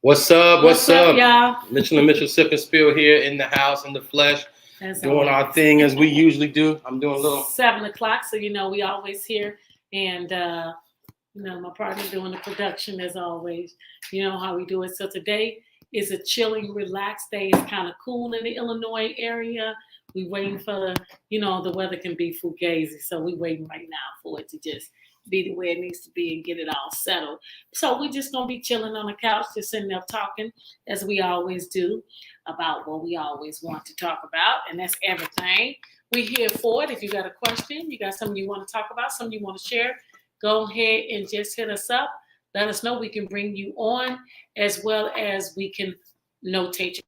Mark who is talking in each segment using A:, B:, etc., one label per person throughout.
A: What's up?
B: What's up, y'all?
A: Mitchell&Mitchell Sip&Spill here in the house, in the flesh,
B: As
A: doing our
B: always,
A: thing as we usually do. I'm doing a little.
B: 7 o'clock, so we always here, and my partner doing the production as always. You know how we do it. So today is a chilling, relaxed day. It's kind of cool in the Illinois area. We waiting for the weather can be fugazi, so we waiting right now for it to just be the way it needs to be and get it all settled. So we just gonna be chilling on the couch, just sitting there talking as we always do about what we always want to talk about, and that's everything. We here for it. If you got a question, you got something you want to talk about, something you want to share, go ahead and just hit us up. Let us know. We can bring you on as well as we can notate you.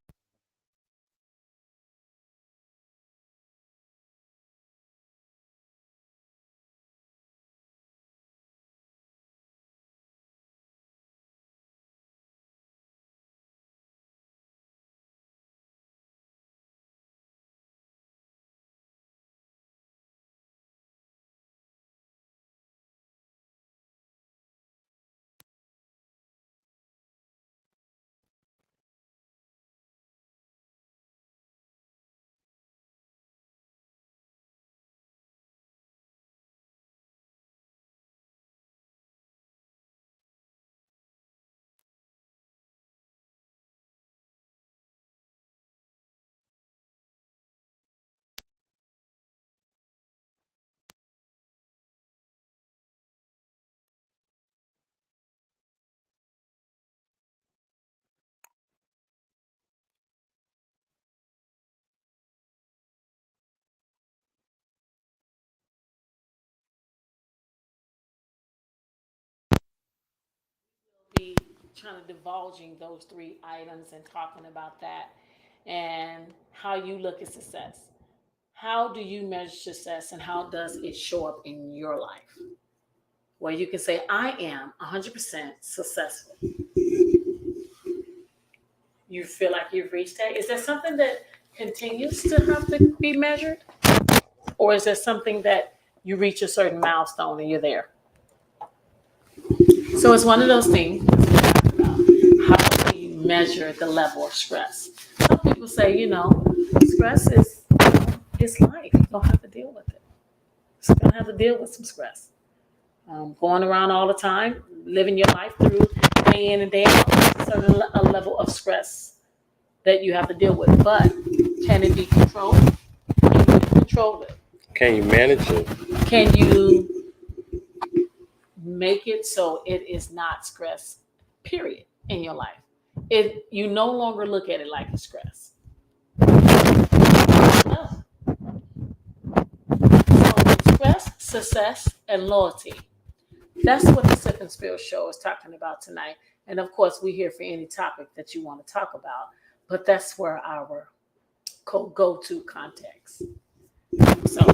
B: Be trying to divulging those 3 items and talking about that and how you look at success. How do you measure success and how does it show up in your life? Where you can say, I am 100% successful. You feel like you've reached that? Is there something that continues to have to be measured? Or is there something that you reach a certain milestone and you're there? So it's one of those things. How do you measure the level of stress? Some people say, stress is it's life. You don't have to deal with it. You're gonna have to deal with some stress. Going around all the time, living your life through day in and day out, a level of stress that you have to deal with. But can it be controlled? Can you control it?
A: Can you manage it?
B: Can you make it so it is not stress, period, in your life? You no longer look at it like a stress. No. So stress, success, and loyalty. That's what the Sip and Spill show is talking about tonight. And of course, we're here for any topic that you want to talk about. But that's where our go-to context. So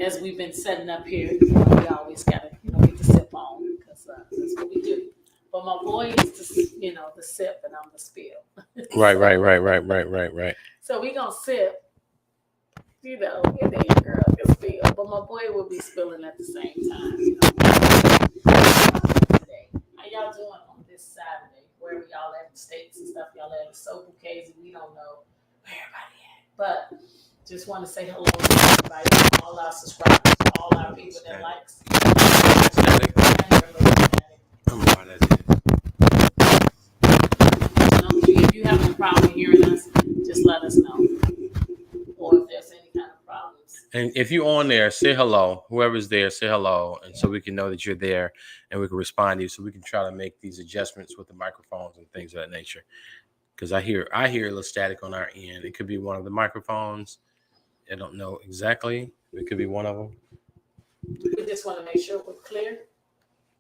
B: as we've been setting up here, we always gotta get the sip on because that's what we do. But my boy is the sip and I'm the spill.
A: Right.
B: So we gonna sip, and then your girl can spill. But my boy will be spilling at the same time. Today. How y'all doing on this Saturday? Where y'all at in the States and stuff? Y'all at so bouquets and we don't know where everybody at. But just want to say hello to everybody, all our subscribers, all our people that likes. If you have a problem hearing us, just let us know. Or if there's any kind of problems.
A: And if you're on there, say hello. Whoever's there, say hello, and so we can know that you're there, and we can respond to you. So we can try to make these adjustments with the microphones and things of that nature. Because I hear a little static on our end. It could be one of the microphones. I don't know exactly. It could be one of them.
B: We just want to make sure we're clear.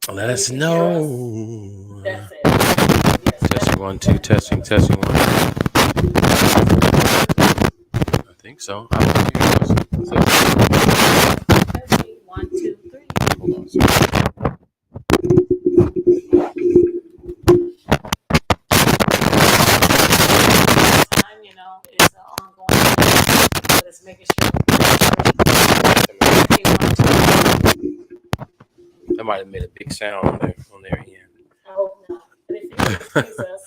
A: Let us know.
B: That's it. Yes,
A: testing 1 2. Testing 1. I think so. I don't know.
B: Testing 1 2 3.
A: Hold on a second.
B: It's an ongoing thing, but it's making sure.
A: That might have made a big sound on their end.
B: I hope not. Jesus.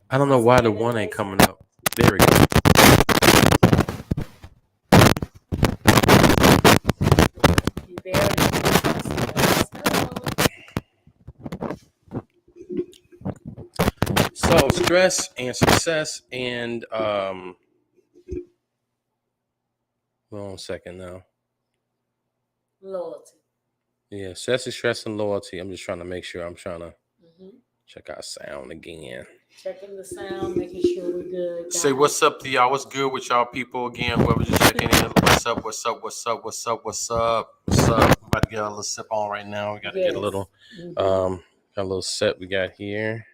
A: I don't know why the one ain't coming up. There we go.
B: You there?
A: So stress and success and hold on a second now.
B: Loyalty.
A: Yeah, success is stress and loyalty. I'm just trying to make sure. I'm trying to
B: Mm-hmm.
A: check out sound again.
B: Checking the sound, making sure we're good.
A: Say what's up to y'all. What's good with y'all people again? Whoever's just checking in. What's up? What's up? What's up? What's up? What's up? What's up? I'm about to get a little sip on right now. We got to get a little got a little sip we got here.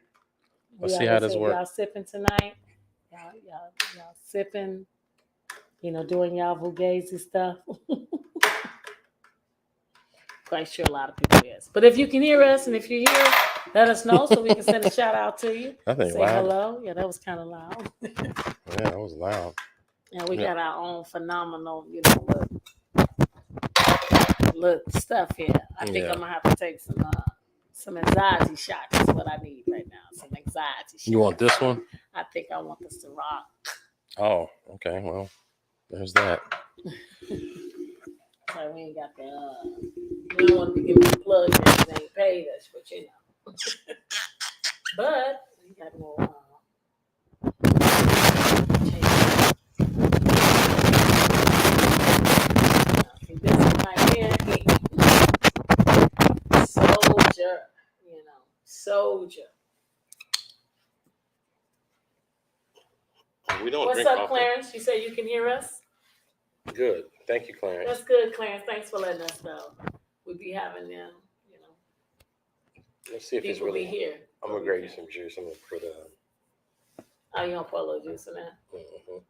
A: Let's see how this works.
B: Y'all sipping tonight. Y'all sipping. Doing y'all fugazi stuff. Quite sure a lot of people is. But if you can hear us and if you're here, let us know so we can send a shout out to you.
A: Say
B: loud. Hello. Yeah, that was kind of loud.
A: Yeah, that was loud.
B: And we got our own phenomenal, look stuff here. I think I'm gonna have to take some anxiety shots. Is what I need right now. Some anxiety shots.
A: You want this one?
B: I think I want this to rock.
A: Oh, okay. Well, there's that.
B: So we ain't got the. We don't want to give me a plug that they ain't paid us, but But we got more. This is my man, soldier. Soldier.
A: We don't.
B: What's up, Clarence? You say you can hear us?
A: Good. Thank you, Clarence.
B: That's good, Clarence. Thanks for letting us know. We be having them,
A: Let's see if it's really
B: here.
A: I'm gonna grab you some juice. I'm gonna put
B: Oh, you gonna put a little juice in that?
A: Mm-hmm.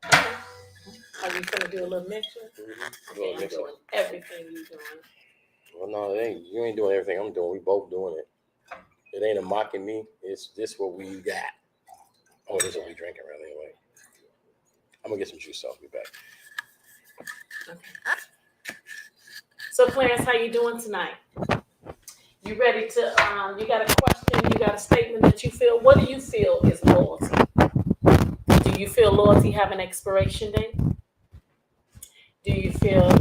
B: Are you gonna do a little mixture?
A: Mm-hmm.
B: Okay, I'm doing everything you're doing.
A: Well, no, it ain't. You ain't doing everything I'm doing. We both doing it. It ain't a mocking me. It's this what we got. Oh, this is what we drinking right anyway. I'm gonna get some juice. I'll be back.
B: Okay. So, Clarence, how you doing tonight? You ready to? You got a question? You got a statement that you feel? What do you feel is loyalty? Do you feel loyalty have an expiration date? Do you feel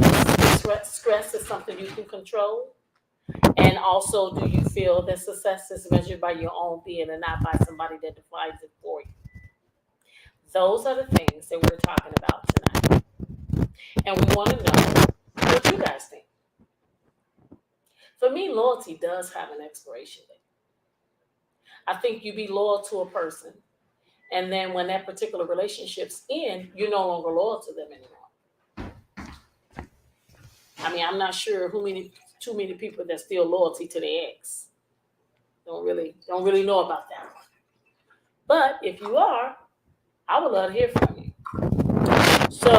B: stress is something you can control? And also, do you feel that success is measured by your own being and not by somebody that defines it for you? Those are the things that we're talking about tonight. And we want to know what you guys think. For me, loyalty does have an expiration date. I think you be loyal to a person, and then when that particular relationship's in, you're no longer loyal to them anymore. I mean, I'm not sure too many people that still loyalty to their ex. Don't really know about that one. But if you are, I would love to hear from you. So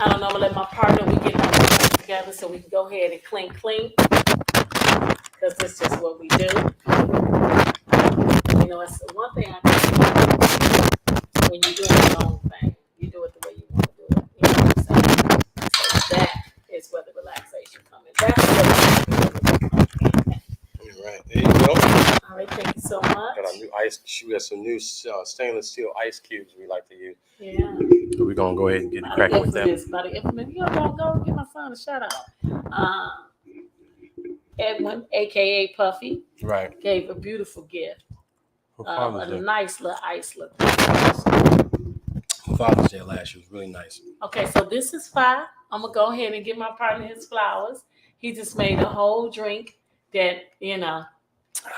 B: I don't know, I'm gonna let my partner, we get our stuff together so we can go ahead and clink, because this is just what we do. It's one thing I can when you're doing your own thing, you do it the way you want to do it. You know what I'm saying? So that is where the relaxation comes in. That's
A: All right, there you go.
B: All right, thank you so much.
A: Got our new ice. We got some new stainless steel ice cubes we like to use.
B: Yeah.
A: So we're gonna go ahead and get cracking with that.
B: By the implement, you know, go give my son a shout out. Edwin, aka Puffy,
A: Right,
B: gave a beautiful gift. A nice little ice look.
A: Father's Day last year was really nice.
B: Okay, so this is fire. I'm gonna go ahead and give my partner his flowers. He just made a whole drink that, he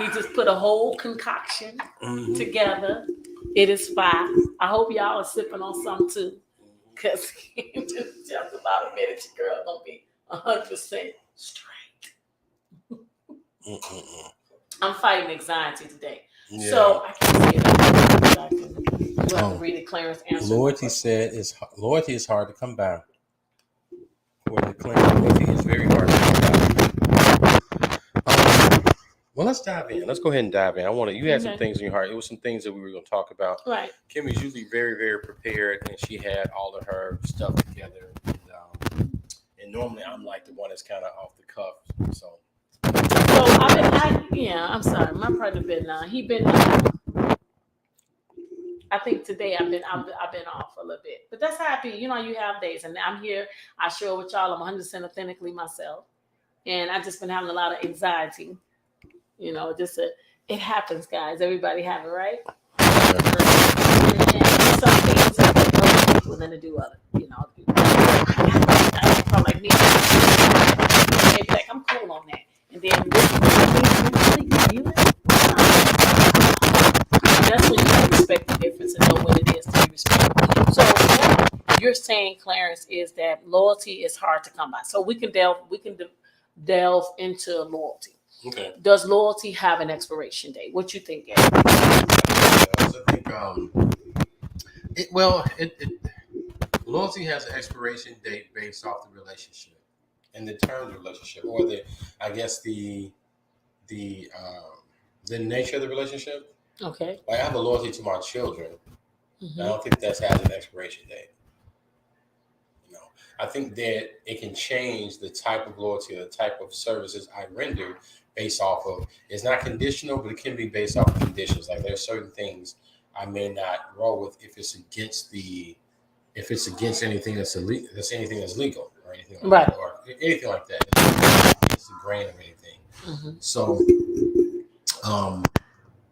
B: just put a whole concoction together. It is fire. I hope y'all are sipping on some too, because just about a minute, your girl gonna be 100% straight. I'm fighting anxiety today. Yeah. So I can't see it. You have to read it, Clarence.
A: Loyalty is hard to come by. Loyalty is very hard to come by. Well, let's dive in. Let's go ahead and dive in. You had some things in your heart. It was some things that we were going to talk about.
B: Right.
A: Kimmy's usually very, very prepared, and she had all of her stuff together. And normally I'm like the one that's kind of off the cuff. So
B: I'm sorry. My partner been he been. I think today I've been off a little bit, but that's happy. You know, you have days, and I'm here. I share with y'all. I'm 100% authentically myself, and I just been having a lot of anxiety. You know, it happens, guys. Everybody have it, right? And some things are like other people than to do other. You know, I feel like me. Maybe like I'm cool on that, and then that's when you have to respect the difference and know what it is to be respected. So what you're saying, Clarence, is that loyalty is hard to come by. So we can delve into loyalty.
A: Okay.
B: Does loyalty have an expiration date? What you think, Ed?
A: I think loyalty has an expiration date based off the relationship and the terms of the relationship, or the nature of the relationship.
B: Okay.
A: Like I have a loyalty to my children.
B: Mm-hmm.
A: I don't think that has an expiration date. You know, I think that it can change the type of loyalty or the type of services I render based off of. It's not conditional, but it can be based off of conditions. Like there are certain things I may not roll with if it's against anything that's illegal, legal or anything like
B: right.
A: that, or anything like that. It's against the grain of anything.
B: Mm-hmm.
A: So,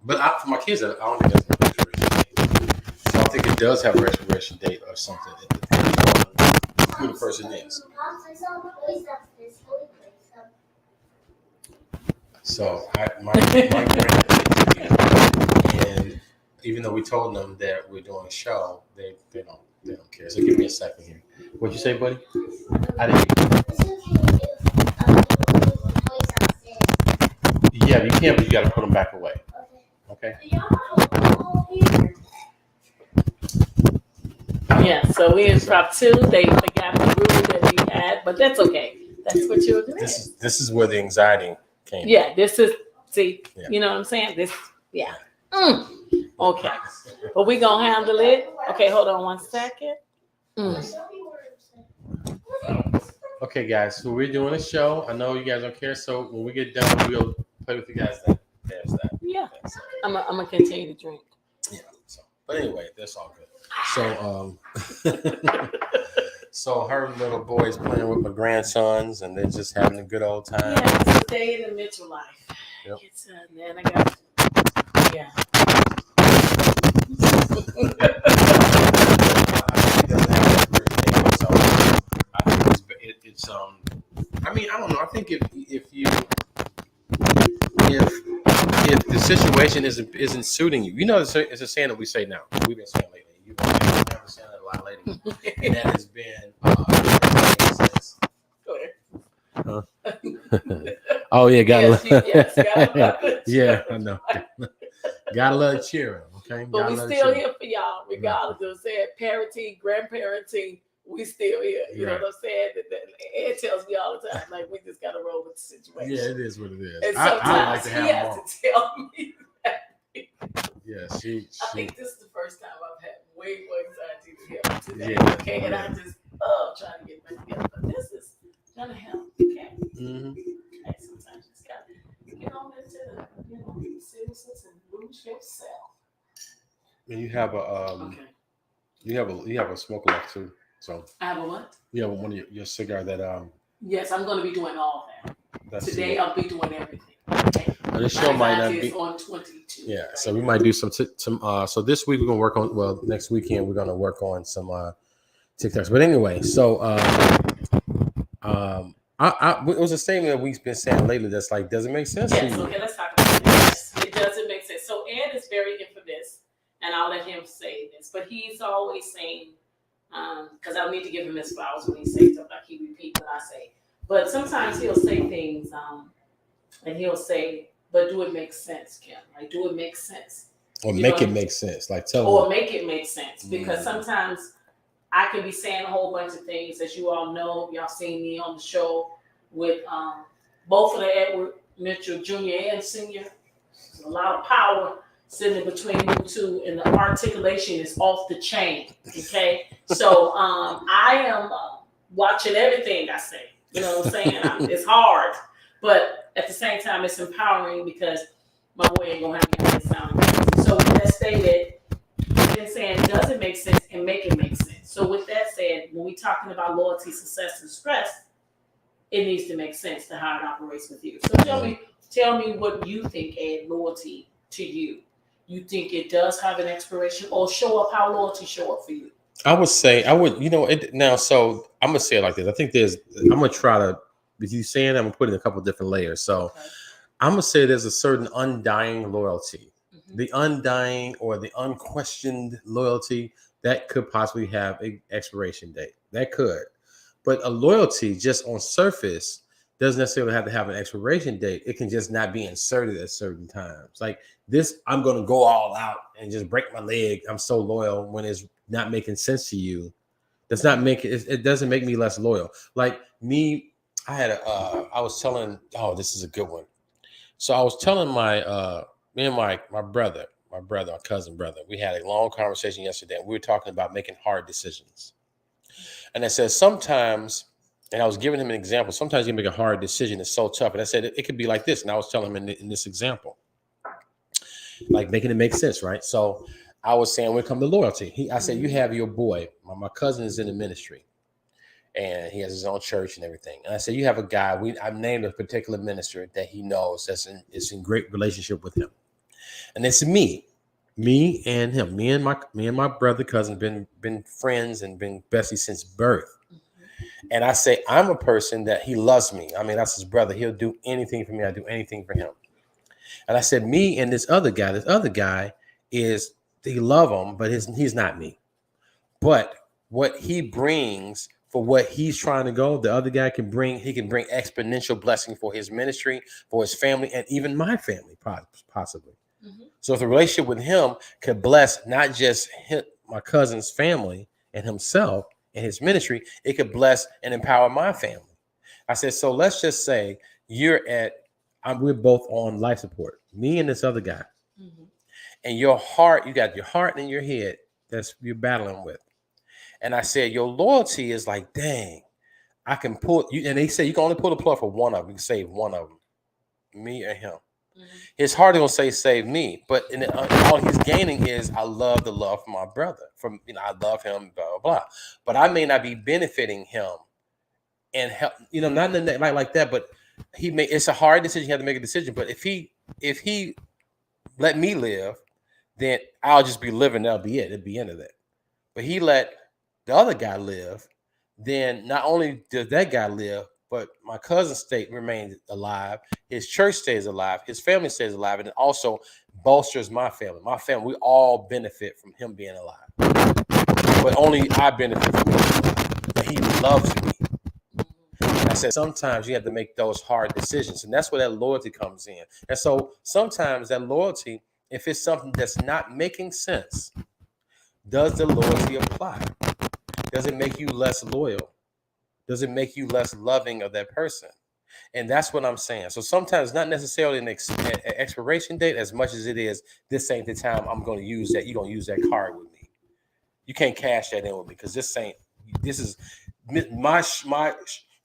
A: but for my kids, I don't think that's an expiration date. So I think it does have an expiration date or something. It depends on who the person is. So my grandkids, and even though we told them that we're doing a show, they don't care. So give me a second here. What'd you say, buddy? I didn't. Yeah, you can, but you got to put them back away. Okay.
B: Yeah. So we in prop 2. They forgot the rule that we had, but that's okay. That's what you were doing.
A: This is where the anxiety came.
B: Yeah. This is
A: Yeah.
B: You know what I'm saying? This. Yeah. Okay. But we gonna handle it. Okay. Hold on 1 second.
A: Okay, guys. So we're doing a show. I know you guys don't care. So when we get done, we'll play with you guys.
B: Yeah. I'm gonna continue to drink.
A: Yeah. So, but anyway, that's all good. So, so her little boy's playing with my grandsons, and they're just having a good old time.
B: Yeah, it's a day in the Mitchell life.
A: Yep.
B: Then I got. Yeah.
A: I mean, I don't know. I think if the situation isn't suiting you, you know, it's a saying that we say now. We've been saying lately. You've been saying it a lot lately, and that has been. Huh? Oh yeah, gotta yeah, I know. Gotta love cheering, okay?
B: But we still here for y'all, regardless of saying parenting, grandparenting. We still here. You know what I'm saying? Ed tells me all the time, like we just gotta roll with the situation.
A: Yeah, it is what it is.
B: And sometimes
A: I like to have
B: he has to tell me that.
A: Yeah,
B: I think this is the first time I've had way more anxiety than him today.
A: Yeah,
B: okay, and I just trying to get back together. But this is gonna help. Okay.
A: Mm-hmm.
B: Okay, sometimes you just gotta get on into the seriousness and lose yourself.
A: And you have you have a smoker left too. So
B: I have a what?
A: You have one of your cigar that
B: Yes, I'm gonna be doing all that. Today I'll be doing everything. Okay.
A: This show might not be
B: on 22.
A: Yeah, right. So we might do some so this week we're gonna work on next weekend we're gonna work on some TikToks. But anyway, so it was a statement that we've been saying lately that's like, does it make sense to you?
B: Okay, let's talk about this. It doesn't make sense. So Ed is very infamous, and I'll let him say this, but he's always saying, because I don't need to give him his flowers when he says stuff, like he repeats what I say. But sometimes he'll say things, and he'll say, but do it make sense, Kim? Like, do it make sense?
A: Or make it make sense. Like, tell
B: Or
A: them.
B: make it make sense. Because sometimes I can be saying a whole bunch of things. As you all know, y'all seen me on the show with both of the Edward Mitchell Jr. and Sr. There's a lot of power sitting between you two, and the articulation is off the chain. Okay? So I am watching everything I say. You know what I'm saying? It's hard. But at the same time, it's empowering because my boy ain't gonna have me out there sounding crazy. So with that stated, then saying does it make sense and make it make sense. So with that said, when we talking about loyalty, success, and stress, it needs to make sense to how it operates with you. So tell me what you think, Ed, loyalty to you. You think it does have an expiration, or show up how loyalty show up for you?
A: I would say I would, it now. So I'm gonna say it like this. I think I'm gonna try to, with you saying, I'm gonna put in a couple different layers. So
B: Okay.
A: I'm gonna say there's a certain undying loyalty,
B: Mhm.
A: the undying or the unquestioned loyalty that could possibly have an expiration date. That could, but a loyalty just on surface doesn't necessarily have to have an expiration date. It can just not be inserted at certain times. Like this, I'm gonna go all out and just break my leg. I'm so loyal when it's not making sense to you. That's not making it doesn't make me less loyal. Like me, I was telling, oh, this is a good one. So I was telling me and my cousin brother, we had a long conversation yesterday. And we were talking about making hard decisions. And I said sometimes, and I was giving him an example. Sometimes you make a hard decision. It's so tough. And I said it could be like this. And I was telling him in this example, like making it make sense, right? So I was saying when it comes to loyalty, I said you have your boy. My cousin is in the ministry, and he has his own church and everything. And I said you have a guy. I've named a particular minister that he knows is in great relationship with him, and it's me and him, me and my brother cousin been friends and been besties since birth. And I say I'm a person that he loves me. I mean, that's his brother. He'll do anything for me. I do anything for him. And I said, me and this other guy is he love him, but he's not me. But what he brings for what he's trying to go, the other guy can bring. He can bring exponential blessing for his ministry, for his family, and even my family, possibly. Mm-hmm. So if the relationship with him could bless not just my cousin's family and himself and his ministry, it could bless and empower my family. I said, so let's just say we're both on life support, me and this other guy. Mm-hmm. And you got your heart and your head that's you're battling with. And I said, your loyalty is like, dang, I can pull you. And they say you can only pull the plug for one of them. You can save one of them, me or him. Mm-hmm. His heart is gonna say save me, but all he's gaining is I love the love from my brother. I love him, blah blah blah. But I may not be benefiting him and help, not in the, like that. But it's a hard decision. You have to make a decision. But if he let me live, then I'll just be living. That'll be it. It'll be the end of that. But he let the other guy live. Then not only does that guy live, but my cousin's state remains alive. His church stays alive. His family stays alive, and it also bolsters my family. My family, we all benefit from him being alive. But only I benefit from him. But he loves me. I said sometimes you have to make those hard decisions, and that's where that loyalty comes in. And so sometimes that loyalty, if it's something that's not making sense, does the loyalty apply? Does it make you less loyal? Does it make you less loving of that person? And that's what I'm saying. So sometimes not necessarily an expiration date as much as it is, this ain't the time I'm going to use that. You're going to use that card with me. You can't cash that in with me because this is my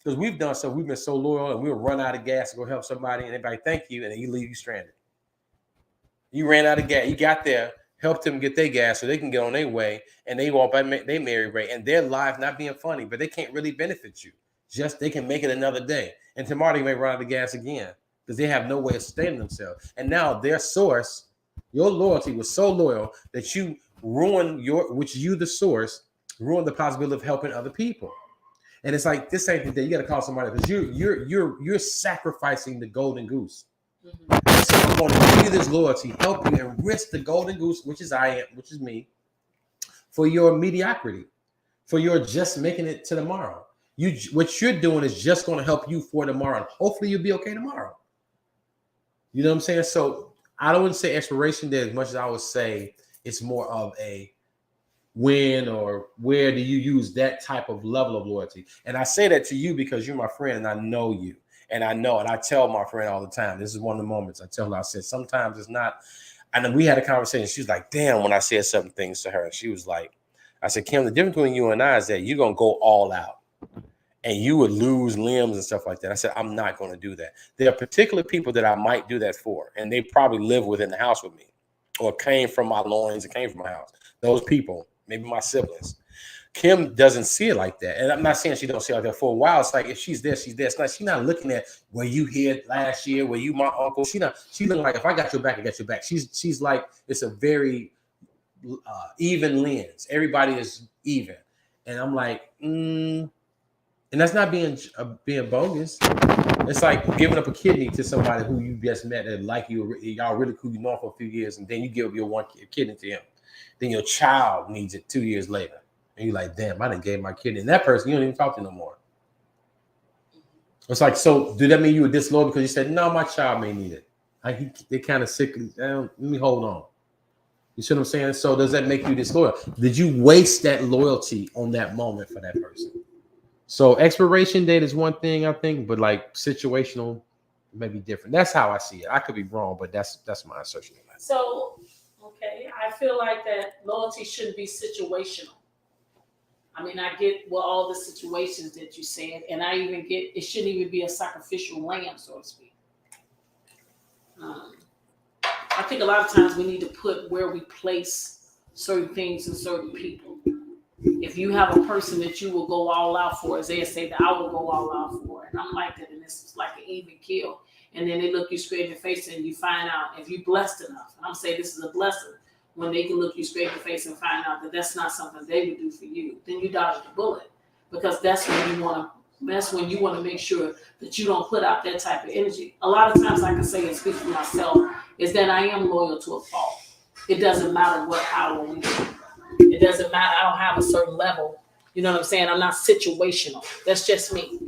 A: because we've done stuff. We've been so loyal and we'll run out of gas to go help somebody and everybody thank you, and then you leave you stranded. You ran out of gas. You got there, helped them get their gas so they can get on their way, and they walk by their merry way, and their life not being funny, but they can't really benefit you. Just they can make it another day, and tomorrow they may run out of gas again because they have no way of sustaining themselves. And now their source, your loyalty was so loyal that you ruin the source, ruin the possibility of helping other people. And it's like this ain't the day. You got to call somebody because you're sacrificing the golden goose. Mm-hmm. So I'm going to give you this loyalty, help you, and risk the golden goose, which is me, for your mediocrity, for your just making it to tomorrow. What you're doing is just going to help you for tomorrow, and hopefully you'll be okay tomorrow. You know what I'm saying? So I don't want to say expiration date as much as I would say it's more of a when or where do you use that type of level of loyalty. And I say that to you because you're my friend and I know you. And I tell my friend all the time, this is one of the moments I tell her, I said, sometimes it's not. And then we had a conversation. She was like, damn, when I said certain things to her. And she was like, I said, Kim, the difference between you and I is that you're going to go all out. and you would lose limbs and stuff like that. I said, I'm not going to do that. There are particular people that I might do that for, and they probably live within the house with me or came from my loins and came from my house. Those people, maybe my siblings. Kim doesn't see it like that. And I'm not saying she don't see it like that. For a while, it's like if she's there, she's there. It's like she's not looking at where you here last year, where you my uncle. She looking like if I got your back, I got your back. She's like, it's a very even lens. Everybody is even. And I'm like, and that's not being bogus. It's like giving up a kidney to somebody who you just met and like y'all really cool, you know for a few years, and then you give your one kidney to him. Then your child needs it 2 years later. And you're like, damn, I done gave my kidney. And that person, you don't even talk to no more. It's like, so do that mean you were disloyal because you said, no, my child may need it? They're kind of sick. Let me hold on. You see what I'm saying? So does that make you disloyal? Did you waste that loyalty on that moment for that person? So expiration date is one thing, I think, but like situational may be different. That's how I see it. I could be wrong, but that's my assertion.
B: So, okay, I feel like that loyalty shouldn't be situational. I mean, I get all the situations that you said, and I even get it shouldn't even be a sacrificial lamb, so to speak. I think a lot of times we need to put where we place certain things and certain people. If you have a person that you will go all out for, as they say that I will go all out for, and I'm like that, and it's like an even kill. And then they look you straight in the face, and you find out if you're blessed enough. And I'm saying this is a blessing. When they can look you straight in the face and find out that that's not something they would do for you, then you dodge the bullet, because that's when you want to make sure that you don't put out that type of energy. A lot of times I can say and speak for myself is that I am loyal to a fault. It doesn't matter what hour we do. It doesn't matter. I don't have a certain level. You know what I'm saying? I'm not situational. That's just me.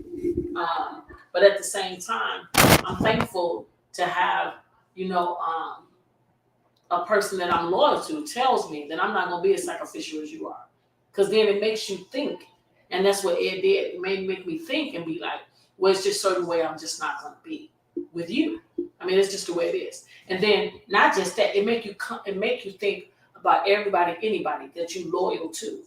B: But at the same time, I'm thankful to have, a person that I'm loyal to tells me that I'm not going to be as sacrificial as you are. Because then it makes you think. And that's what Ed did. It made me think and be like, well, it's just a certain way I'm just not going to be with you. I mean, it's just the way it is. And then not just that, it make you think about anybody that you're loyal to.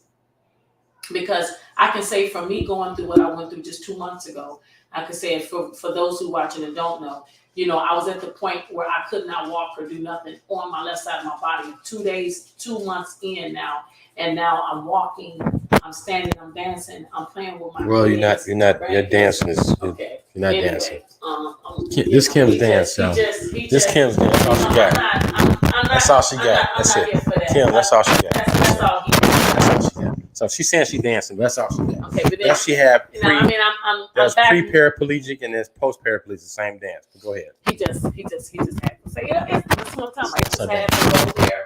B: Because I can say from me going through what I went through just 2 months ago, I can say for those who watching and don't know, I was at the point where I could not walk or do nothing on my left side of my body. 2 months in now, and now I'm walking, I'm standing, I'm dancing, I'm playing with my kids.
A: Your dancing is
B: okay.
A: You're not dancing. This Kim's dance, so this Kim's dance. That's all she got. That's all she got. That's it. Kim, that's all she got.
B: That's all he got.
A: That's all she got. So she's saying she's dancing. That's all she got.
B: Okay, but then
A: she had
B: I'm
A: pre-paraplegic and there's post-paraplegic, the same dance. But go ahead.
B: He just had to say, it's one time I just had to go there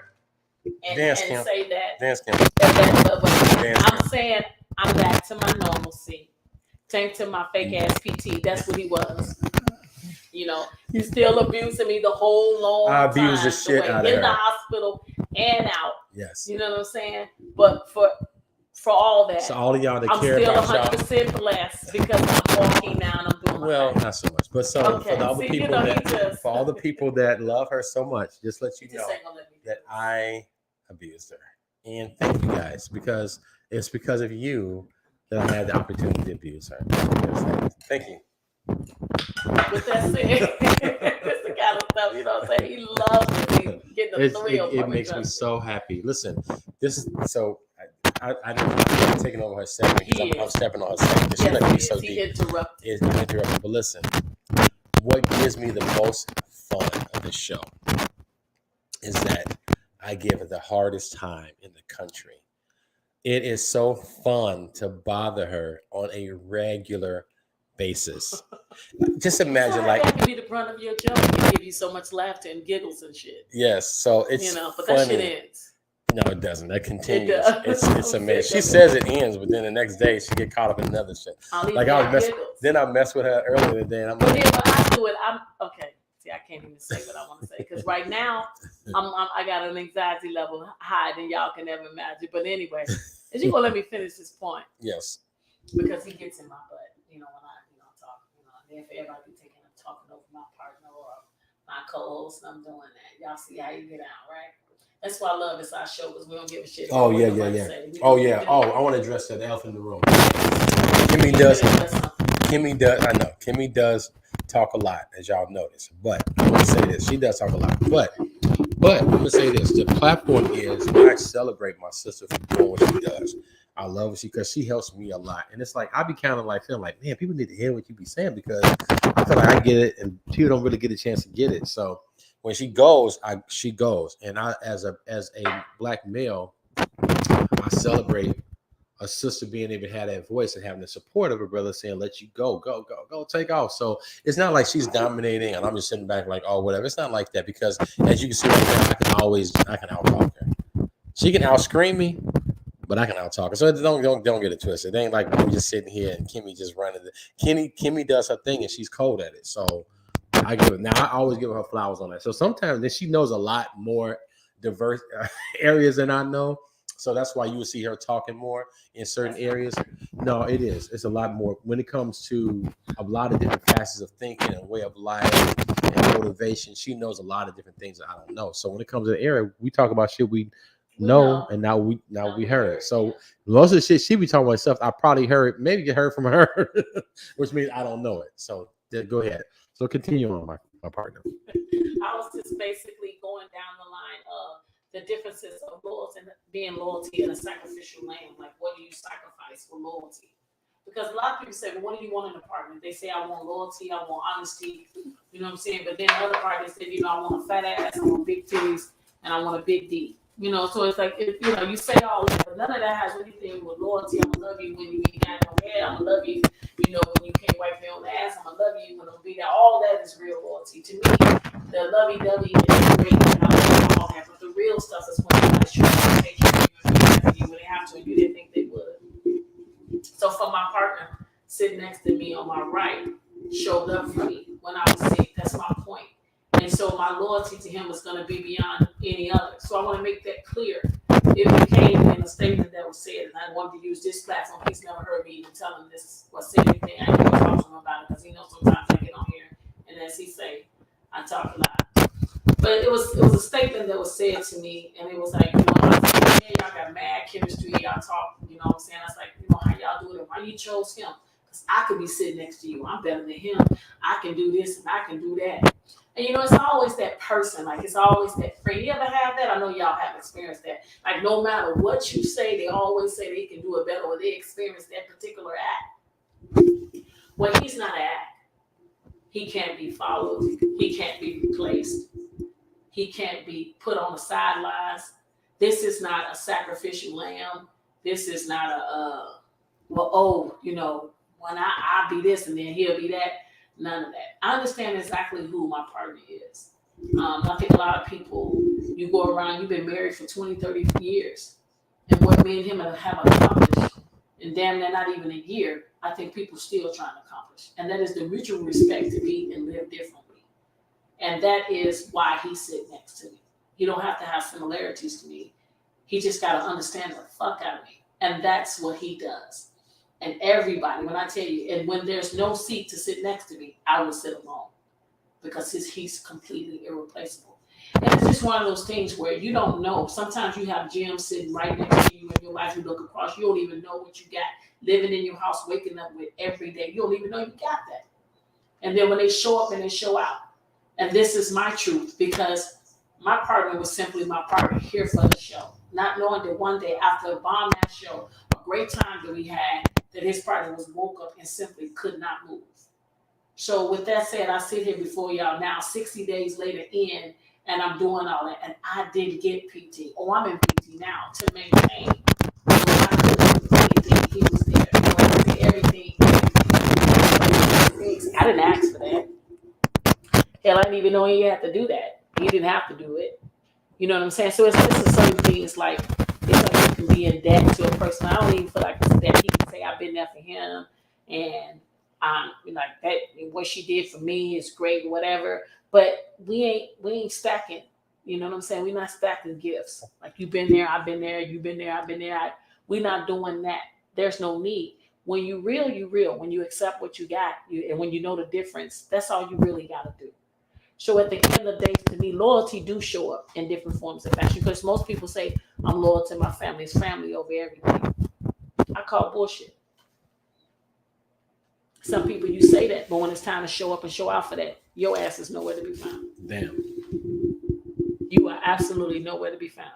B: and say that.
A: Dance, Kim.
B: I'm saying I'm back to my normalcy. Thanks to my fake ass PT. That's what he was. He's still abusing me the whole long time.
A: I abused the shit out of her.
B: In the hospital and out.
A: Yes.
B: You know what I'm saying? But for all that,
A: so all of y'all that care about y'all,
B: I'm still 100% blessed because I'm walking now and I'm doing my thing.
A: Not so much. But for all the people that love her so much, just let you know that I abused her. And thank you guys, because it's because of you that I had the opportunity to abuse her. Thank you.
B: With that said, that's the kind of stuff, you know what I'm saying? He loves me getting the thrill.
A: It makes me so happy. Listen, this is so. I'm taking over her segment because I'm stepping on her segment. She let me so deep. Interrupted. But listen, what gives me the most fun of this show is that I give her the hardest time in the country. It is so fun to bother her on a regular basis. Just imagine, like,
B: that can be the brunt of your joke. It give you so much laughter and giggles and shit.
A: Yes, so it's
B: but
A: funny.
B: That shit ends.
A: No, it doesn't. That continues.
B: It does.
A: It's amazing. She says it ends, but then the next day she get caught up in another shit. Like I messed with her earlier today, and I'm like,
B: but I do it. I'm okay. See, I can't even say what I want to say because right now I got an anxiety level higher than y'all can ever imagine. But anyway, is you gonna let me finish this point?
A: Yes.
B: Because he gets in my butt, when I talk, and then for everybody talking over my partner or my co-host, I'm doing that. Y'all see how you get out, right? That's why I love this our show, because we don't give a shit.
A: Oh, yeah. I want to address that elephant in the room. Kimmy does. Kimmy does. I know Kimmy does talk a lot, as y'all notice. But I'm gonna say this: she does talk a lot. But I'm gonna say this: the platform is I celebrate my sister for doing what she does. I love her because she helps me a lot, and it's like I be kind of like feeling like, man, people need to hear what you be saying because I feel like I get it, and people don't really get a chance to get it. So when she goes, she goes, and I, as a black male, I celebrate a sister being able to have that voice and having the support of her brother saying, let you go, take off. So it's not like she's dominating and I'm just sitting back like, oh, whatever. It's not like that because as you can see right now, I can out talk her. She can out scream me, but I can out talk her. So don't get it twisted. It ain't like I'm just sitting here and Kimmy just running. Kimmy does her thing and she's cold at it. So I give it. Now I always give her flowers on that. So sometimes then she knows a lot more diverse areas than I know. So that's why you will see her talking more in certain areas. No, it is. It's a lot more when it comes to a lot of different facets of thinking and way of life and motivation. She knows a lot of different things that I don't know. So when it comes to the area, we talk about shit we know, and now we heard. So most of the shit she be talking about stuff I probably heard, maybe heard from her, which means I don't know it. So go ahead. So continue on, my partner.
B: I was just basically going down the line of the differences of loyalty and being loyalty in a sacrificial lamb. Like, what do you sacrifice for loyalty? Because a lot of people say, well, what do you want in a partner? They say, I want loyalty, I want honesty. You know what I'm saying? But then the other part, they say, I want a fat ass, I want big titties, and I want a big D. So it's like, you say all that, but none of that has anything with loyalty. I'm gonna love you when you ain't got no hair. I'm gonna love you, when you can't wipe your own ass. I'm gonna love you when I'm be there. All that is real loyalty to me. The lovey-dovey is great, and I love all that. But the real stuff is when somebody's trying to take care of you when they have to, and you didn't think they would. So for my partner sitting next to me on my right, showed up for me when I was sick. That's my point. And so my loyalty to him is going to be beyond any other. So I want to make that clear. It became in a statement that was said, and I wanted to use this platform. He's never heard me even tell him this or say anything. I ain't going to talk to him about it because he knows sometimes I get on here, and as he say, I talk a lot. But it was a statement that was said to me, and it was like, I was like, y'all got mad chemistry, y'all talk, what I'm saying? I was like, how y'all do it? Why you chose him? Because I could be sitting next to you. I'm better than him. I can do this and I can do that. And it's always that person, like it's always that friend. You ever have that? I know y'all have experienced that. Like no matter what you say, they always say they can do it better or they experience that particular act. Well, he's not an act. He can't be followed. He can't be replaced. He can't be put on the sidelines. This is not a sacrificial lamb. This is not when I be this and then he'll be that. None of that. I understand exactly who my partner is. I think a lot of people, you go around, you've been married for 20, 30 years. And what me and him have accomplished, and damn near not even a year, I think people still trying to accomplish. And that is the mutual respect to be and live differently. And that is why he sit next to me. He don't have to have similarities to me. He just got to understand the fuck out of me. And that's what he does. And everybody, when I tell you, and when there's no seat to sit next to me, I will sit alone because he's completely irreplaceable. And it's just one of those things where you don't know. Sometimes you have Jim sitting right next to you in your life. You look across, you don't even know what you got living in your house, waking up with every day. You don't even know you got that. And then when they show up and they show out, and this is my truth because my partner was simply my partner here for the show, not knowing that one day after a bomb that show, a great time that we had, that his partner was woke up and simply could not move. So with that said, I sit here before y'all now 60 days later in, and I'm doing all that, and I did get PT. Oh, I'm in PT now to maintain. So I couldn't do anything, he was there. I did everything. I didn't ask for that. Hell, I didn't even know he had to do that. He didn't have to do it. You know what I'm saying? So it's just a certain things like you can be in debt to a person. I don't even feel like it's that. He can say I've been there for him, and like that. What she did for me is great, whatever. But we ain't stacking. You know what I'm saying? We're not stacking gifts. Like you've been there, I've been there, you've been there, I've been there. We're not doing that. There's no need. When you real, you real. When you accept what you got, and when you know the difference, that's all you really got to do. So at the end of the day, to me, loyalty do show up in different forms of fashion. Because most people say, I'm loyal to my family. It's family over everything. I call bullshit. Some people, you say that, but when it's time to show up and show out for that, your ass is nowhere to be found.
A: Damn.
B: You are absolutely nowhere to be found.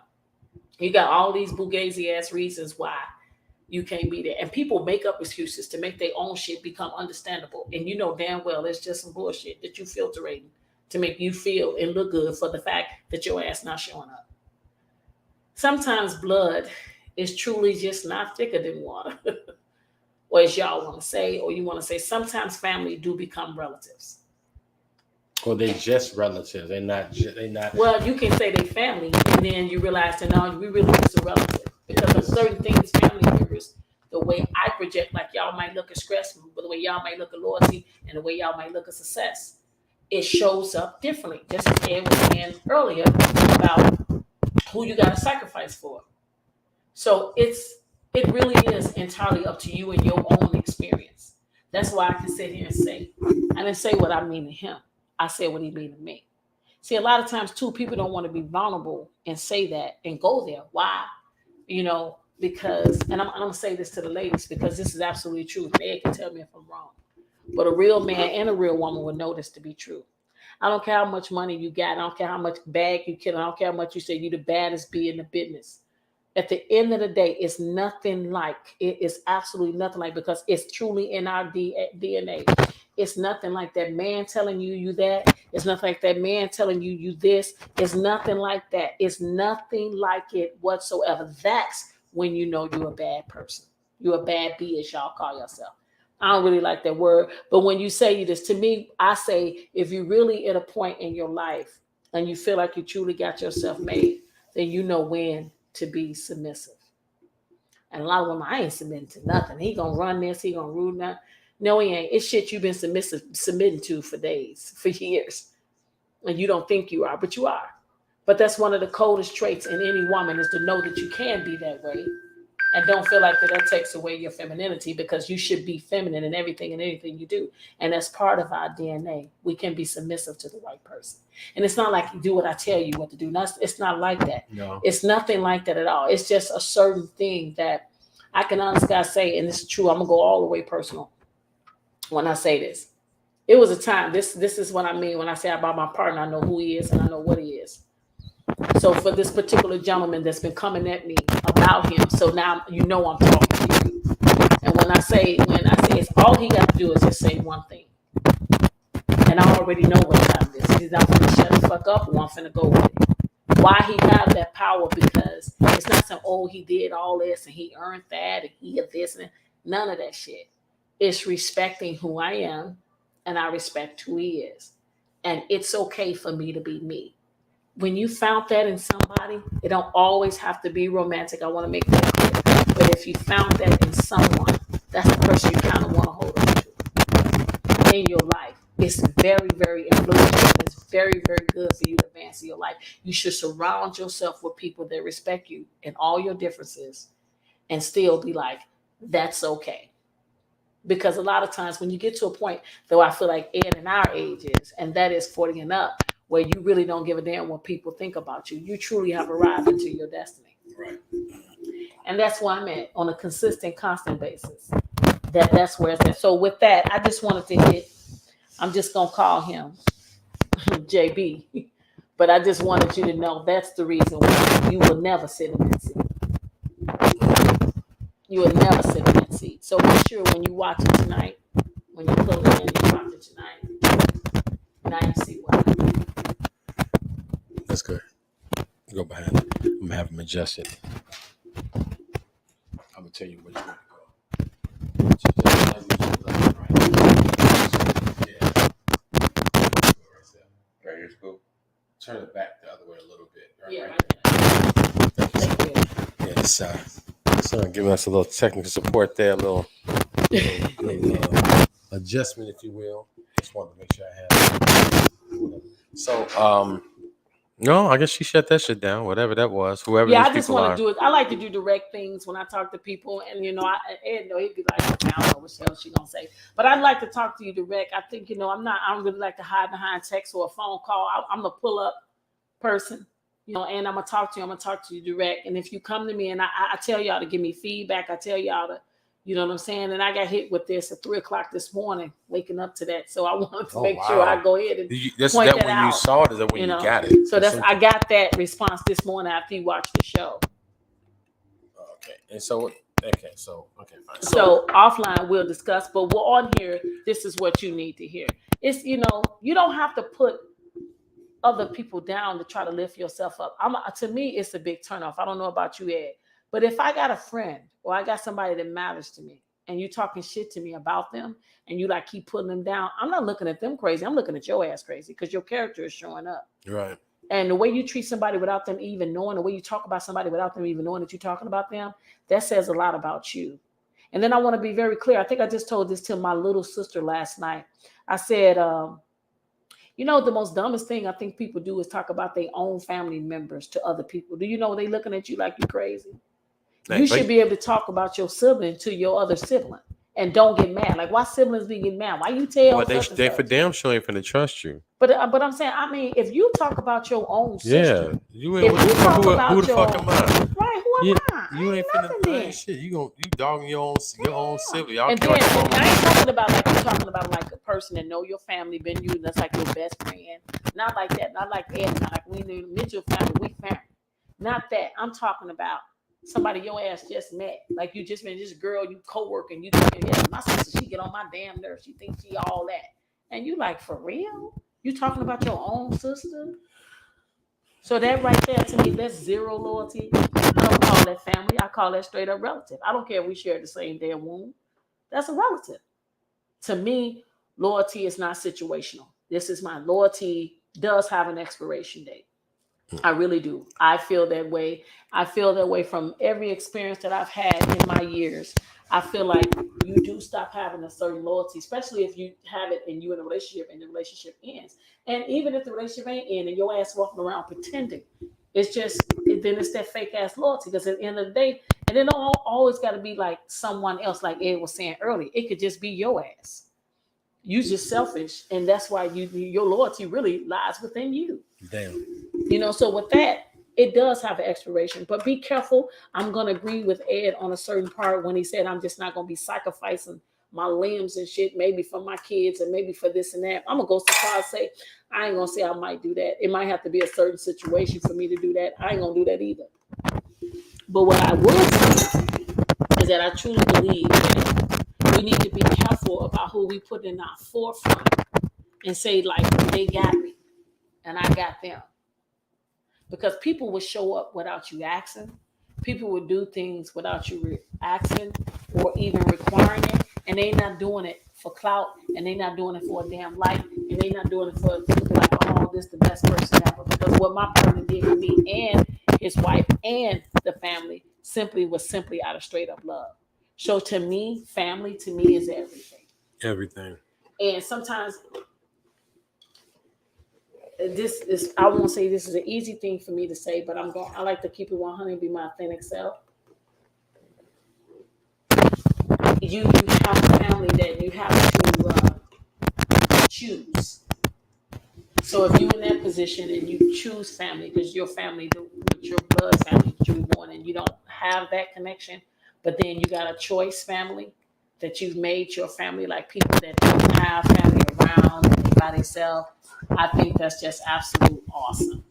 B: You got all these Bugazi ass reasons why you can't be there. And people make up excuses to make their own shit become understandable. And you know damn well it's just some bullshit that you filtering to make you feel and look good for the fact that your ass not showing up. Sometimes blood is truly just not thicker than water. Or as y'all want to say, or you want to say, sometimes family do become relatives.
A: Or they just relatives. They're not.
B: Well, you can say they family, and then you realize that no, we really just a relative. Because of certain things, family members, the way I project, like y'all might look at stress, but the way y'all might look at loyalty, and the way y'all might look at success, it shows up differently. Just as Ed was saying earlier about who you got to sacrifice for. So it really is entirely up to you and your own experience. That's why I can sit here and say, I didn't say what I mean to him. I said what he mean to me. See, a lot of times too, people don't want to be vulnerable and say that and go there. Why? Because, and I'm going to say this to the ladies because this is absolutely true. They can tell me if I'm wrong. But a real man and a real woman will know this to be true. I don't care how much money you got. I don't care how much bag you kill. I don't care how much you say you the baddest bee in the business. At the end of the day, it's nothing like, it is absolutely nothing like, because it's truly in our DNA. It's nothing like that man telling you that. It's nothing like that man telling you this. It's nothing like that. It's nothing like it whatsoever. That's when you know you're a bad person. You're a bad bee, as y'all call yourself. I don't really like that word. But when you say this, to me, I say, if you're really at a point in your life and you feel like you truly got yourself made, then you know when to be submissive. And a lot of women, I ain't submitting to nothing. He gonna run this, he gonna rule that. No, he ain't. It's shit you've been submitting to for days, for years. And you don't think you are, but you are. But that's one of the coldest traits in any woman, is to know that you can be that way. And don't feel like that takes away your femininity, because you should be feminine in everything and anything you do. And that's part of our DNA. We can be submissive to the right person. And it's not like you do what I tell you what to do. It's not like that.
A: No.
B: It's nothing like that at all. It's just a certain thing that I can honestly say, and this is true, I'm going to go all the way personal when I say this. It was a time, this is what I mean when I say about my partner, I know who he is and I know what he is. So for this particular gentleman that's been coming at me about him, so now you know I'm talking to you. And when I say it's all he got to do is just say one thing. And I already know what time it is. He's not finna shut the fuck up, or I'm finna go with it. Why he have that power? Because it's not some, oh, he did all this and he earned that and he did this, and none of that shit. It's respecting who I am, and I respect who he is. And it's okay for me to be me. When you found that in somebody, it don't always have to be romantic. I want to make that clear. But if you found that in someone, that's the person you kind of want to hold on to in your life. It's very, very influential. It's very, very good for you to advance in your life. You should surround yourself with people that respect you and all your differences, and still be like, that's okay. Because a lot of times when you get to a point, though, I feel like Ed and our ages, and that is 40 and up, where you really don't give a damn what people think about you. You truly have arrived into your destiny.
A: Right.
B: And that's where I'm at on a consistent, constant basis. That's where it's at. So with that, I just wanted to hit, I'm just going to call him JB. But I just wanted you to know that's the reason why you will never sit in that seat. You will never sit in that seat. So make sure when you watch it tonight, when you pull it in, you watch it tonight, now you see what I mean.
A: That's good. Go behind it. I'm gonna have him adjust it. I'm gonna tell you which way to go. Yeah. Right here's cool. Turn it back the other way a little bit. Right,
B: Yeah.
A: Yeah, so giving us a little technical support there, a little adjustment, if you will. Just wanted to make sure I had it. So, no, I guess she shut that shit down, whatever that was, whoever
B: Yeah,
A: these
B: I just
A: people
B: want
A: are.
B: to do it. I like to do direct things when I talk to people, and Ed, he'd be like, okay, I don't know what the hell she gonna say, but I'd like to talk to you direct. I think I don't really like to hide behind text or a phone call. I'm a pull up person, and I'm gonna talk to you. I'm gonna talk to you direct. And if you come to me and I tell y'all to give me feedback, I tell y'all to, You know what I'm saying? And I got hit with this at 3 o'clock this morning, waking up to that. So I wanted to
A: Oh
B: make sure I
A: wow.
B: go ahead and
A: That's
B: point
A: that
B: that
A: when you
B: out.
A: saw it, is that when
B: You
A: you
B: know,
A: got it?
B: so that's I got that response this morning after you watched the show.
A: Okay. And so okay, so okay, fine.
B: So offline we'll discuss, but we're on here. This is what you need to hear. It's you don't have to put other people down to try to lift yourself up. To me, it's a big turnoff. I don't know about you, Ed, but if I got a friend or I got somebody that matters to me, and you talking shit to me about them, and you like keep putting them down, I'm not looking at them crazy. I'm looking at your ass crazy because your character is showing up.
A: Right.
B: And the way you treat somebody without them even knowing, the way you talk about somebody without them even knowing that you're talking about them, that says a lot about you. And then I want to be very clear. I think I just told this to my little sister last night. I said, the most dumbest thing I think people do is talk about their own family members to other people. Do you know they looking at you like you crazy? You should be able to talk about your sibling to your other sibling and don't get mad. Like, why siblings be getting mad? Why you tell
A: Well,
B: such and
A: they for
B: such?
A: damn sure ain't finna trust you.
B: But I'm saying, if you talk about your own
A: Yeah,
B: sister,
A: you
B: if
A: ain't.
B: you talk
A: Who
B: about
A: the
B: your
A: fuck am I?
B: right, who
A: Yeah,
B: am I?
A: you
B: I
A: ain't
B: ain't
A: finna.
B: nothing
A: I
B: then.
A: ain't shit. You dogging your own sibling. Y'all
B: And
A: feel
B: then
A: like
B: and I ain't talking about like you talking about like a person that know your family, been you, that's like your best friend. Not like that. Not like Ed. Not like we knew Mitchell family. We family. Not that. I'm talking about somebody your ass just met. Like you just met this girl, you co-worker, and you thinking, yeah, my sister, she get on my damn nerves. She thinks she all that. And you like, for real? You talking about your own sister? So that right there, to me, that's zero loyalty. I don't call that family. I call that straight up relative. I don't care if we share the same damn womb. That's a relative. To me, loyalty is not situational. This is my loyalty does have an expiration date. I really do. I feel that way. I feel that way from every experience that I've had in my years. I feel like you do stop having a certain loyalty, especially if you have it and you in a relationship and the relationship ends. And even if the relationship ain't end and your ass walking around pretending, it's just then it's that fake ass loyalty. Because at the end of the day, and it don't always got to be like someone else, like Ed was saying earlier. It could just be your ass. You just selfish, and that's why your loyalty really lies within you.
A: damn.
B: So with that, it does have an expiration. But be careful. I'm gonna agree with Ed on a certain part when he said I'm just not gonna be sacrificing my limbs and shit, maybe for my kids and maybe for this and that. I'm gonna go so far as say I ain't gonna say I might do that. It might have to be a certain situation for me to do that. I ain't gonna do that either. But what I will say is that I truly believe that we need to be careful about who we put in our forefront and say like they got me and I got them. Because people would show up without you asking. People would do things without you asking or even requiring it, and they not doing it for clout, and they not doing it for a damn life, and they not doing it for like, oh, this the best person ever. Because what my partner did for me and his wife and the family was simply out of straight up love. So to me, family to me is everything.
A: Everything.
B: And sometimes this is I won't say this is an easy thing for me to say, but I like to keep it 100 and be my authentic self. You have a family that you have to choose. So if you're in that position and you choose family because your family, with your blood family that you were born in, you don't have that connection, but then you got a choice family that you've made your family, like people that don't have family around and they by themselves. I think that's just absolute awesome.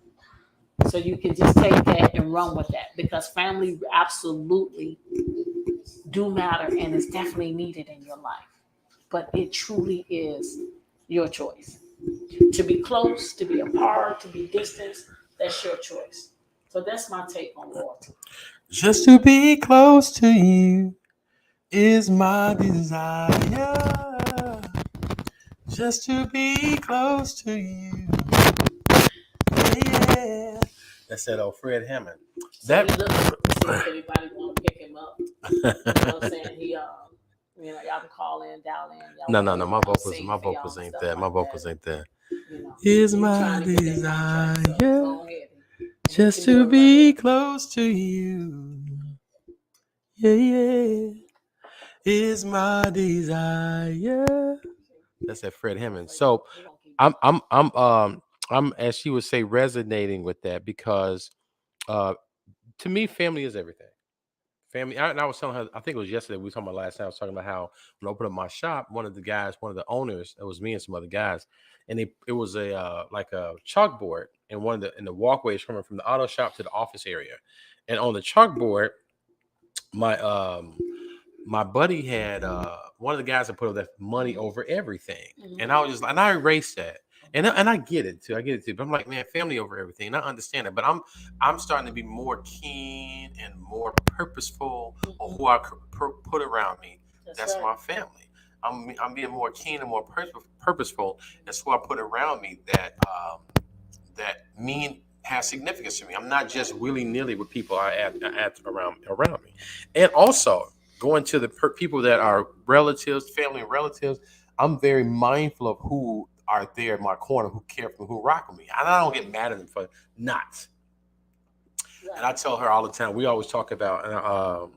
B: So you can just take that and run with that because family absolutely do matter and is definitely needed in your life. But it truly is your choice. To be close, to be apart, to be distant, that's your choice. So that's my take on loyalty.
A: Just to be close to you is my desire. Just to be close to you. Yeah. That's that old Fred Hammond.
B: So he looking to see if anybody want to pick him up. You know what I'm saying? Y'all can call in, dial in.
A: No.
B: My
A: vocals ain't there. My vocals ain't there.
B: Is
A: My desire just to be close to you. Yeah. Is my desire. That's that Fred Hammond. So I'm as she would say resonating with that because to me family is everything. family. And I was telling her, I think it was yesterday. We were talking about last time. I was talking about how when I opened up my shop, one of the guys, one of the owners, it was me and some other guys, and it was a like a chalkboard in one of the walkways coming from the auto shop to the office area, and on the chalkboard, my my buddy had one of the guys that put up that money over everything, and I was just and I erased that. And I get it too. I get it too. But I'm like, man, family over everything. And I understand it. But I'm starting to be more keen and more purposeful on who I put around me. That's
B: right.
A: my family. I'm being more keen and more purposeful. That's who I put around me that mean has significance to me. I'm not just willy nilly with people I add around me, and also going to the people that are relatives, family and relatives. I'm very mindful of who are there in my corner, who care for me, who rock with me, and I don't get mad at them for not. And I tell her all the time. We always talk about.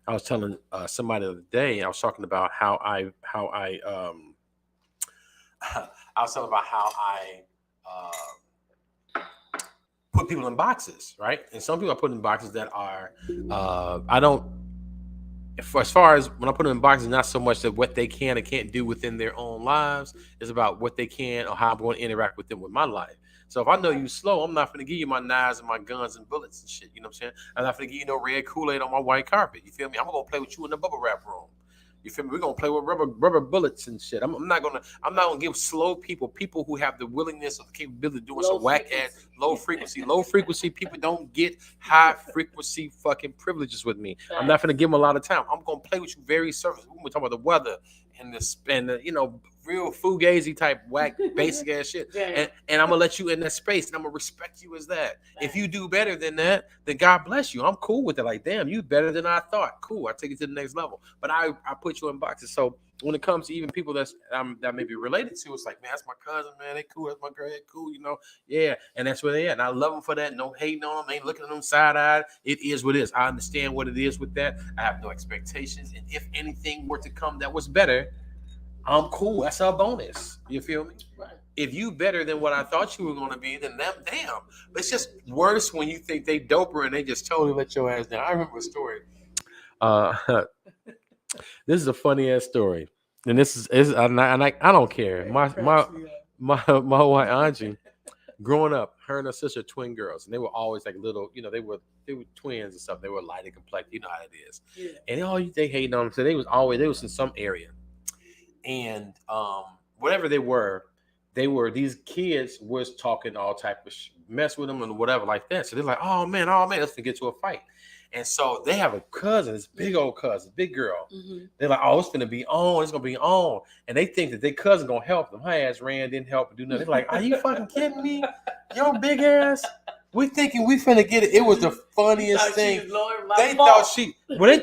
A: I was telling somebody the other day. I was talking about I was talking about how I. Put people in boxes, right? And some people I put in boxes that are, I don't, as far as when I put them in boxes, not so much that what they can and can't do within their own lives. It's about what they can or how I'm going to interact with them with my life. So if I know you slow, I'm not going to give you my knives and my guns and bullets and shit. You know what I'm saying? I'm not going to give you no red Kool-Aid on my white carpet. You feel me? I'm going to play with you in the bubble wrap room. You feel me? We're gonna play with rubber bullets and shit. I'm not gonna give slow people who have the willingness or the capability of doing some whack ass low frequency people don't get high frequency fucking privileges with me. I'm not gonna give them a lot of time. I'm gonna play with you very surface. We're talking about the weather and the real fugazi type whack basic ass shit. And I'm gonna let you in that space and I'm gonna respect you as that. If you do better than that, then God bless you. I'm cool with it. Like, damn, you better than I thought. Cool. I take it to the next level. But I put you in boxes. So when it comes to even people that may be related to, it's like, man, that's my cousin, man. They cool. That's my girl. They cool, Yeah. And that's where they at. And I love them for that. No hating on them. Ain't looking at them side-eyed. It is what it is. I understand what it is with that. I have no expectations. And if anything were to come that was better, I'm cool. That's a bonus. You feel me? Right. If you better than what I thought you were going to be, then damn. But it's just worse when you think they doper and they just totally let your ass down. I remember a story. This is a funny ass story, and this is I don't care. My white auntie, growing up, her and her sister twin girls, and they were always like little, they were twins and stuff. They were lighter complexion, you know how it is. Yeah. And they hating on them, so they was in some area. And whatever they were these kids was talking all type of mess with them and whatever like that. So they're like, oh man, let's get to a fight. And so they have a cousin, this big old cousin, big girl. Mm-hmm. They're like, oh, it's gonna be on. And they think that their cousin gonna help them. Her ass ran, didn't help, do nothing. They're like, are you fucking kidding me? Your big ass. We thinking we finna get it. It was the funniest thing. They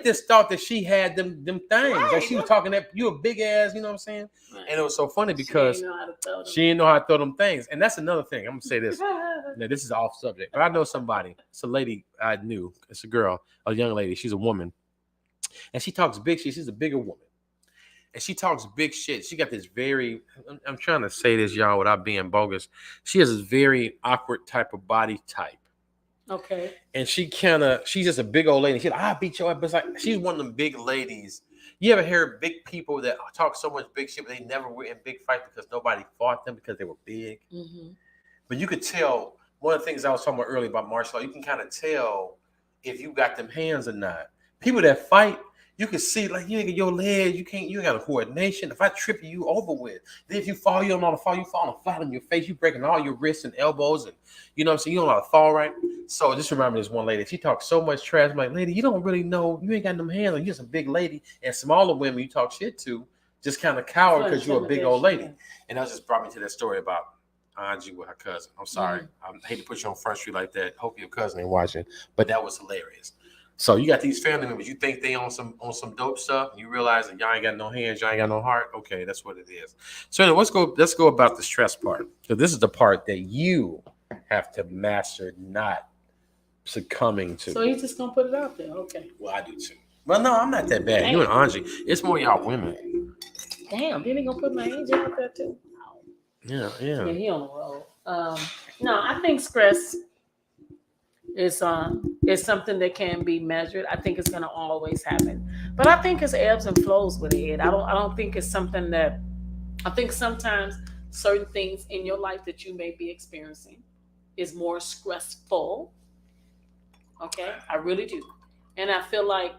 A: just thought that she had them things. Right. Like she was talking that you a big ass, you know what I'm saying? Right. And it was so funny because she didn't know how to throw them things. And that's another thing. I'm gonna say this. Now, this is off subject, but I know somebody. It's a lady I knew. It's a girl, a young lady. She's a woman, and she talks big shit. She's a bigger woman. And she talks big shit. She got this I'm trying to say this, y'all, without being bogus. She has this very awkward type of body type. Okay. And she's just a big old lady. She's like, I beat your ass. But it's like, she's one of them big ladies. You ever hear big people that talk so much big shit, but they never were in big fights because nobody fought them because they were big? Mm-hmm. But you could tell, one of the things I was talking about earlier about martial art, you can kind of tell if you got them hands or not. People that fight, you can see, like, you ain't got your legs, you got a coordination. If I trip you over with, then if you fall, you don't know how to fall, you fall flat on your face, you breaking all your wrists and elbows, and you know what I'm saying, you don't know how to fall right. So just remember this one lady, she talks so much trash. I'm like, lady, you don't really know, you ain't got them hands, you're just a big lady, and smaller women you talk shit to just kind of cower because you're a big old lady. And that just brought me to that story about Angie with her cousin. I'm sorry. Mm-hmm. I hate to put you on Front Street like that. Hope your cousin ain't watching, but that was hilarious. So you got these family members. You think they on some dope stuff, and you realize that y'all ain't got no hands, y'all ain't got no heart. Okay, that's what it is. So anyway, let's go about the stress part. So this is the part that you have to master not succumbing to.
B: So you just gonna put it out there, okay?
A: Well, I do too. Well, no, I'm not that bad. Damn. You and Angie, it's more y'all women.
B: Damn, then he gonna put my angel out there too.
A: Yeah.
B: Yeah, he on the road. No, I think stress It's something that can be measured. I think it's gonna always happen, but I think it's ebbs and flows with it. I don't think it's something that. I think sometimes certain things in your life that you may be experiencing is more stressful. Okay, I really do, and I feel like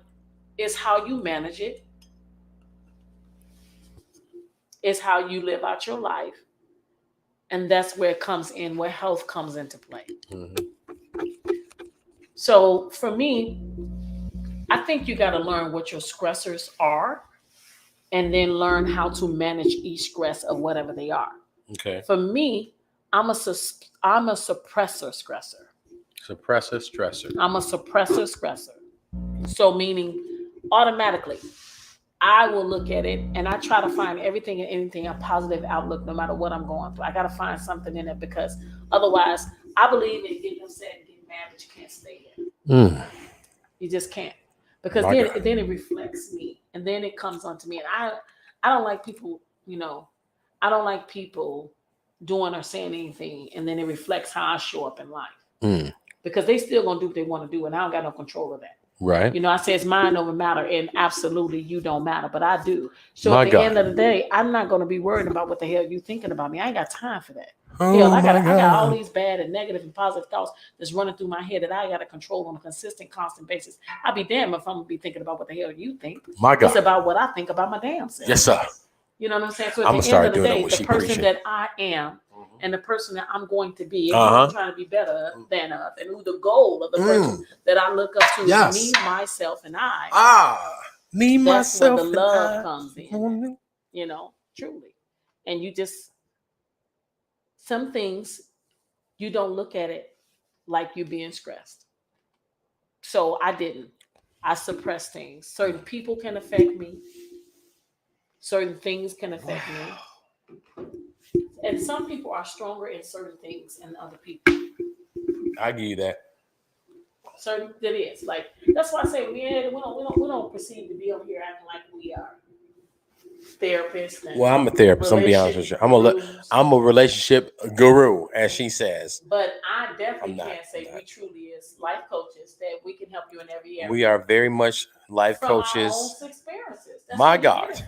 B: it's how you manage it. It's how you live out your life, and that's where it comes in, where health comes into play.
A: Mm-hmm.
B: So for me, I think you got to learn what your stressors are and then learn how to manage each stress of whatever they are.
A: Okay.
B: For me, I'm a suppressor stressor.
A: Suppressor, stressor.
B: I'm a suppressor stressor. So meaning automatically I will look at it and I try to find everything and anything a positive outlook no matter what I'm going through. I got to find something in it because otherwise I believe in getting upset and getting mad, but you can't stay there. You just can't. Because then it reflects me and then it comes onto me. And I don't like people, I don't like people doing or saying anything and then it reflects how I show up in life. Because they still gonna do what they want to do and I don't got no control of that.
A: Right.
B: I say it's mine over matter and absolutely you don't matter, but I do. So at the end of the day, I'm not gonna be worried about what the hell you thinking about me. I ain't got time for that. Hell, I got all these bad and negative and positive thoughts that's running through my head that I got to control on a consistent, constant basis. I'll be damned if I'm gonna be thinking about what the hell you think.
A: My God.
B: It's about what I think about my damn self.
A: Yes, sir.
B: You know what I'm saying? So at the end of the day, the person that I am and the person that I'm going to be, and I'm trying to be better than of, and who the goal of the person that I look up to is me, myself, and I.
A: Me,
B: that's
A: myself,
B: where the love comes in. Truly. And you just, some things, you don't look at it like you being stressed. So I didn't. I suppressed things. Certain people can affect me. Certain things can affect me. And some people are stronger in certain things than other people.
A: I give you that.
B: Certain that is like that's why I say we don't proceed to be over here acting like we are therapists.
A: Well, I'm a therapist. I'm gonna be honest with you. I'm a relationship guru, as she says.
B: But I definitely can't say we truly is life coaches that we can help you in every area.
A: We are very much life coaches.
B: Our own experiences. That's
A: my God.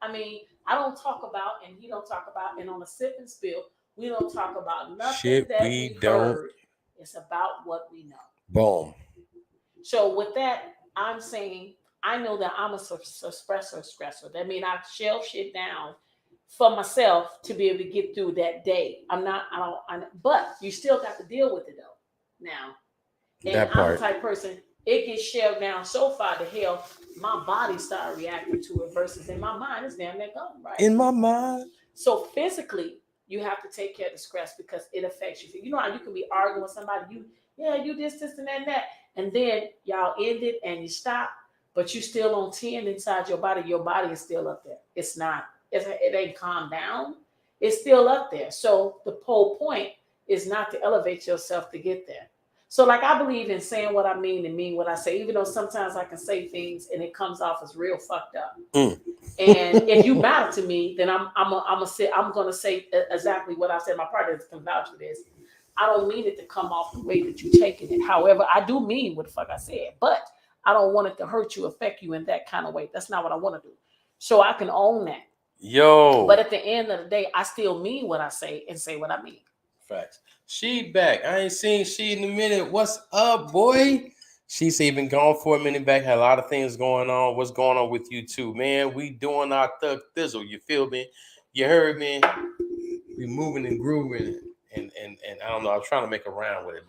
B: I mean, I don't talk about, and he don't talk about, and on a sip and spill, we don't talk about nothing
A: shit
B: that we heard. It's about what we know.
A: Boom.
B: So with that, I'm saying I know that I'm a suppressor stressor. That means I shelve shit down for myself to be able to get through that day. But you still got to deal with it though. Now, and I'm the type of person, it gets shelved down so far to hell, my body started reacting to it versus in my mind, it's damn near gone, right?
A: In my mind.
B: So physically, you have to take care of the stress because it affects you. You know how you can be arguing with somebody, you this, and that, and then y'all end it and you stop, but you still on 10 inside your body is still up there. It's not, it ain't calmed down. It's still up there. So the whole point is not to elevate yourself to get there. So like I believe in saying what I mean and mean what I say, even though sometimes I can say things and it comes off as real fucked up. And if you matter to me, then I'm gonna say exactly what I said. My partner can vouch for this. I don't mean it to come off the way that you're taking it. However, I do mean what the fuck I said, but I don't want it to hurt you, affect you in that kind of way. That's not what I want to do. So I can own that. But at the end of the day, I still mean what I say and say what I mean.
A: Facts. She back. I ain't seen she in a minute. What's up, boy? She's even gone for a minute back. Had a lot of things going on. What's going on with you too, man? We doing our thug thizzle. You feel me? You heard me? We moving and grooving. And I don't know. I'm trying to make a round with it.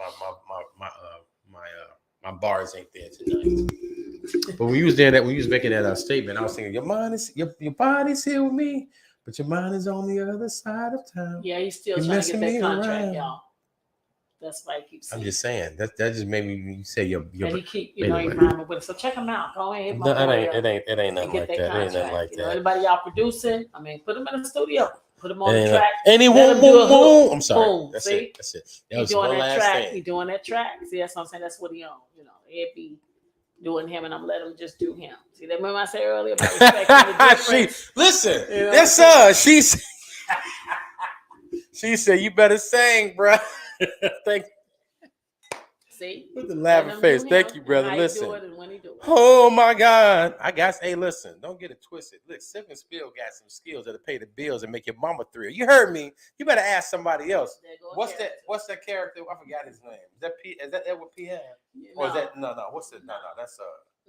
A: My bars ain't there tonight. But when you was there, when you was making that statement, I was thinking, your body's here with me, but your mind is on the other side of town.
B: Yeah, he's still trying to get that contract, y'all. That's why he keeps saying.
A: I'm just saying that just made me say your.
B: And he keep rhyming with it. So check him out. Go ahead.
A: No, it ain't nothing like that. It ain't nothing like that.
B: Anybody y'all producing? I mean, put him in the studio. Put him on the track.
A: Boom. I'm sorry.
B: Boom.
A: That's
B: it.
A: That
B: he doing that track. He doing that track. See, that's what I'm saying. That's what he on. It be doing him, and I'm letting him just do him. See, that remember I said earlier about respecting the difference.
A: Listen, that's she said you better sing, bro. Thank.
B: See?
A: With the laughing
B: Let him
A: face.
B: do
A: Thank
B: him,
A: you,
B: and
A: brother.
B: how he do
A: Listen.
B: it and when he do it.
A: Oh my God. Hey, listen, don't get it twisted. Look, Sip and Spill got some skills that'll pay the bills and make your mama thrill. You heard me. You better ask somebody else.
B: There go a
A: What's
B: character.
A: that? What's that character? I forgot his name. Is that Edward P. Ham?
B: No.
A: Or is that no? What's it? No, that's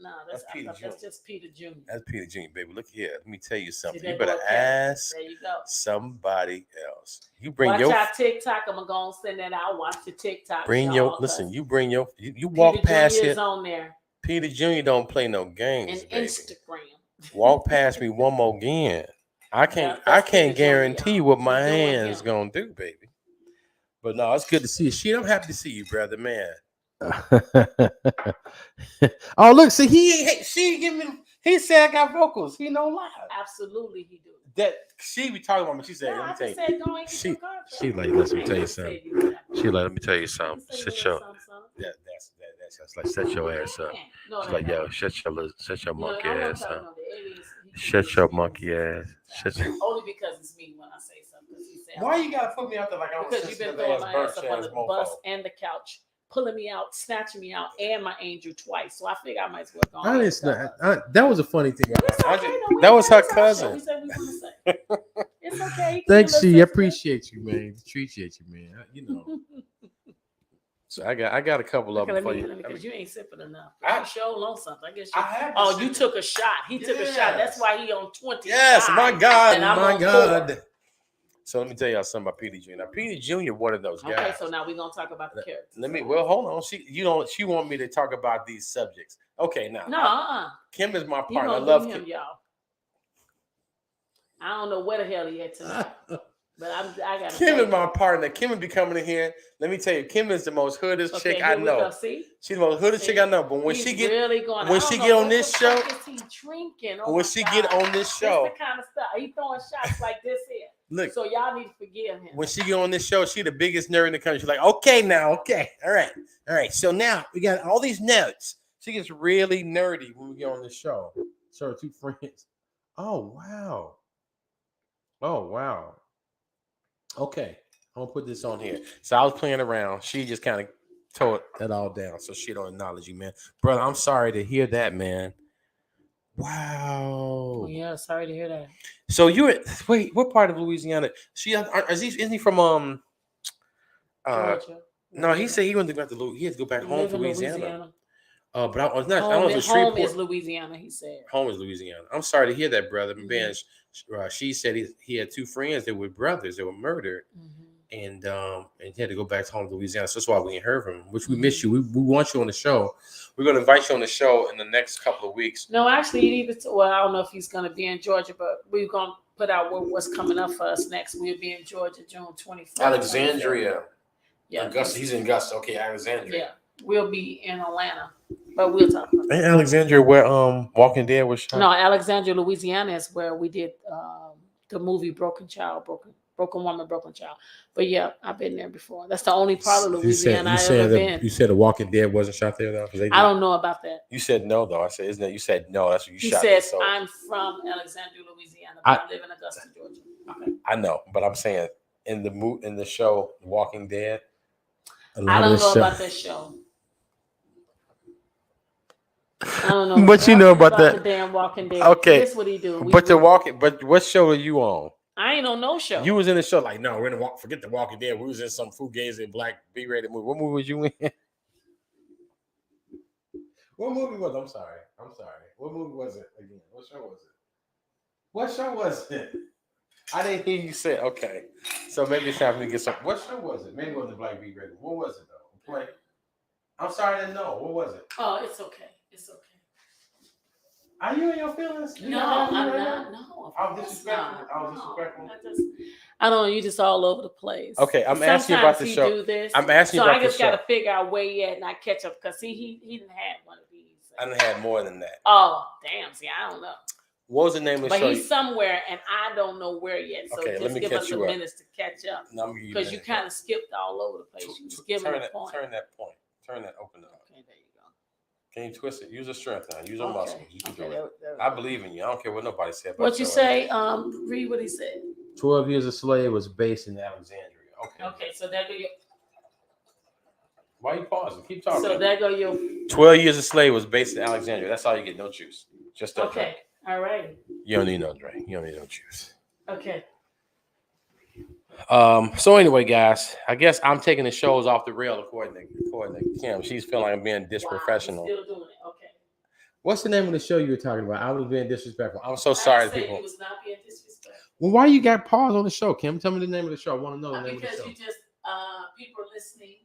B: No,
A: that's Peter Jr.
B: That's just Peter Jr.
A: That's Peter Jr. Baby, look here. Let me tell you something.
B: there
A: You
B: go
A: better
B: a character.
A: ask
B: There you go.
A: somebody else. You bring
B: Watch
A: your
B: our TikTok. I'm gonna send that out. Watch the TikTok.
A: bring
B: y'all,
A: your listen. You bring your you
B: Peter
A: walk past
B: Jr.
A: here.
B: is on there.
A: Peter Jr. don't play no games,
B: And
A: baby.
B: Instagram.
A: Walk past me one more again. I can't
B: Peter Jr.,
A: guarantee
B: y'all.
A: what my
B: He doing
A: hands
B: him.
A: gonna do, baby. But no, it's good to see you. Shit, I'm happy to see you, brother, man. Oh, look, see, she give me. He said I got vocals. He don't lie.
B: Absolutely, he do.
A: That she be talking about me. She said,
B: No,
A: let me
B: I
A: tell
B: just
A: you.
B: said go and get
A: She
B: your contract.
A: she like, let me
B: I
A: tell you
B: ain't
A: something.
B: say you that.
A: She like, let me tell you something.
B: Say
A: Shut
B: you
A: your
B: something.
A: that's like shut your ass up.
B: No,
A: She's like, yo, shut your monkey
B: I want
A: ass
B: y'all to
A: up.
B: know that it is.
A: Shut your monkey ass. Shut your...
B: Only because it's me when I say something. Because he said.
A: Why you gotta put me out there like I'm
B: because you've been throwing my ass up on the bus and the couch, pulling me out, snatching me out, and my angel twice. So I figure I might as well go.
A: That was a funny thing.
B: Okay,
A: that was her cousin.
B: We said we want to say. It's okay.
A: Thanks, she appreciate you, man. Appreciate you, man. You know. So I got a couple of them for you.
B: Because you ain't sipping enough. I show on something. I guess you.
A: I have
B: you took a shot. He took a shot. That's why he on 20.
A: Yes, my God,
B: and I'm
A: my
B: on
A: God.
B: 4.
A: So let me tell y'all something about Peter Jr. Now, Peter Jr. one of those guys.
B: Okay, so now we're gonna talk about the characters.
A: Hold on. She want me to talk about these subjects. Okay, now.
B: No,
A: Kim is my partner. I
B: love
A: love
B: him,
A: Kim.
B: y'all. I don't know where the hell he at tonight. But I got
A: Kim is my partner. Kim will be coming in here. Let me tell you, Kim is the most hoodest chick I know.
B: See?
A: She's the most hoodest chick I know. But when she get on this show, when she get on this show,
B: that's the kind of stuff he throwing shots like this here.
A: Look,
B: so y'all need to forgive him.
A: When she get on this show, she the biggest nerd in the country. She's like, okay, all right. So now we got all these notes. She gets really nerdy when we get on this show. So 2 friends. Oh wow. Okay, I'm gonna put this on here. So I was playing around. She just kind of tore that all down, so she don't acknowledge you, man. Brother, I'm sorry to hear that, man. Wow.
B: Yeah, sorry to hear that.
A: So wait, what part of Louisiana? Isn't he from
B: Georgia?
A: No, he said he wanted to go to he had to go back home to Louisiana. But I was not.
B: Home,
A: I was in Shreveport.
B: Home is Louisiana. He said.
A: Home is Louisiana. I'm sorry to hear that, brother. Man, she said he had 2 friends that were brothers that were murdered, and he had to go back home to Louisiana. So that's why we ain't heard from him. Which we miss you. We want you on the show. We're gonna invite you on the show in the next couple of weeks.
B: No, actually, he needed to. Well, I don't know if he's gonna be in Georgia, but we're gonna put out what's coming up for us next. We'll be in Georgia June 24th.
A: Alexandria.
B: Yeah.
A: Augusta. He's in Augusta. Okay, Alexandria.
B: Yeah. We'll be in Atlanta, but we'll talk about that.
A: Ain't Alexandria where Walking Dead was shot?
B: No, Alexandria, Louisiana is where we did the movie Broken Woman, Broken Child. But yeah, I've been there before. That's the only part of Louisiana I've ever been.
A: You said The Walking Dead wasn't shot there though?
B: I don't know about that.
A: You said no though. I said, isn't it? You said no. That's what you shot.
B: He said, I'm from Alexandria, Louisiana, but I live in Augusta, Georgia. Okay.
A: I know, but I'm saying in the show The Walking Dead.
B: I don't know about that show. I don't know.
A: But you know about that.
B: The damn Walking Dead.
A: Okay.
B: This what he do.
A: But what show are you on?
B: I ain't on no show.
A: You was in the show like, no, we're gonna forget The Walking Dead. We was in some Fugazi Black B-rated movie. What movie was you in? What movie was it? I'm sorry. What movie was it again? What show was it? I didn't hear you say. Okay, so maybe it's time for me to get some. What show was it? Maybe it wasn't Black B-rated. What was it though? Play. I'm sorry, I didn't know. What was it?
B: Oh, it's okay.
A: Are you in your feelings?
B: No, I'm not. No.
A: I was disrespectful.
B: I don't know. You just all over the place.
A: Okay, I'm asking you about the show.
B: Do this.
A: I'm asking you about the show.
B: So I just got to figure out where he at and I catch up because he didn't have one of these.
A: I didn't have more than that.
B: Oh, damn. See, I don't know.
A: What was the name of the show?
B: But he's somewhere and I don't know where yet. So
A: okay,
B: just give us a minute to catch up. Because you kind of skipped all over the place. You just give me a point.
A: Turn that point. Turn that open up.
B: Okay, there you go.
A: Can you twist it? Use your strength now. Use your muscles. You can do it. I believe in you. I don't care what nobody said about
B: what you say? Read what he said.
A: 12 Years a Slave was based in Alexandria. Okay.
B: Okay, so that
A: Why are you pausing? Keep talking.
B: So there go your
A: 12 Years a Slave was based in Alexandria. That's all you get. No juice. Just that drink.
B: okay. All right.
A: You don't need no drink. You don't need no juice.
B: Okay.
A: So anyway, guys, I guess I'm taking the shows off the rail according to Kim. She's feeling like I'm being disprofessional.
B: Wow, still doing it. Okay.
A: What's the name of the show you were talking about? I was being disrespectful. I'm so sorry, people.
B: You was not being disrespectful.
A: Well, why you got pause on the show, Kim? Tell me the name of the show. I want to know the name of the
B: Because
A: show.
B: you just people are listening,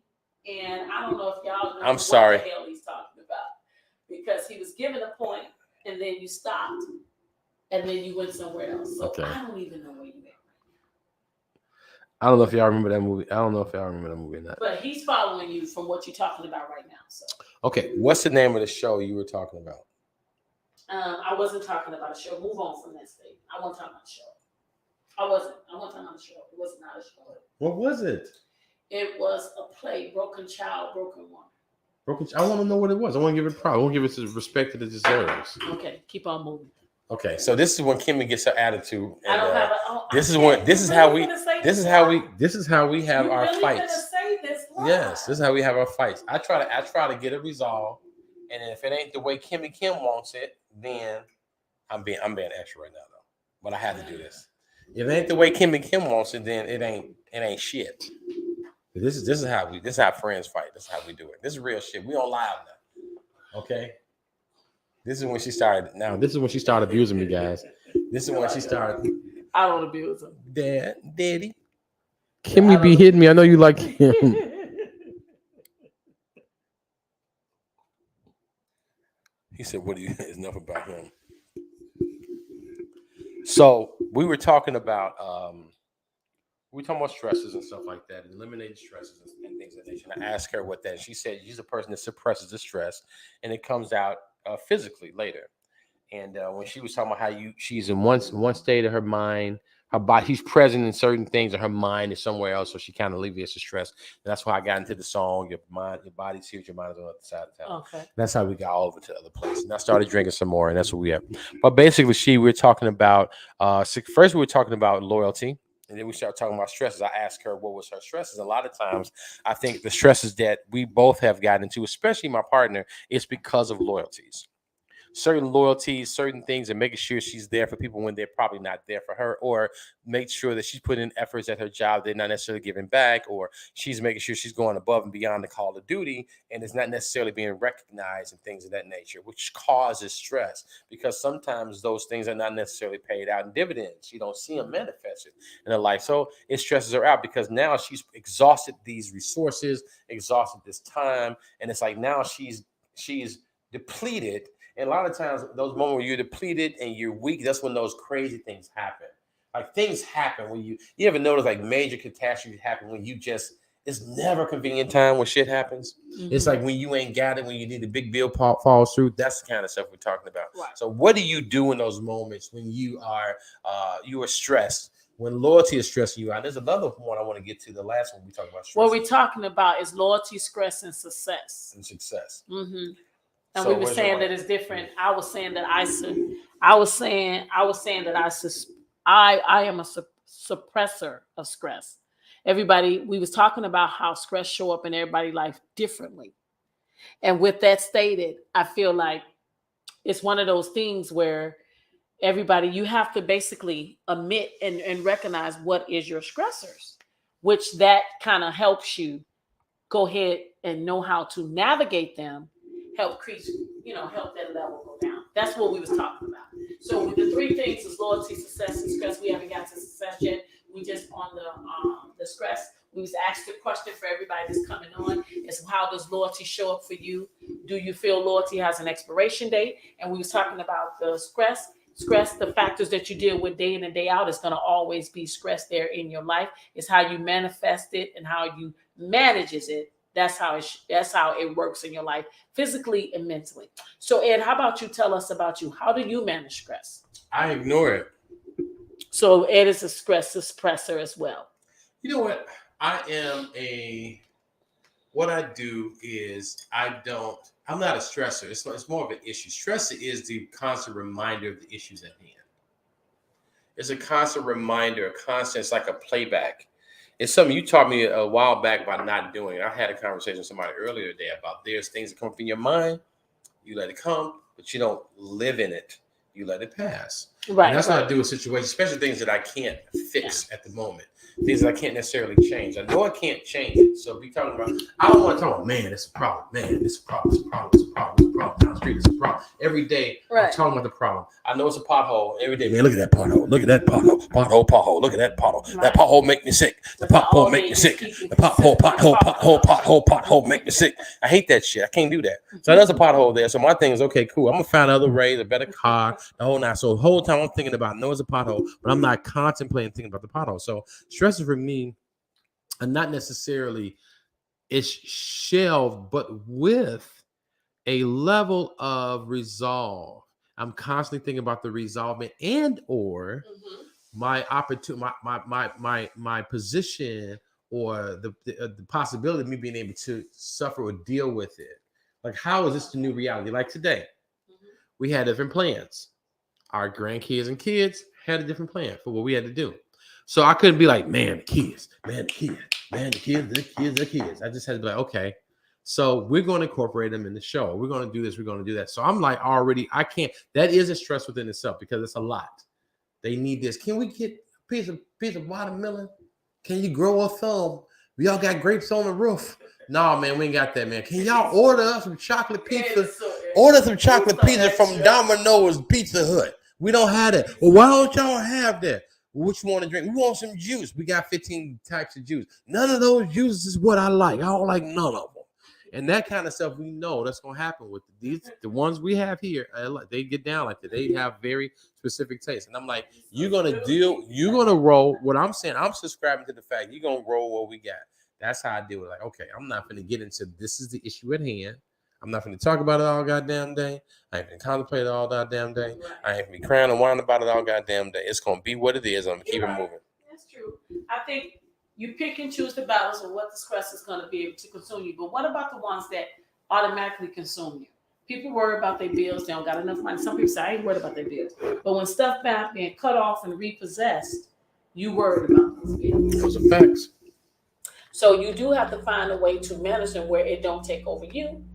B: and I don't know if y'all know
A: I'm sorry.
B: what the hell he's talking about. Because he was given a point, and then you stopped, and then you went somewhere else. So
A: Okay.
B: I don't even know where you went.
A: I don't know if y'all remember that movie. I don't know if y'all remember that movie or not.
B: But he's following you from what you're talking about right now. So.
A: Okay, what's the name of the show you were talking about?
B: I wasn't talking about a show. Move on from that statement. I wasn't talking about a show. I wasn't talking about a show. It was not a show.
A: What was it?
B: It was a play, Broken Child, Broken Woman.
A: I want to know what it was. I want to give it pride. I want to give it the respect that it deserves.
B: Okay, keep on moving.
A: Okay, so this is when Kimmy gets her attitude. And,
B: I don't have
A: this is how we have our fights. Yes, this is how we have our fights. I try to get it resolved, and if it ain't the way Kim wants it, then I'm being extra right now though. But I have to do this. If it ain't the way Kim wants it, then it ain't shit. This is how friends fight. This is how we do it. This is real shit. We on live now. Okay. This is when she started. Now, this is when she started abusing me, guys. This is when she started.
B: I don't abuse him.
A: Daddy. Kimmy be hitting me. I know you like him. He said, "What do you? It's enough about him." So we were talking about stresses and stuff like that, and eliminating stresses and things of that nature. And I asked her what that. She said she's a person that suppresses the stress, and it comes out physically later. And when she was talking about how she's in one state of her mind, her body, she's present in certain things, and her mind is somewhere else, so she kind of alleviates the stress. And that's why I got into the song. Your body's here, your mind is on the other side of town. Okay. That's how we got all over to the other place. And I started drinking some more, and that's what we have. But basically, we were talking about first we were talking about loyalty. And then we started talking about stresses. I asked her what was her stresses. A lot of times, I think the stresses that we both have gotten into, especially my partner, is because of loyalties. Certain loyalties, certain things, and making sure she's there for people when they're probably not there for her, or make sure that she's putting in efforts at her job they're not necessarily giving back, or she's making sure she's going above and beyond the call of duty and it's not necessarily being recognized and things of that nature, which causes stress because sometimes those things are not necessarily paid out in dividends. You don't see them manifested in her life. So it stresses her out because now she's exhausted these resources, exhausted this time, and it's like now she's depleted. And a lot of times, those moments where you're depleted and you're weak, that's when those crazy things happen. Like things happen when you ever notice like major catastrophes happen when it's never a convenient time when shit happens. Mm-hmm. It's like when you ain't got it, when you need a big bill falls through. That's the kind of stuff we're talking about. Right. So what do you do in those moments when you are stressed? When loyalty is stressing you out? There's another one I want to get to. The last one we talked about.
B: What we're talking about is loyalty, stress, and success.
A: Mm-hmm.
B: And we were saying that it's different. I was saying that I am a suppressor of stress. We was talking about how stress show up in everybody's life differently. And with that stated, I feel like it's one of those things where you have to basically admit and recognize what is your stressors, which that kind of helps you go ahead and know how to navigate them. Help that level go down. That's what we was talking about. So with the three things is loyalty, success, and stress. We haven't got to success yet. We just on the stress. We was asked the question for everybody that's coming on is how does loyalty show up for you? Do you feel loyalty has an expiration date? And we was talking about the stress, the factors that you deal with day in and day out is going to always be stress there in your life. It's how you manifest it and how you manages it. That's how it works in your life, physically and mentally. So, Ed, how about you tell us about you? How do you manage stress?
A: I ignore it.
B: So, Ed is a stress suppressor as well.
A: You know what? What I do is I'm not a stressor. It's more of an issue. Stressor is the constant reminder of the issues at hand. It's a constant reminder, it's like a playback. It's something you taught me a while back by not doing. I had a conversation with somebody earlier today about there's things that come up in your mind, you let it come, but you don't live in it. You let it pass.
B: Right.
A: And that's what I do with situations, especially things that I can't fix at the moment. Things that I can't necessarily change. I know I can't change it. So be talking about, I don't want to talk about, man, it's a problem. Man, it's a problem. It's a problem. It's a problem. It's a problem. Down the street, it's a problem. Every day, I'm talking about the problem. I know it's a pothole. Every day, man, look at that pothole. Look at that pothole. Pothole. Look at that pothole. Right. That pothole make me sick. The pothole make me sick. The pothole make me sick. I hate that shit. I can't do that. So there's a pothole there. So my thing is, okay, cool. I'm going to find other ways, a better car, the whole night. So the whole time I'm thinking about, no, it's a pothole, but I'm not contemplating thinking about the pothole. So stress for me, and not necessarily it's shelved, but with a level of resolve. I'm constantly thinking about the resolvement and or my opportunity, my position, or the possibility of me being able to suffer or deal with it. Like, how is this the new reality? Like today, we had different plans. Our grandkids and kids had a different plan for what we had to do. So I couldn't be like, man, the kids. I just had to be like, okay, so we're going to incorporate them in the show. We're going to do this. We're going to do that. So I'm like, already, I can't. That is a stress within itself because it's a lot. They need this. Can we get a piece of watermelon? Can you grow a thumb? We all got grapes on the roof. No, man, we ain't got that, man. Can y'all order us some chocolate pizza? Order some chocolate pizza from Domino's Pizza Hut. We don't have that. Well, why don't y'all have that? What you want to drink? We want some juice. We got 15 types of juice. None of those juices is what I like. I don't like none of them. And that kind of stuff, we know that's going to happen with these. The ones we have here, they get down like that. They have very specific tastes. And I'm like, you're going to roll. What I'm saying, I'm subscribing to the fact you're going to roll what we got. That's how I deal with it. Like, okay, I'm not going to get into this is the issue at hand. I'm not going to talk about it all goddamn day. I ain't going to contemplate it all goddamn day. I ain't going to be crying and whining about it all goddamn day. It's going to be what it is. I'm going to keep it moving.
B: That's true. I think you pick and choose the battles of what the stress is going to be able to consume you. But what about the ones that automatically consume you? People worry about their bills. They don't got enough money. Some people say, I ain't worried about their bills. But when stuff being cut off and repossessed, you worried about those bills.
A: Those are facts.
B: So you do have to find a way to manage them where it don't take over you.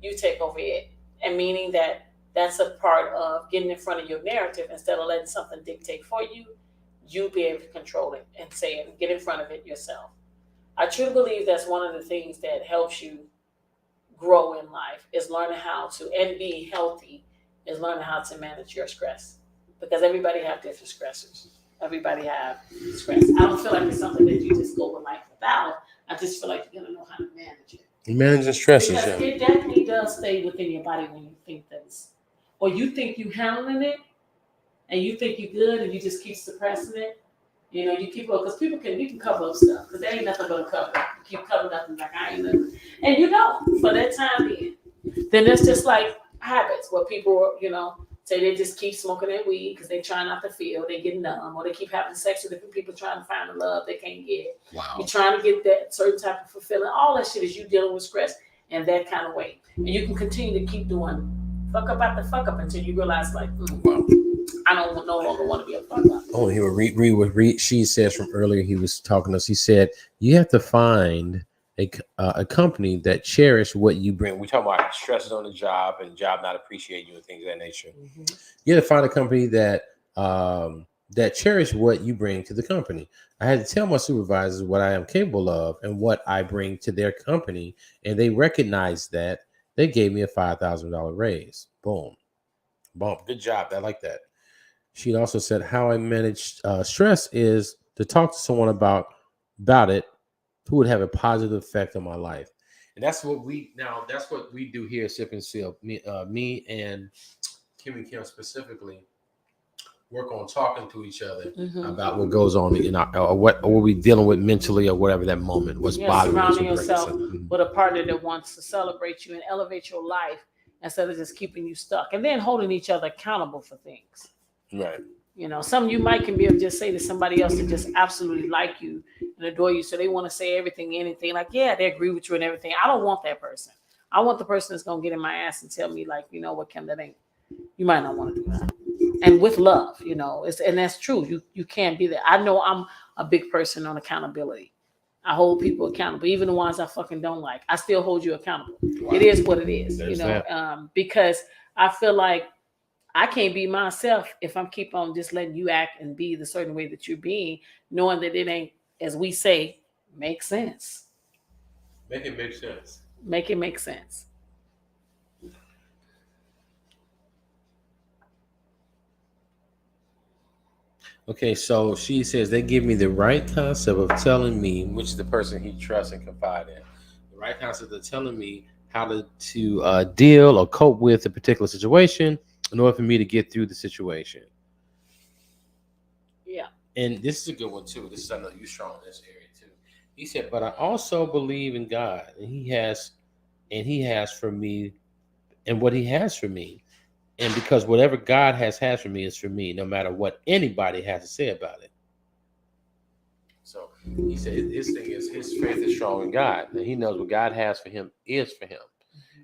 B: You take over it. And meaning that that's a part of getting in front of your narrative instead of letting something dictate for you. You be able to control it and say it and get in front of it yourself. I truly believe that's one of the things that helps you grow in life is learning how to, and be healthy, is learning how to manage your stress. Because everybody have different stressors. Everybody have stress. I don't feel like it's something that you just go with life without. I just feel like you're going to know how to manage it.
A: Managing stress is
B: it definitely does stay within your body when you think that or you think you handling it and you think you're good and you just keep suppressing it. You know, you keep up because you can cover up stuff because there ain't nothing but a cover. You keep covering up and like I ain't nothing, and you don't for that time being. Then there's just like habits where people, say they just keep smoking their weed because they try not to feel, they get numb, or they keep having sex with different people trying to find the love they can't get.
A: Wow.
B: You're trying to get that certain type of fulfilling. All that shit is you dealing with stress in that kind of way. And you can continue to keep doing fuck up after fuck up until you realize like, wow, I don't no longer want to be a fuck up.
A: Oh, he would read what she says from earlier. He was talking to us. He said, you have to find a company that cherish what you bring. We talk about stresses on the job and job not appreciating you and things of that nature. Mm-hmm. You have to find a company that cherish what you bring to the company. I had to tell my supervisors what I am capable of and what I bring to their company, and they recognized that. They gave me a $5,000 raise. Boom. Good job. I like that. She also said how I manage stress is to talk to someone about it who would have a positive effect on my life. And that's what we do here at Sip&Spill. Me and Kim specifically work on talking to each other about what goes on in our, what we're dealing with mentally or whatever that moment was bothering us.
B: Surrounding yourself with a partner that wants to celebrate you and elevate your life instead of just keeping you stuck. And then holding each other accountable for things.
A: Right.
B: Some you can be able to just say to somebody else that just absolutely like you and adore you. So they want to say everything, anything. Like, yeah, they agree with you and everything. I don't want that person. I want the person that's going to get in my ass and tell me like, what, Kim, that ain't, you might not want to do that. And with love, and that's true. You can't be there. I know I'm a big person on accountability. I hold people accountable, even the ones I fucking don't like. I still hold you accountable. Wow. It is what it is, you know, because I feel like I can't be myself if I'm keep on just letting you act and be the certain way that you're being, knowing that it ain't, as we say, make sense.
A: Make it make sense.
B: Make it make sense.
A: Okay, so she says they give me the right concept of telling me, which is the person he trusts and confide in, the right concept of telling me how to deal or cope with a particular situation in order for me to get through the situation.
B: Yeah.
A: And this is a good one too. This is, I know you're strong in this area too. He said, but I also believe in God, and He has for me, and what He has for me, and because whatever God has for me is for me, no matter what anybody has to say about it. So he said his thing is his faith is strong in God, and he knows what God has for him is for him.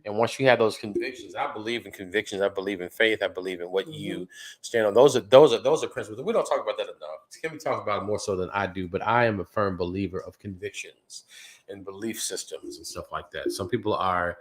A: And once you have those convictions, I believe in convictions. I believe in faith. I believe in what you stand on. Those are principles. We don't talk about that enough. Kimmy talks about it more so than I do, but I am a firm believer of convictions and belief systems and stuff like that. Some people are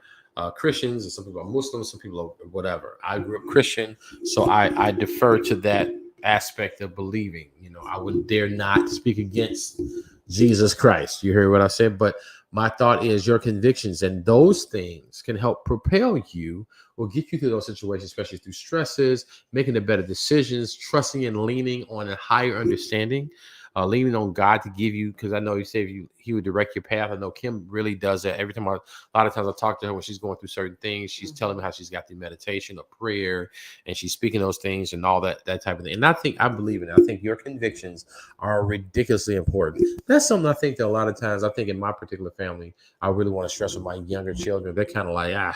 A: Christians, and some people are Muslims. Some people are whatever. I grew up Christian, so I defer to that aspect of believing. You know, I wouldn't dare not speak against Jesus Christ. You hear what I said? But my thought is your convictions and those things can help propel you or get you through those situations, especially through stresses, making the better decisions, trusting and leaning on a higher understanding, leaning on God to give you, because I know He said He would direct your path. I know Kim really does that. Every time a lot of times I talk to her when she's going through certain things, she's telling me how she's got through meditation or prayer, and she's speaking those things and all that type of thing. And I believe in it. I think your convictions are ridiculously important. That's something I think that a lot of times, I think in my particular family, I really want to stress with my younger children. They're kind of like,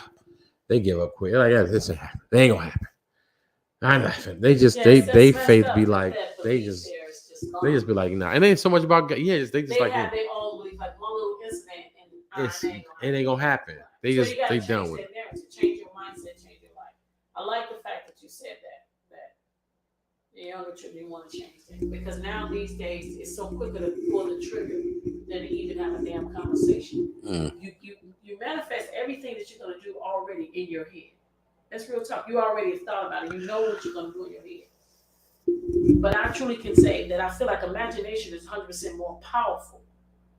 A: they give up quick. Like, yeah, this ain't happen. They ain't gonna happen. I'm not. They just they faith be like they just be like nah. It ain't so much about God. Yeah, they just like
B: have their own belief. Like one little incident and
A: it ain't gonna happen. They
B: so
A: just they done with it.
B: Change your mindset, change your life. I like the fact that you said that the younger children want to change things because now these days it's so quicker to pull the trigger than to even have a damn conversation. You manifest everything that you're gonna do already in your head. That's real talk. You already thought about it. You know what you're gonna do in your head. But I truly can say that I feel like imagination is 100% more powerful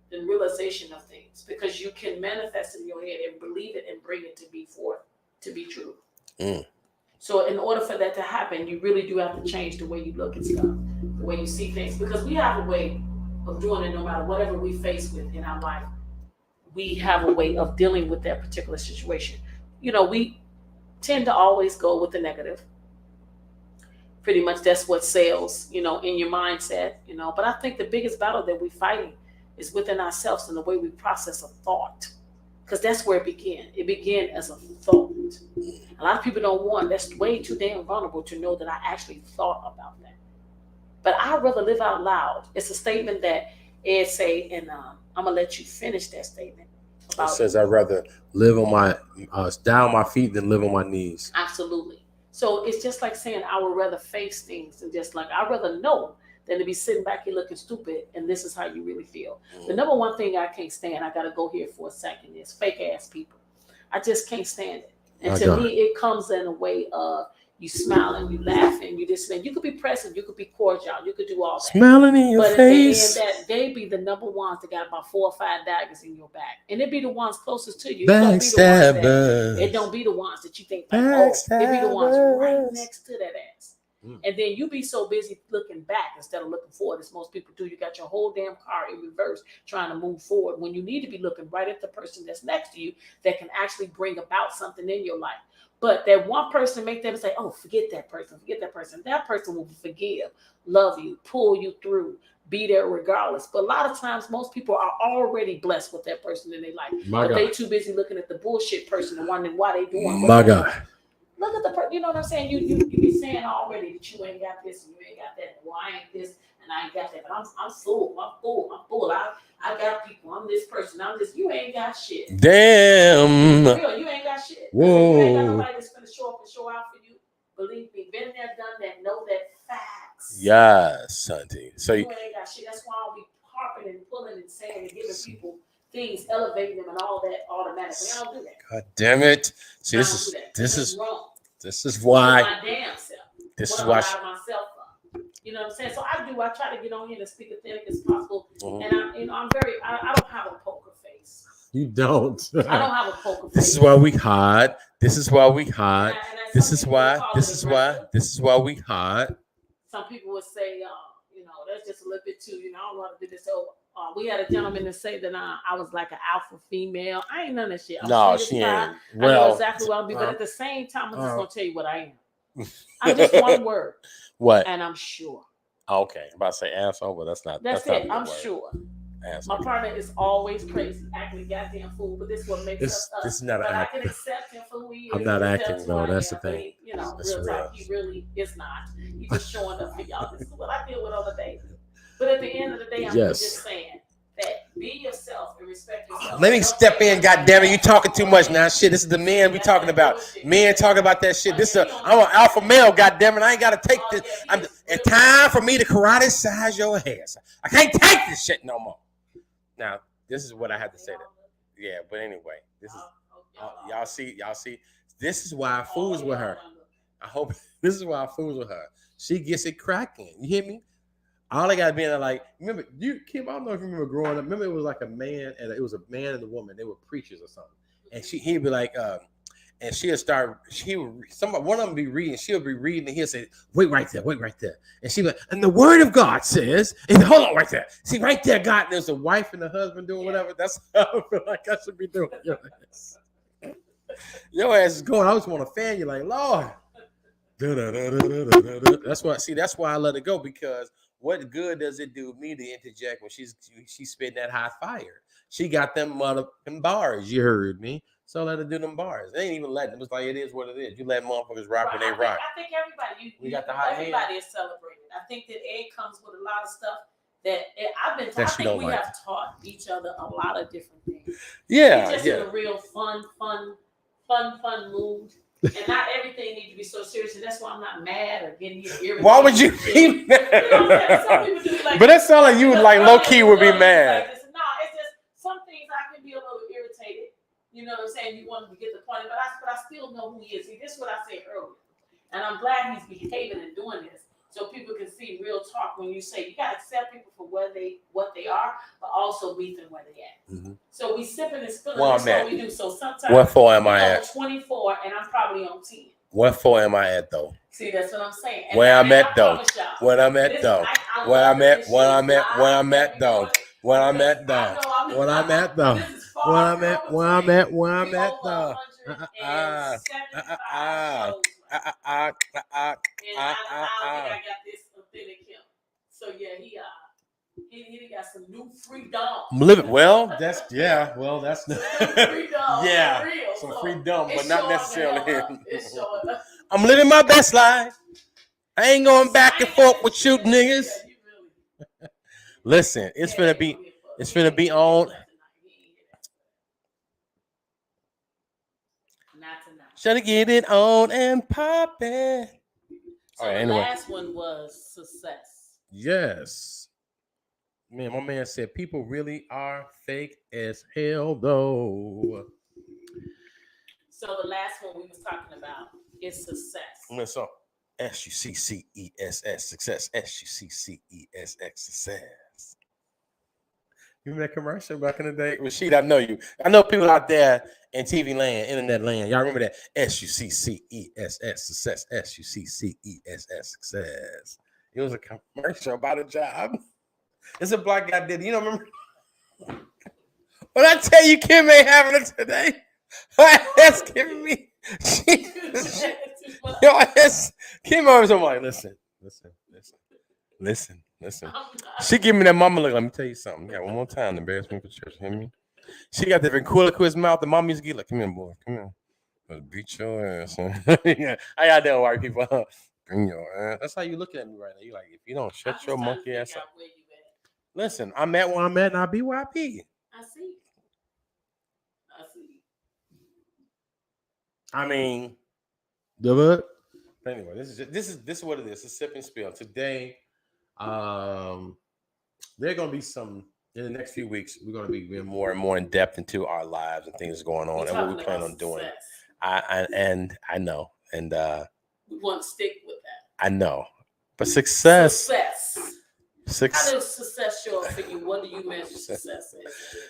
B: than realization of things because you can manifest in your head and believe it and bring it to be forth to be true. So in order for that to happen, you really do have to change the way you look at stuff, the way you see things, because we have a way of doing it no matter whatever we face with in our life. We have a way of dealing with that particular situation. You know, we tend to always go with the negative. Pretty much that's what sells, you know, in your mindset, you know. But I think the biggest battle that we're fighting is within ourselves and the way we process a thought. Because that's where it began. It began as a thought. A lot of people don't want, that's way too damn vulnerable to know that I actually thought about that. But I'd rather live out loud. It's a statement that Ed say, and I'm going to let you finish that statement.
A: It says I'd rather live on my, down on my feet than live on my knees.
B: Absolutely. So it's just like saying I would rather face things and just like I'd rather know than to be sitting back here looking stupid and this is how you really feel. The number one thing I can't stand, I gotta go here for a second, is fake ass people. I just can't stand it. And to me, it comes in a way of you smiling, you laughing, you this and you could be present, you could be cordial, you could do all that.
A: Smiling in your face.
B: But at the end, that they be the number ones that got about 4 or 5 daggers in your back, and it be the ones closest to you. It don't be the ones that you think like, it be the ones right next to that ass. And then you be so busy looking back instead of looking forward, as most people do. You got your whole damn car in reverse trying to move forward when you need to be looking right at the person that's next to you that can actually bring about something in your life. But that one person make them say, oh, forget that person. That person will forgive, love you, pull you through, be there regardless. But a lot of times, most people are already blessed with that person in their life. They too busy looking at the bullshit person and wondering why they doing what they're doing. Look at the person, you know what I'm saying? You be saying already that you ain't got this and you ain't got that. Well, I ain't this and I ain't got that. But I'm full. I got people. I'm this person. I'm this. You ain't got shit.
A: Damn.
B: Real, you ain't got shit.
A: Whoa.
B: You ain't got nobody that's gonna show up and show out for you. Believe me, been there, done that, know that facts.
A: Yes, Santi. So
B: you ain't got shit. That's why I'll be harping and pulling and saying and giving people things, elevating them and all that automatically. I don't do that.
A: God damn it! See,
B: I don't do that.
A: this
B: That's
A: is
B: wrong.
A: this is why.
B: My damn self.
A: This
B: what
A: is
B: I'm
A: why.
B: allowing myself up. You know what I'm saying? So I try to get on here and speak authentic as possible.
A: Mhm.
B: And I'm very. I don't have a poker face.
A: You don't.
B: I don't have a poker face.
A: This is why we hide. This is why we hide. This is why.
B: This is
A: why we hide.
B: Some people would say, that's just a little bit too. I don't want to do this. So we had a gentleman to say that I was like an alpha female. I ain't none of that shit.
A: No, she ain't.
B: I know exactly what I'll be, but at the same time, I'm just gonna tell you what I am. I'm just one word.
A: What?
B: And I'm sure.
A: Okay, I'm about to say asshole, but that's not.
B: That's it. I'm sure.
A: Asshole.
B: My partner is always crazy, acting a goddamn fool, but this is what makes us up.
A: This is not an
B: act. I can accept him for who he is.
A: I'm not acting, though. That's the thing.
B: Real talk, he really is not. He's just showing up for y'all. This is what I deal with on the day. But at the end of the day, I'm just saying that be yourself and respect yourself.
A: Let me step in, goddammit. You talking too much now. Shit, this is the men we talking about. Men talking about that shit. I'm an alpha male, goddammit. I ain't gotta take this. It's time for me to karate size your ass. I can't take this shit no more. Now, this is what I have to say. Yeah, but anyway, this is y'all see. This is why I fools with her. I hope this is why I fools with her. She gets it cracking. You hear me? All I gotta be in there, like, remember, Kim, I don't know if you remember growing up. Remember, it was like a man and a woman. They were preachers or something. And he'd be like, and she'll start. One of them be reading. She'll be reading, and he'll say, "Wait right there, wait right there." And she'll be like, "And the Word of God says," and hold on right there. See right there, God. There's a wife and a husband doing whatever. That's how I feel like I should be doing. Your ass, your ass is going. I just want to fan you, like Lord. That's why. See, that's why I let it go, because what good does it do me to interject when she's spitting that hot fire? She got them motherfucking bars. You heard me. So let her do them bars. They ain't even letting. It was like, it is what it is. You let motherfuckers rock when they rock.
B: I think everybody.
A: We got the hot
B: everybody is celebrating. I think that Ed comes with a lot of stuff that I've been. I think we have taught each other a lot of different things.
A: Yeah,
B: it's just in a real fun mood. And not everything needs to be so serious, and that's why I'm not mad or getting irritated.
A: Why would you be mad?
B: Some people do like,
A: but that sounds like you would like low key would be mad.
B: Like, no, it's just some things I can be a little irritated. You know what I'm saying? You want to get the point, but I still know who he is. See, this is what I said earlier, and I'm glad he's behaving and doing this, so people can see real talk. When you say you gotta accept people for what they are, but also meet them where they at. Mm-hmm. So we sipping and spilling. That's what we do. So sometimes
A: what for am I at?
B: 24, and I'm probably on 10.
A: What for am I at though?
B: See, that's what I'm saying. And
A: where I'm at though. Where I'm at though. Where I'm at. Where I'm at. Where I'm at though. Where I'm at though. Where I'm at though. Where I'm at. Where I'm at. Where I'm at though.
B: I got this authentic him. So yeah, he got some new freedom.
A: Living well. That's Well, that's
B: freedom.
A: Yeah, some freedom, but not necessarily. I'm living my best life. I ain't going back and forth with you niggas. Listen, it's finna be on. Should I get it on and poppin'?
B: So the last one was success.
A: Yes. Man, my man said people really are fake as hell, though.
B: So the last one we was talking about is success.
A: Listen, SUCCESS, success. SUCCESS, success. You remember that commercial back in the day? Rashid, I know you. I know people out there in TV land, internet land. Y'all remember that? SUCCESS, success. SUCCESS, success. It was a commercial about a job. It's a black guy did. You don't remember? When I tell you Kim ain't having it today, that's giving me. Kim always I'm like, listen. She give me that mama look. Let me tell you something. Yeah, one more time. Embarrass me for church. Hear me? She got that ventriloquist mouth. The mom used to get like, come here, boy. Come here. Let's beat your ass. Yeah. I got that white people. Bring your ass. That's how you look at me right now. You like, if you don't shut your monkey ass up. Listen, I'm at where I'm at, and I'll be where I be.
B: I see.
A: I mean, the anyway, this is what it is. It's Sip and Spill. Today, there are gonna be some In the next few weeks, we're going to be getting more and more in depth into our lives and things going on and what we plan on doing. I know, and
B: we want to stick with that.
A: I know, but success.
B: How does success show up for you? What do you measure success as?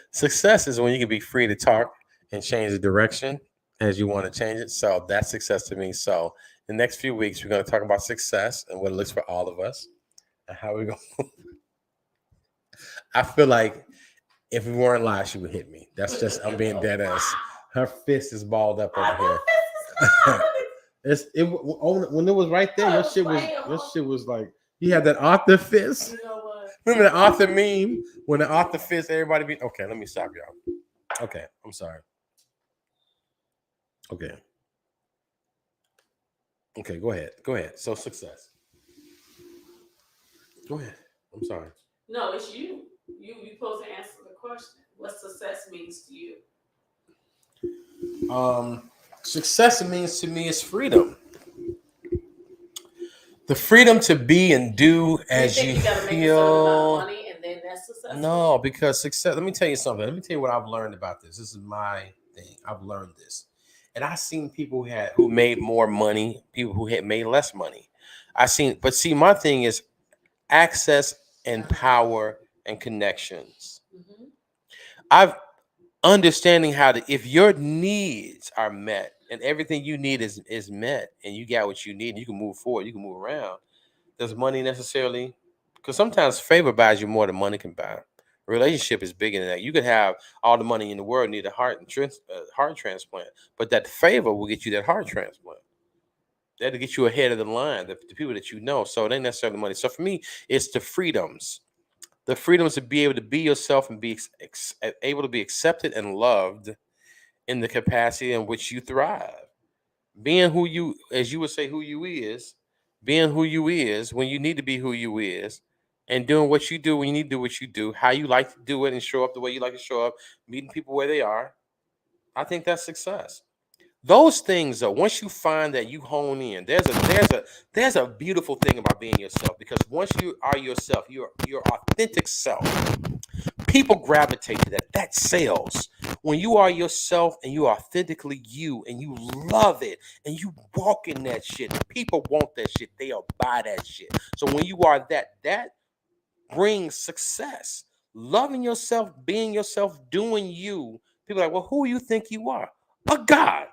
A: Success is when you can be free to talk and change the direction as you want to change it. So that's success to me. So the next few weeks, we're going to talk about success and what it looks for all of us and how we go. I feel like if we weren't live, she would hit me. That's just, I'm being dead ass. Her fist is balled up over here. When it was right there, your shit was like, you had that Arthur fist.
B: You know what?
A: Remember the Arthur meme? When the Arthur fist, everybody be okay. Let me stop y'all. Okay, I'm sorry. Okay, go ahead. So success. Go ahead. I'm sorry.
B: No, it's you. You're supposed to answer the question. What success means to you?
A: Success means to me is freedom. The freedom to be and do as you
B: gotta make
A: feel.
B: a certain amount of money and then that's successful?
A: No, because success. Let me tell you something. Let me tell you what I've learned about this. This is my thing. I've learned this, and I've seen people who made more money, people who had made less money. But see, my thing is access and power and connections.
B: Mm-hmm.
A: I've understanding how to, if your needs are met and everything you need is met and you got what you need and you can move forward, you can move around. Does money necessarily, because sometimes favor buys you more than money can buy. Relationship is bigger than that. You could have all the money in the world, need a heart transplant, but that favor will get you that heart transplant. That'll get you ahead of the line, the people that you know. So it ain't necessarily money. So for me, it's the freedoms to be able to be yourself and be able to be accepted and loved in the capacity in which you thrive. Being who you, as you would say, who you is, being who you is when you need to be who you is, and doing what you do when you need to do what you do, how you like to do it and show up the way you like to show up, meeting people where they are. I think that's success. Those things, though, once you find that you hone in, there's a beautiful thing about being yourself, because once you are yourself, your authentic self, people gravitate to that. That sells. When you are yourself and you are authentically you and you love it and you walk in that shit, people want that shit. They'll buy that shit. So when you are that brings success. Loving yourself, being yourself, doing you. People are like, well, who you think you are? A God.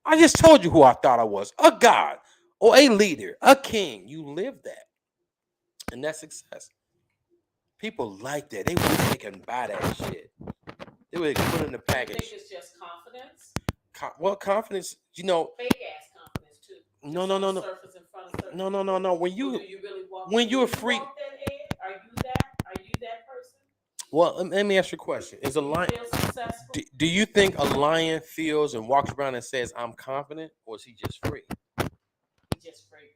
A: I just told you who I thought I was. A God or a leader, a king. You live that. And that's success. People like that. They wish they can buy that shit. They would put it in the package.
B: I think it's just confidence.
A: Confidence,
B: fake ass confidence too.
A: No.
B: Surface in front of
A: No. When you you're free.
B: Walk that head? Are you that person?
A: Well, let me ask you a question. Is a lion? Do you think a lion feels and walks around and says, "I'm confident," or is he just free?
B: He's just free.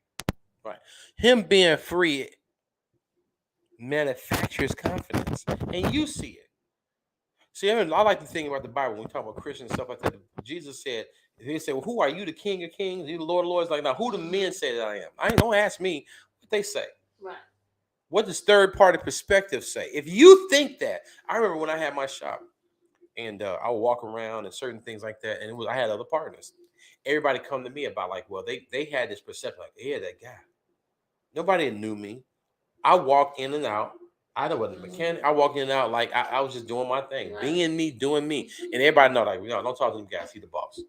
A: Right. Him being free manufactures confidence, and you see it. See, I like to think about the Bible when we talk about Christians and stuff like that. Jesus said, he said, well, who are you, the King of Kings? You the Lord of Lords? Like, now, who do men say that I am? Don't ask me what they say.
B: Right.
A: What does third-party perspective say? If you think that, I remember when I had my shop, and I would walk around and certain things like that, and I had other partners. Everybody come to me about like, well, they had this perception, like, yeah, that guy. Nobody knew me. I walked in and out. I wasn't a mechanic. I walked in and out like I was just doing my thing, right. Being me, doing me. And everybody know, like, don't talk to them guys. He the boss.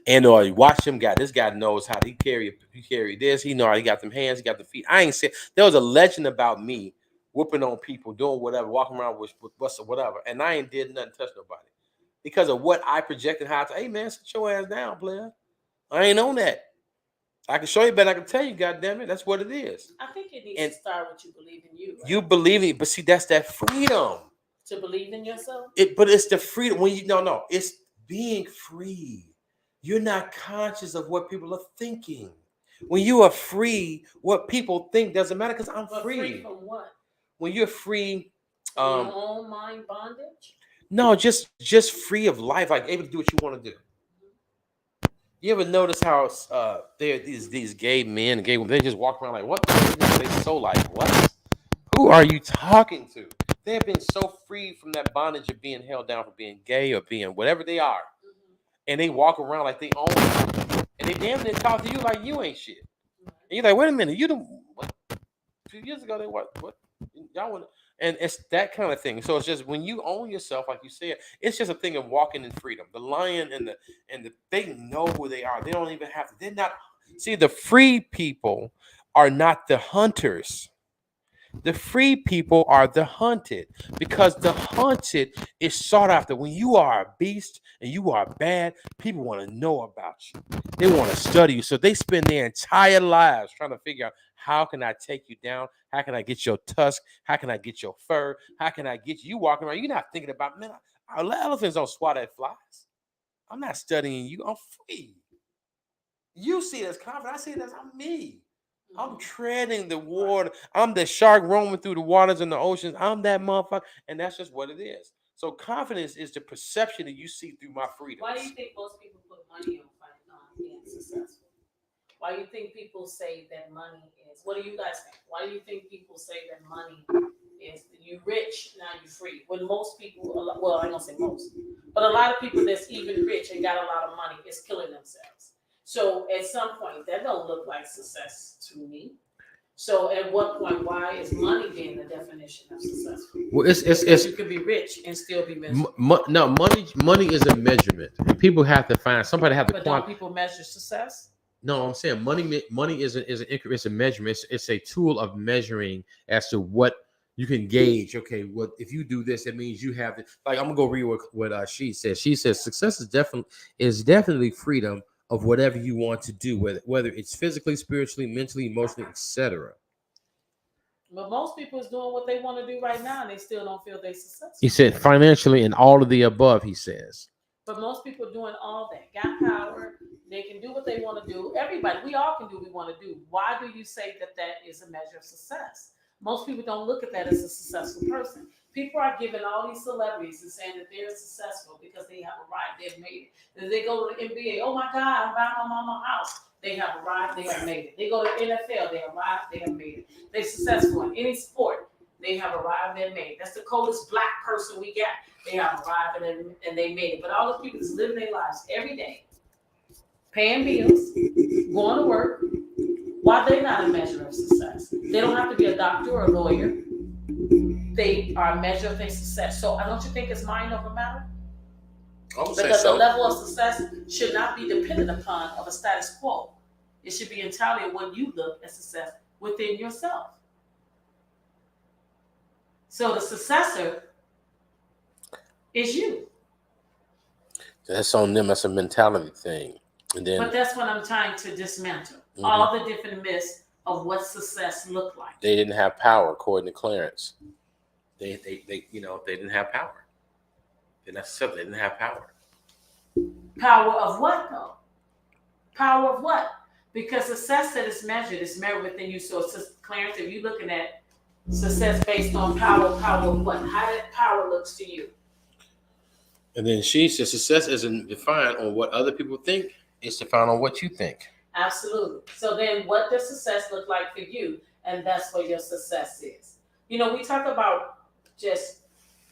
A: And you watch him guy. This guy knows how he carry this. He know how he got them hands, he got the feet. I ain't said there was a legend about me whooping on people, doing whatever, walking around with whatever. And I ain't did nothing, touch nobody. Because of what I projected how to, hey man, sit your ass down, player. I ain't on that. I can show you, but I can tell you, goddamn it, that's what it is.
B: I think it needs to start with you believe in you. Right?
A: You believe it, but see, that's that freedom.
B: To believe in yourself?
A: But it's the freedom when you no, it's being free. You're not conscious of what people are thinking. When you are free, what people think doesn't matter because I'm free.
B: Free from what?
A: When you're free,
B: your own mind bondage?
A: No, just free of life, like able to do what you want to do. You ever notice how there these gay men and gay women, they just walk around like, what? They so like, what? Who are you talking to? They have been so free from that bondage of being held down for being gay or being whatever they are. And they walk around like they own it. And they damn near talk to you like you ain't shit. And you're like, wait a minute, you don't what 2 years ago they what y'all want, and it's that kind of thing. So it's just when you own yourself, like you said, it's just a thing of walking in freedom. The lion and the they know who they are. They don't even have to, they're not, see, the free people are not the hunters. The free people are the hunted, because the hunted is sought after. When you are a beast and you are bad, people want to know about you. They want to study you. So they spend their entire lives trying to figure out, how can I take you down? How can I get your tusk? How can I get your fur? How can I get you walking around? You're not thinking about, man, elephants don't swat at flies. I'm not studying you. I'm free. You see it as confident. I see it as I'm me. I'm treading the water. I'm the shark roaming through the waters and the oceans. I'm that motherfucker. And that's just what it is. So confidence is the perception that you see through my freedom.
B: Why do you think most people put money on being successful? Why do you think people say that money is, what do you guys think? Why do you think people say that money is, you rich, now you free? When most people, well, I don't say most, but a lot of people that's even rich and got a lot of money is killing themselves. So at some point, that don't look like success to me. So at what point, why is money being the definition of successful?
A: Well, it's
B: you could be rich and still be miserable.
A: No, money is a measurement. People have to find, somebody have to.
B: But don't people measure success?
A: No, I'm saying money is it's a measurement. It's a tool of measuring as to what you can gauge. Okay, what if you do this? It means you have it. Like, I'm gonna go read what she says. She says success is definitely freedom of whatever you want to do, whether it's physically, spiritually, mentally, emotionally, etc.
B: But most people is doing what they want to do right now, and they still don't feel they're successful.
A: He said financially and all of the above. He says.
B: But most people doing all that, got power. They can do what they want to do. Everybody, we all can do what we want to do. Why do you say that that is a measure of success? Most people don't look at that as a successful person. People are giving all these celebrities and saying that they're successful because they have arrived, they've made it. If they go to the NBA, oh my God, I'm buying my mama a house. They have arrived, they have made it. They go to the NFL, they arrived, they have made it. They're successful in any sport. They have arrived and made it. That's the coldest black person we got. They have arrived and they made it. But all those people that's living their lives every day, paying bills, going to work, why they not a measure of success? They don't have to be a doctor or a lawyer. They are a measure of their success. So don't you think it's mind over matter? Because the level of success should not be dependent upon of a status quo. It should be entirely what you look at success within yourself. So the successor is you.
A: That's on them. That's a mentality thing. And then,
B: but that's what I'm trying to dismantle. Mm-hmm. All the different myths of what success looked like.
A: They didn't have power, according to Clarence. They didn't have power. They didn't have power.
B: Power of what, though? Power of what? Because success that is measured within you. So, Clarence, if you're looking at success based on power of what? How that power looks to you.
A: And then she says success isn't defined on what other people think. It's defined on what you think.
B: Absolutely. So then what does success look like for you? And that's what your success is. We talk about just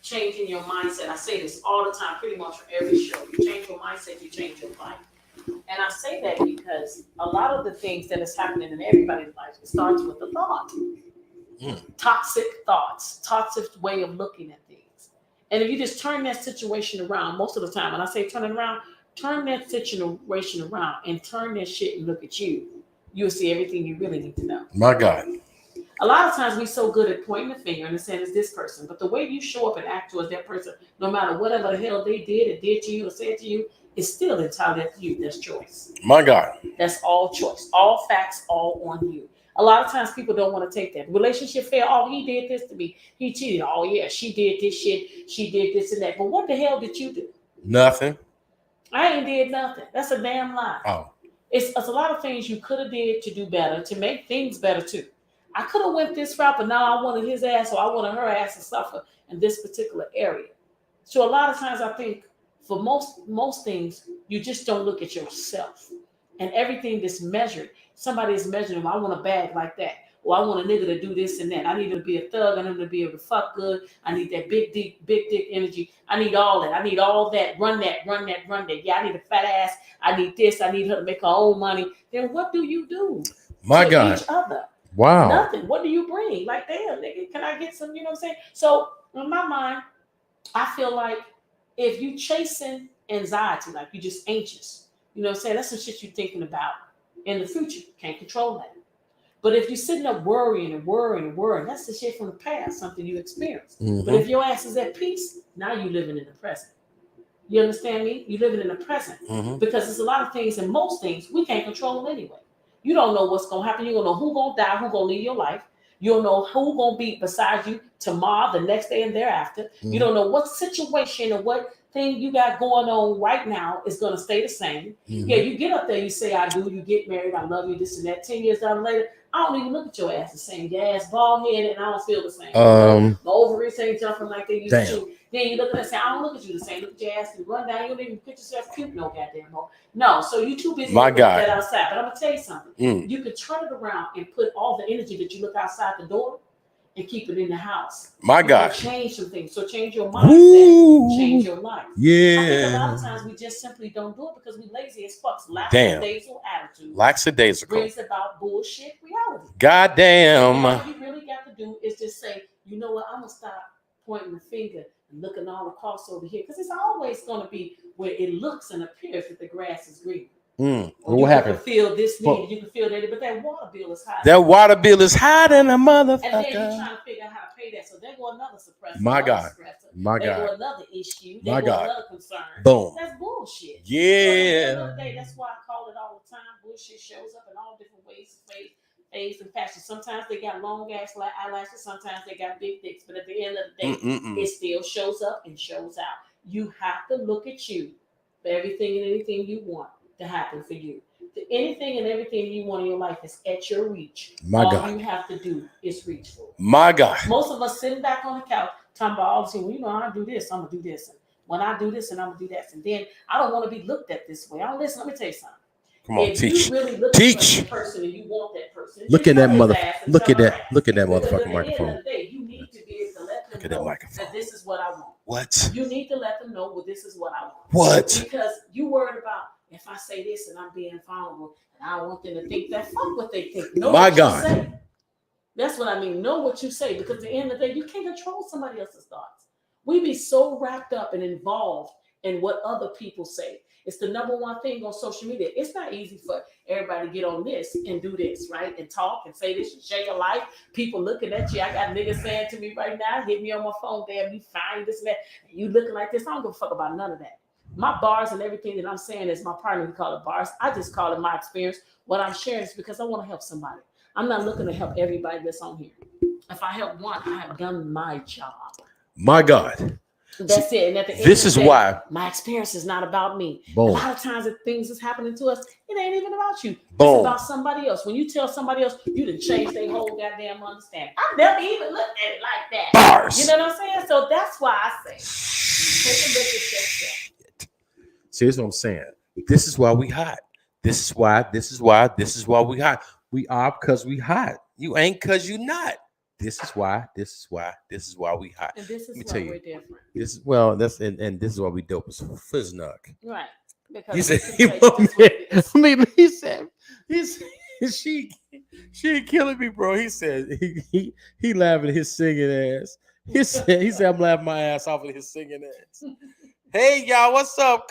B: changing your mindset. I say this all the time, pretty much for every show. You change your mindset, you change your life. And I say that because a lot of the things that is happening in everybody's life, it starts with a thought. Toxic thoughts, toxic way of looking at things. And if you just turn that situation around, most of the time, when I say turn it around, turn that situation around and turn that shit and look at you. You'll see everything you really need to know.
A: My God.
B: A lot of times we're so good at pointing the finger and saying it's this person. But the way you show up and act towards that person, no matter whatever the hell they did or did to you or said to you, is still entirely up to you. That's choice.
A: My God.
B: That's all choice. All facts, all on you. A lot of times people don't want to take that. Relationship fail. Oh, he did this to me. He cheated. Oh, yeah, she did this shit. She did this and that. But what the hell did you do?
A: Nothing.
B: I ain't did nothing. That's a damn lie.
A: Oh.
B: It's a lot of things you could have did to do better, to make things better too. I could have went this route, but now I wanted his ass or I wanted her ass to suffer in this particular area. So a lot of times I think for most things, you just don't look at yourself. And everything that's measured, somebody is measuring, I want a bag like that. I want a nigga to do this and that. I need him to be a thug. I need him to be able to fuck good. I need that big dick energy. I need all that. I need all that. Run that. Yeah, I need a fat ass. I need this. I need her to make her own money. Then what do you do
A: My
B: to
A: God.
B: each other?
A: Wow.
B: Nothing. What do you bring? Like, damn, nigga, can I get some? You know what I'm saying? So in my mind, I feel like if you chasing anxiety, like you just anxious, you know what I'm saying? That's some shit you're thinking about in the future. You can't control that. But if you're sitting up worrying, that's the shit from the past, something you experienced.
A: Mm-hmm.
B: But if your ass is at peace, now you're living in the present. You understand me? You're living in the present.
A: Mm-hmm.
B: Because there's a lot of things, and most things, we can't control anyway. You don't know what's going to happen. You don't know who's going to die, who's going to leave your life. You don't know who's going to be beside you tomorrow, the next day, and thereafter. Mm-hmm. You don't know what situation or what thing you got going on right now is going to stay the same. Mm-hmm. Yeah, you get up there, you say, I do, you get married, I love you, this and that. 10 years down later, I don't even look at your ass the same. Your ass bald headed, and I don't feel the same. My ovaries ain't jumping like they used to. Then you look at it and say, I don't look at you the same. Look at your ass and run down. You don't even put yourself cute no goddamn more. No, so you too busy looking at that outside. But I'm going to tell you something. You can turn it around and put all the energy that you look outside the door and keep it in the house.
A: My God.
B: Change some things. So change your mindset. Change your life.
A: Yeah.
B: I think a lot of times we just simply don't do it because we lazy as fuck. Lackadaisical attitude.
A: Lackadaisical.
B: Brings about bullshit reality.
A: Goddamn.
B: All you really got to do is just say, you know what, I'm going to stop pointing the finger and looking all across over here. Because it's always going to be where it looks and appears that the grass is green. What happened? You can feel this need, you can feel that, but that water bill is high.
A: That water bill is higher than a motherfucker.
B: And then you're trying to figure out how to pay that. So there go another suppressor.
A: My God. My God.
B: There go another issue.
A: My God.
B: Another concern.
A: Boom.
B: That's bullshit.
A: Yeah.
B: So at the end of the day, that's why I call it all the time. Bullshit shows up in all different ways, phase and fashion. Sometimes they got long ass eyelashes. Sometimes they got big dicks. But at the end of the day, it still shows up and shows out. You have to look at you for everything and anything you want to happen for you. Anything and everything you want in your life is at your reach.
A: My
B: all
A: God.
B: you have to do is reach for it.
A: My God.
B: Most of us sitting back on the couch talking about all this, well, you know, I do this, I'm gonna do this. And when I do this, and I'm gonna do that. And then I don't want to be looked at this way. I don't listen. Let me tell you something.
A: Come on,
B: if
A: teach.
B: you really look
A: Teach.
B: at that person and you want that person,
A: look at that mother.
B: Look at that
A: motherfucking microphone.
B: At the end of the day, you need to be able to let them know that this is what I want.
A: What?
B: You need to let them know, well, this is what I want.
A: What?
B: Because you worried about if I say this and I'm being vulnerable, and I don't want them to think that. Fuck what they think. Know
A: My
B: what
A: God.
B: You say. That's what I mean. Know what you say, because at the end of the day, you can't control somebody else's thoughts. We be so wrapped up and involved in what other people say. It's the number one thing on social media. It's not easy for everybody to get on this and do this, right? And talk and say this and share your life. People looking at you. I got niggas saying to me right now, hit me on my phone, damn, you fine, this and that. You looking like this. I don't give a fuck about none of that. My bars and everything that I'm saying is my partner. We call it bars. I just call it my experience. What I'm sharing is because I want to help somebody. I'm not looking to help everybody that's on here. If I help one, I have done my job. My God. That's it. And at the end
A: this is day, why
B: my experience is not about me.
A: Boom.
B: A lot of times that things is happening to us, it ain't even about you.
A: Boom.
B: It's about somebody else. When you tell somebody else, you done changed their whole goddamn understanding. I never even looked at it like that.
A: Bars.
B: You know what I'm saying? So that's why I say, take a look at yourself.
A: See, here's what I'm saying. This is why we hot. This is why we hot. We are because we hot. You ain't because you not. This is why we hot.
B: And this is why we're different.
A: This is this is why we dope as Fizznug.
B: Right. Because
A: he said she killing me, bro. He said he laughing at his singing ass. He said I'm laughing my ass off at his singing ass. Hey y'all, what's up?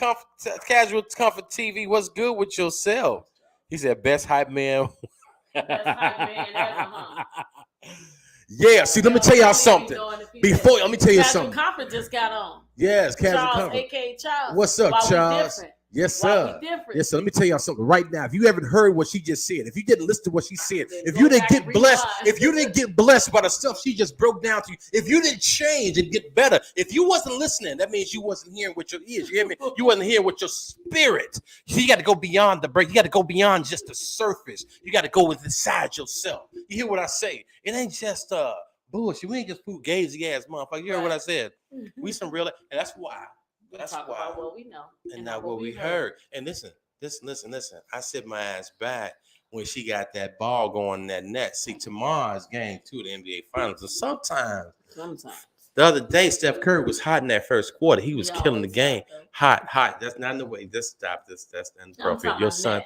A: Casual Comfort TV. What's good with yourself? He said best hype man.
B: Best hype man ever,
A: Yeah, see, let me tell y'all something. Let me tell you something.
B: Conference just got on.
A: Yes, Casual
B: Charles,
A: Conference.
B: A.K.A. Charles.
A: What's up, Charles? Yes, sir. Yes, sir. Let me tell y'all something right now. If you haven't heard what she just said, if you didn't listen to what she said, if you didn't get blessed by the stuff she just broke down to you, if you didn't change and get better, if you wasn't listening, that means you wasn't hearing with your ears. You hear me? You wasn't hearing with your spirit. So you got to go beyond the break. You got to go beyond just the surface. You got to go inside yourself. You hear what I say? It ain't just bullshit. We ain't just fugazi ass motherfucker. You heard what I said? We some real, and that's why. That's
B: talk
A: why.
B: About what we know
A: and not what we heard. And listen. I sit my ass back when she got that ball going in that net. See, tomorrow's game 2 of the NBA Finals. And sometimes. The other day, Steph Curry was hot in that first quarter. He was killing the game. Hot. That's not in the way. Just stop this. That's inappropriate. Your son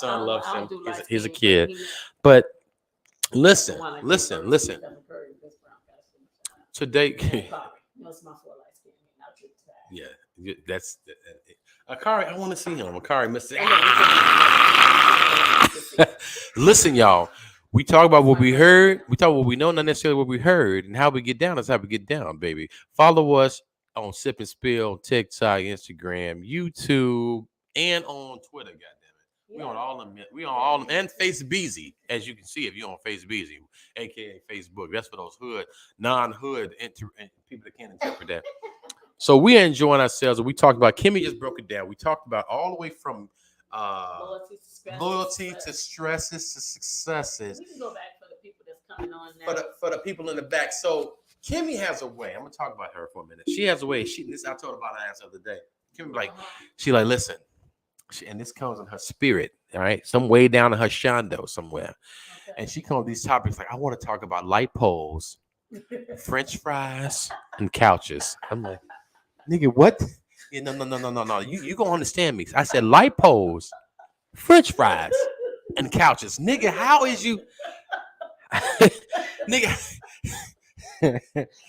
A: loves him. He's a kid. But listen. Today. Yeah, that's Akari. I want to see him. Akari, Mr. Listen, y'all. We talk about what we heard. We talk about what we know, not necessarily what we heard, and how we get down. That's how we get down, baby. Follow us on Sip and Spill, TikTok, Instagram, YouTube, and on Twitter. Goddammit, we on all them. We on all them, and FaceBeezy, as you can see if you're on FaceBeezy, aka Facebook. That's for those non-hood people that can't interpret that. So we are enjoying ourselves. We talked about, Kimmy just broke it down. We talked about all the way from loyalty to stresses to successes.
B: We can go back for the people that's coming on now.
A: For the people in the back. So Kimmy has a way. I'm gonna talk about her for a minute. She has a way. I told her about her ass the other day. Kimmy she listen. And this comes in her spirit, all right? Some way down in her shondo somewhere. Okay. And she comes with these topics like, I want to talk about light poles, French fries, and couches. I'm like, nigga, what? Yeah, no. You gonna understand me. I said light poles, French fries, and couches. Nigga, how is you? Nigga.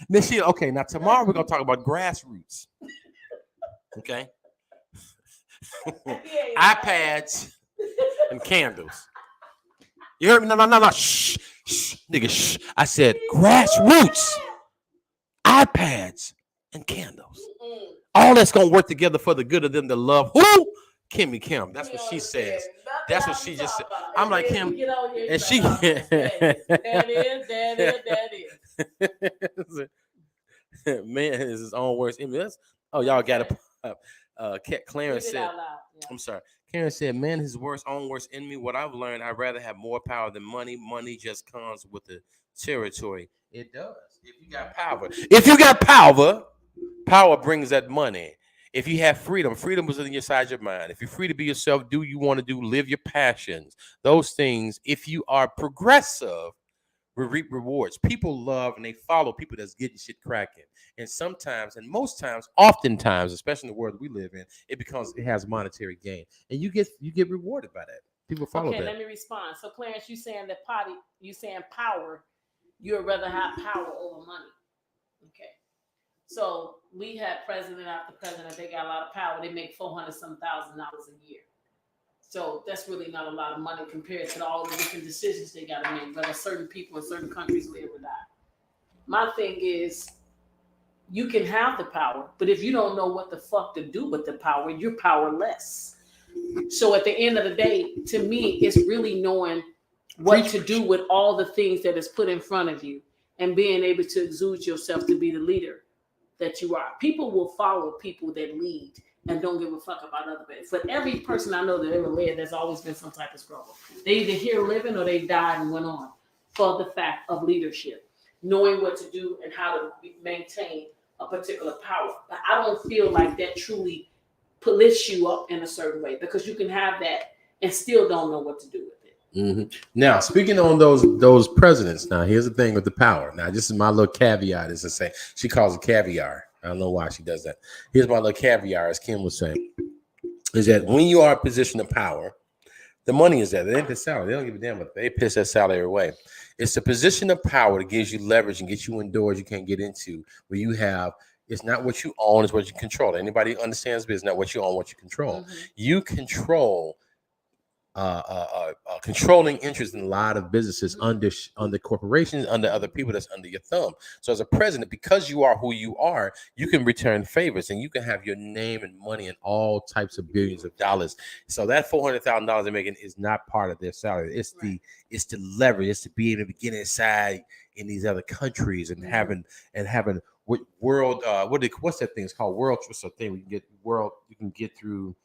A: Then okay, now tomorrow we're gonna talk about grassroots. Okay. iPads and candles. You heard me? No. Shh. Nigga, shh. I said grassroots, iPads, and candles. All that's gonna work together for the good of them to love who? Kimmy Kim. That's what she says. That's what she just said. I'm like, Kim, and she. That is. Man is his own worst enemy. Oh, y'all got to. Clarence said. Yeah. I'm sorry. Karen said, "Man, his own worst enemy. What I've learned, I'd rather have more power than money. Money just comes with the territory. It does. If you got power, power brings that money. If you have freedom is in your side your mind. If you're free to be yourself, do what you want to do, live your passions. Those things. If you are progressive, we reap rewards. People love and they follow people that's getting shit cracking. And sometimes, and most times, oftentimes, especially in the world we live in, it has monetary gain, and you get rewarded by that. People follow that.
B: Okay, let me respond. So, Clarence, you saying power, you'd rather have power over money. Okay. So we had president after president. They got a lot of power. They make $400,000 a year. So that's really not a lot of money compared to all the different decisions they got to make, whether certain people in certain countries live or die. My thing is, you can have the power, but if you don't know what the fuck to do with the power, you're powerless. So at the end of the day, to me, it's really knowing what to do with all the things that is put in front of you and being able to exude yourself to be the leader that you are. People will follow people that lead and don't give a fuck about other people. But every person I know that ever led, there's always been some type of struggle. They either here living or they died and went on for the fact of leadership, knowing what to do and how to maintain a particular power. But I don't feel like that truly lifts you up in a certain way, because you can have that and still don't know what to do with it.
A: Mm-hmm. Now, speaking on those presidents, now here's the thing with the power. Now, this is my little caveat. Is to say she calls it caviar. I don't know why she does that. Here's my little caviar, as Kim was saying, is that when you are in a position of power, the money is there. They ain't the salary. They don't give a damn. They piss that salary away. It's the position of power that gives you leverage and gets you indoors you can't get into, where you have, it's not what you own, it's what you control. Anybody understands this? It's not what you own, what you control. Mm-hmm. You control controlling interest in a lot of businesses under corporations, under other people that's under your thumb. So as a president, because you are who you are, you can return favors and you can have your name and money in all types of billions of dollars. So that $400,000 they're making is not part of their salary. It's right. It's the leverage. It's to be able to get inside in these other countries and having world what's that thing? It's called world. What's the thing? You can get through.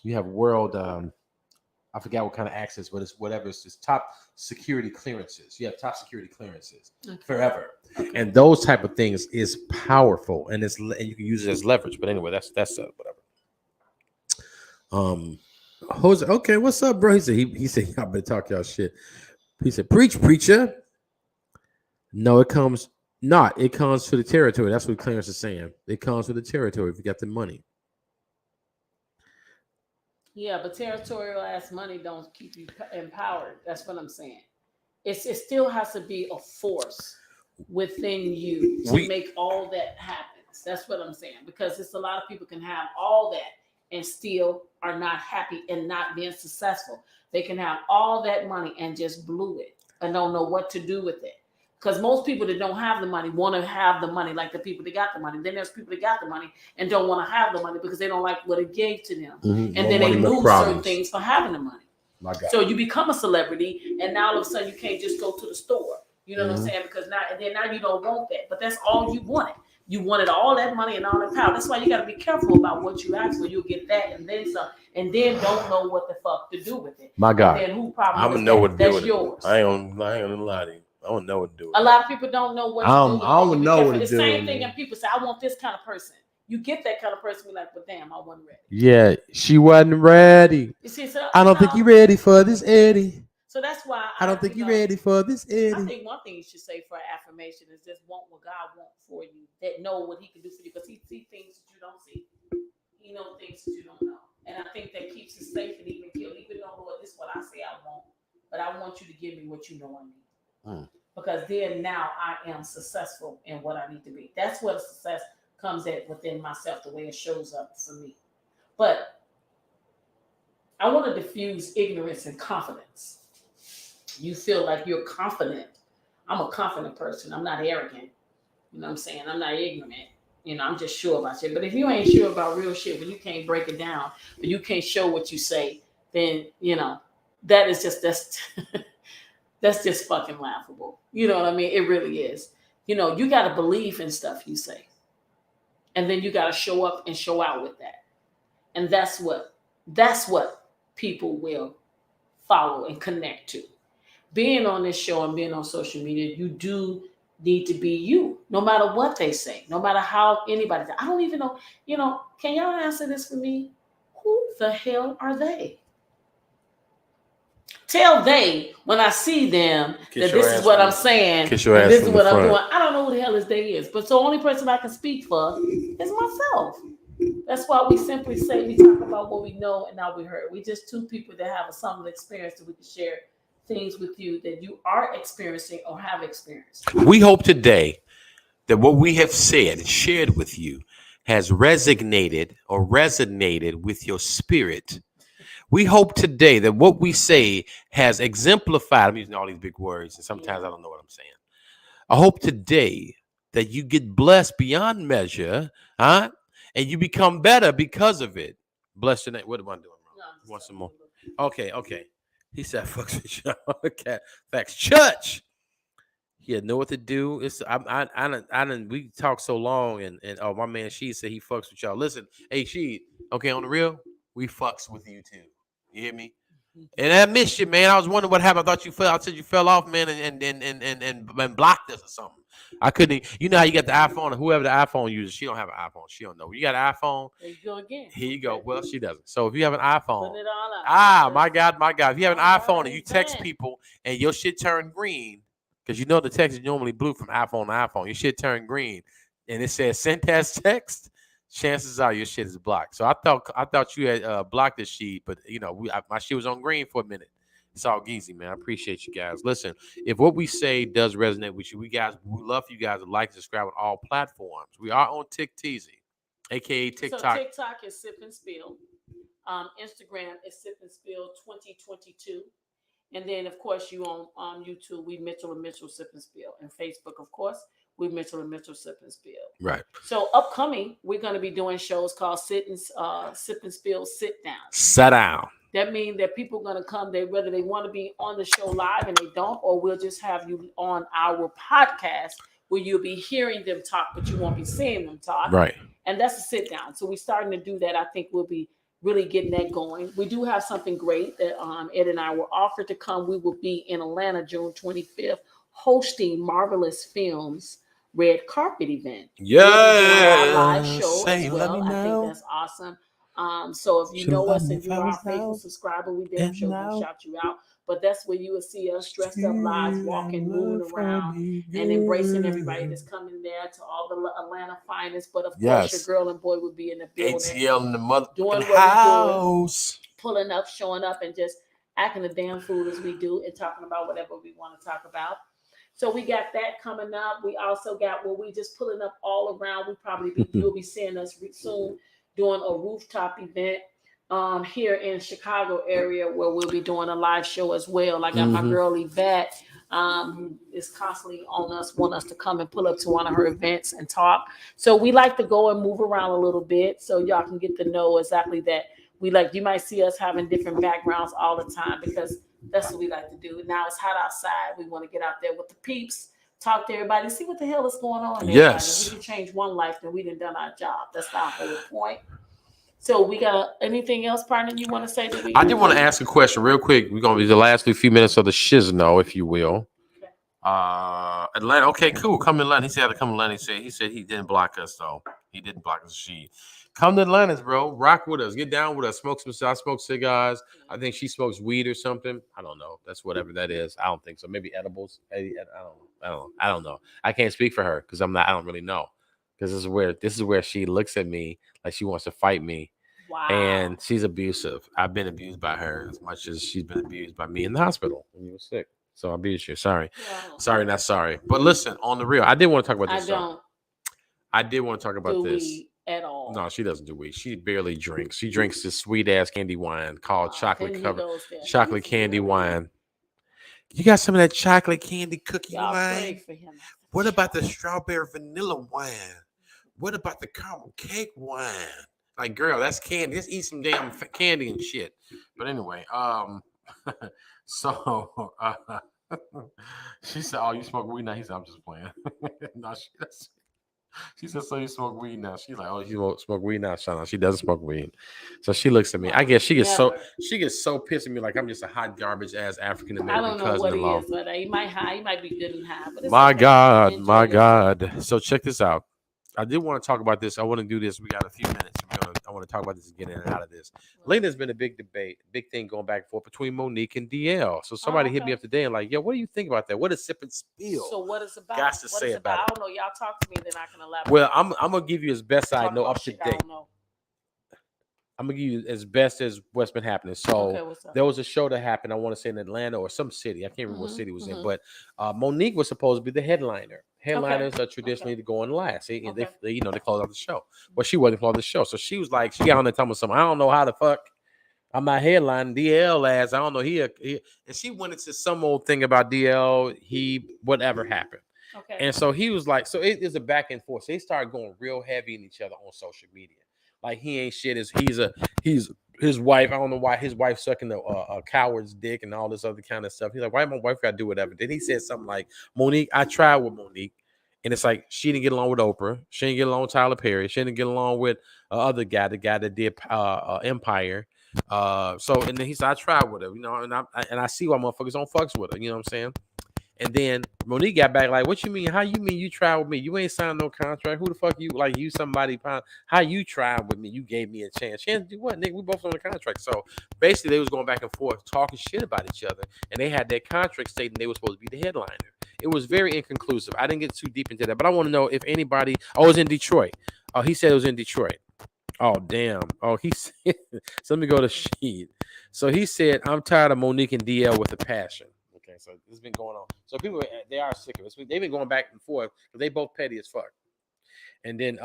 A: You have world. I forgot what kind of access, but it's whatever. It's just top security clearances. You have top security clearances forever, and those type of things is powerful, and you can use it as leverage. But anyway, that's whatever. Jose, okay, what's up, bro? He said y'all better talk y'all shit. He said, preach, preacher. No, it comes not. It comes to the territory. That's what Clarence is saying. It comes with the territory if you got the money.
B: Yeah, but territorial ass money don't keep you empowered. That's what I'm saying. It still has to be a force within you to
A: We
B: make all that happen. That's what I'm saying. Because it's a lot of people can have all that and still are not happy and not being successful. They can have all that money and just blew it and don't know what to do with it. Because most people that don't have the money want to have the money like the people that got the money. Then there's people that got the money and don't want to have the money because they don't like what it gave to them.
A: Mhm.
B: And
A: More
B: then
A: money,
B: they
A: more
B: lose certain
A: problems.
B: things for having the money.
A: My God.
B: So you become a celebrity, and now all of a sudden you can't just go to the store. You know what I'm saying? Because now you don't want that. But that's all you wanted. You wanted all that money and all that power. That's why you got to be careful about what you ask for. You'll get that and then some, and then don't know what the fuck to do with it.
A: My God.
B: And then who problem
A: I'm
B: is
A: gonna know
B: that?
A: what to do
B: That's
A: with it.
B: yours.
A: I ain't gonna lie to you. I don't know what to do with
B: A
A: it.
B: lot of people don't know what to do with it.
C: I don't
B: You be
C: know
B: careful.
C: what to
B: It's the
C: do
B: same
C: with
B: thing,
C: it.
B: and people say, "I want this kind of person." You get that kind of person, be like, "But damn, I wasn't ready."
C: Yeah, she wasn't ready.
B: You see, so
C: I don't think you ready for this, Eddie.
B: So that's why
C: I don't think
B: you
C: you
B: know,
C: ready for this,
B: I
C: Eddie.
B: think one thing you should say for affirmation is just want what God wants for you. That know what He can do for you because He see things that you don't see. He knows things that you don't know, and I think that keeps us safe and even killed. Even though, Lord, this is what I say I want, but I want you to give me what you know I need. Because then now I am successful in what I need to be. That's what success comes at within myself, the way it shows up for me. But I want to diffuse ignorance and confidence. You feel like you're confident. I'm a confident person. I'm not arrogant. You know what I'm saying? I'm not ignorant. You know, I'm just sure about shit. But if you ain't sure about real shit, when you can't break it down, but you can't show what you say, then that is just that's just fucking laughable. You know what I mean? It really is. You got to believe in stuff you say, and then you got to show up and show out with that, and that's what people will follow and connect to. Being on this show and being on social media, you do need to be you, no matter what they say, no matter how anybody. I don't even know. Can y'all answer this for me? Who the hell are they? Tell they when I see them that this is what I'm saying and this is what I'm doing. I don't know who the hell this they is, but the only person I can speak for is myself. That's why we simply say we talk about what we know and now we heard. We just two people that have a similar experience that we can share things with you that you are experiencing or have experienced.
A: We hope today that what we have said and shared with you has resonated with your spirit. We hope today that what we say has exemplified. I'm using all these big words, and sometimes I don't know what I'm saying. I hope today that you get blessed beyond measure, huh? And you become better because of it. Bless your name. What am I doing wrong?
B: No,
A: You want some more? Okay. He said, "Fucks with y'all." Okay, facts. Church. He know what to do. It's I done. We talked so long, and oh, my man, she said he fucks with y'all. Listen, hey, she. Okay, on the real, we fucks with you too. You hear me? And I missed you, man. I was wondering what happened. I thought you fell. I said you fell off, man, and blocked us or something. I couldn't. You know how you got the iPhone, and whoever the iPhone uses, she don't have an iPhone. She don't know. You got an iPhone.
B: There you go again.
A: Here you go. Well, she doesn't. So if you have an iPhone,
B: Putting it all out.
A: my God. If you have an iPhone and you text people and your shit turned green, because you know the text is normally blue from iPhone to iPhone, your shit turned green, and it says sent as text. Chances are your shit is blocked. So I thought you had blocked this sheet, but my shit was on green for a minute. It's all geezy, man. I appreciate you guys. Listen, if what we say does resonate with you, we love you guys to like and subscribe on all platforms. We are on TikTeasy, aka TikTok.
B: So TikTok is Sip&Spill. Instagram is Sip&Spill 2022. And then, of course, you on YouTube, we Mitchell&Mitchell Sip&Spill. And Facebook, of course, we Mitchell&Mitchell Sip&Spill.
A: Right.
B: So upcoming, we're going to be doing shows called Sip&Spill Sit Down.
A: Sit down.
B: That means that people are going to come, whether they want to be on the show live and they don't, or we'll just have you on our podcast where you'll be hearing them talk, but you won't be seeing them talk.
A: Right.
B: And that's a sit down. So we're starting to do that. I think we'll be really getting that going. We do have something great that Ed and I were offered to come. We will be in Atlanta June 25th hosting Marvelous Films red carpet event.
A: Yeah.
B: We'll be doing our live show as well. I think that's awesome. So if you
C: Should've
B: know us
C: loved me
B: and
C: if
B: you
C: I
B: are
C: was
B: our faithful
C: out
B: subscriber, we damn
C: and
B: sure gonna
C: out.
B: shout you out. But that's where you will see us dressed up lives, walking, moving
C: Look for
B: around,
C: me
B: and embracing everybody
C: good.
B: that's coming there, to all the Atlanta finest. But of course, your
A: Yes.
B: girl and boy will be in the building,
A: ATL in the mother
B: doing what we doing,
A: house.
B: pulling up, showing up, and just acting a damn fool as we do, and talking about whatever we want to talk about. So we got that coming up. We also got where we just pulling up all around. You'll be seeing us soon doing a rooftop event here in Chicago area, where we'll be doing a live show as well. I got my girl Yvette, who is constantly on us, want us to come and pull up to one of her events and talk. So we like to go and move around a little bit, so y'all can get to know exactly that we like. You might see us having different backgrounds all the time, because that's what we like to do. Now it's hot outside. We want to get out there with the peeps, talk to everybody, see what the hell is going on.
A: Yes.
B: If we can change one life, then we done done our job. That's our whole point. So we got anything else, partner, you want to say that we?
A: I did want to ask a question real quick. We're gonna be the last few minutes of the shizno, if you will. Atlanta. Okay, cool. Come to Atlanta. He said he had to come to Atlanta. He said he didn't block us though. He didn't block us. She come to Atlanta, bro. Rock with us. Get down with us. Smoke some. I smoke cigars. I think she smokes weed or something. I don't know. That's whatever that is. I don't think so. Maybe edibles. I don't know. I can't speak for her because I'm not. I don't really know. Because this is where she looks at me like she wants to fight me.
B: Wow.
A: And she's abusive. I've been abused by her as much as she's been abused by me in the hospital when you were sick. So I abused you. Sorry.
B: Wow.
A: Sorry, not sorry. But listen, on the real, I did want to talk about this. I did want to talk about
B: do
A: this.
B: weed at all.
A: No, she doesn't do weed. She barely drinks. She drinks this sweet ass candy wine called chocolate candy wine. You got some of that chocolate candy cookie wine?
B: For him.
A: What about the strawberry vanilla wine? What about the caramel cake wine? Like, girl, that's candy. Just eat some damn candy and shit. But anyway, so she said, "Oh, you smoke weed now?" He said, "I'm just playing." No, she said, "So you smoke weed now?" She's like, "Oh, you smoke weed now, Shauna." She doesn't smoke weed. So she looks at me. I guess she gets so pissed at me, like I'm just a hot garbage ass African American cousin-in-law.
B: What he is, but he might be good and high. But
A: my God. So check this out. I did want to talk about this. I want to do this. We got a few minutes. I want to talk about this and get in and out of this. Lately, there's been a big debate, big thing going back and forth between Monique and DL. So somebody hit me up today and like, yo, what do you think about that? What is Sip&Spill?
B: So what is about?
A: Got to say about it.
B: I don't know. Y'all talk to me, then I can elaborate.
A: Well, I'm gonna give you as best I know up to date. I'm gonna give you as best as what's been happening. So there was a show that happened. I want to say in Atlanta or some city. I can't remember what city it was in, but Monique was supposed to be the headliner. Headliners are traditionally to go in last. They close out the show. Well, she wasn't close the show, so she was like, she got on there telling me something. I don't know how the fuck I'm not headlining DL last. I don't know. He and she went into some old thing about DL. Whatever happened. Okay. And so he was like, so it is a back and forth. So they started going real heavy in each other on social media. Like he ain't shit. He's his wife. I don't know why his wife sucking a coward's dick and all this other kind of stuff. He's like, why my wife got to do whatever? Then he said something like, Monique, I tried with Monique, and it's like she didn't get along with Oprah. She didn't get along with Tyler Perry. She didn't get along with other guy, the guy that did Empire. And then he said, I tried with her, and I see why motherfuckers don't fucks with her. You know what I'm saying? And then Monique got back like, what you mean? How you mean you tried with me? You ain't signed no contract. Who the fuck you? Like you somebody? How you tried with me? You gave me a chance. Chance to do what, nigga? We both on the contract. So basically, they was going back and forth talking shit about each other, and they had their contract stating they were supposed to be the headliner. It was very inconclusive. I didn't get too deep into that, but I want to know if anybody. Oh, it was in Detroit. Oh, he said it was in Detroit. Oh, damn. Oh, he said. So let me go to sheet. So he said, I'm tired of Monique and DL with a passion. Okay, so this has been going on. So people, they are sick of it. They've been going back and forth because they both petty as fuck. And then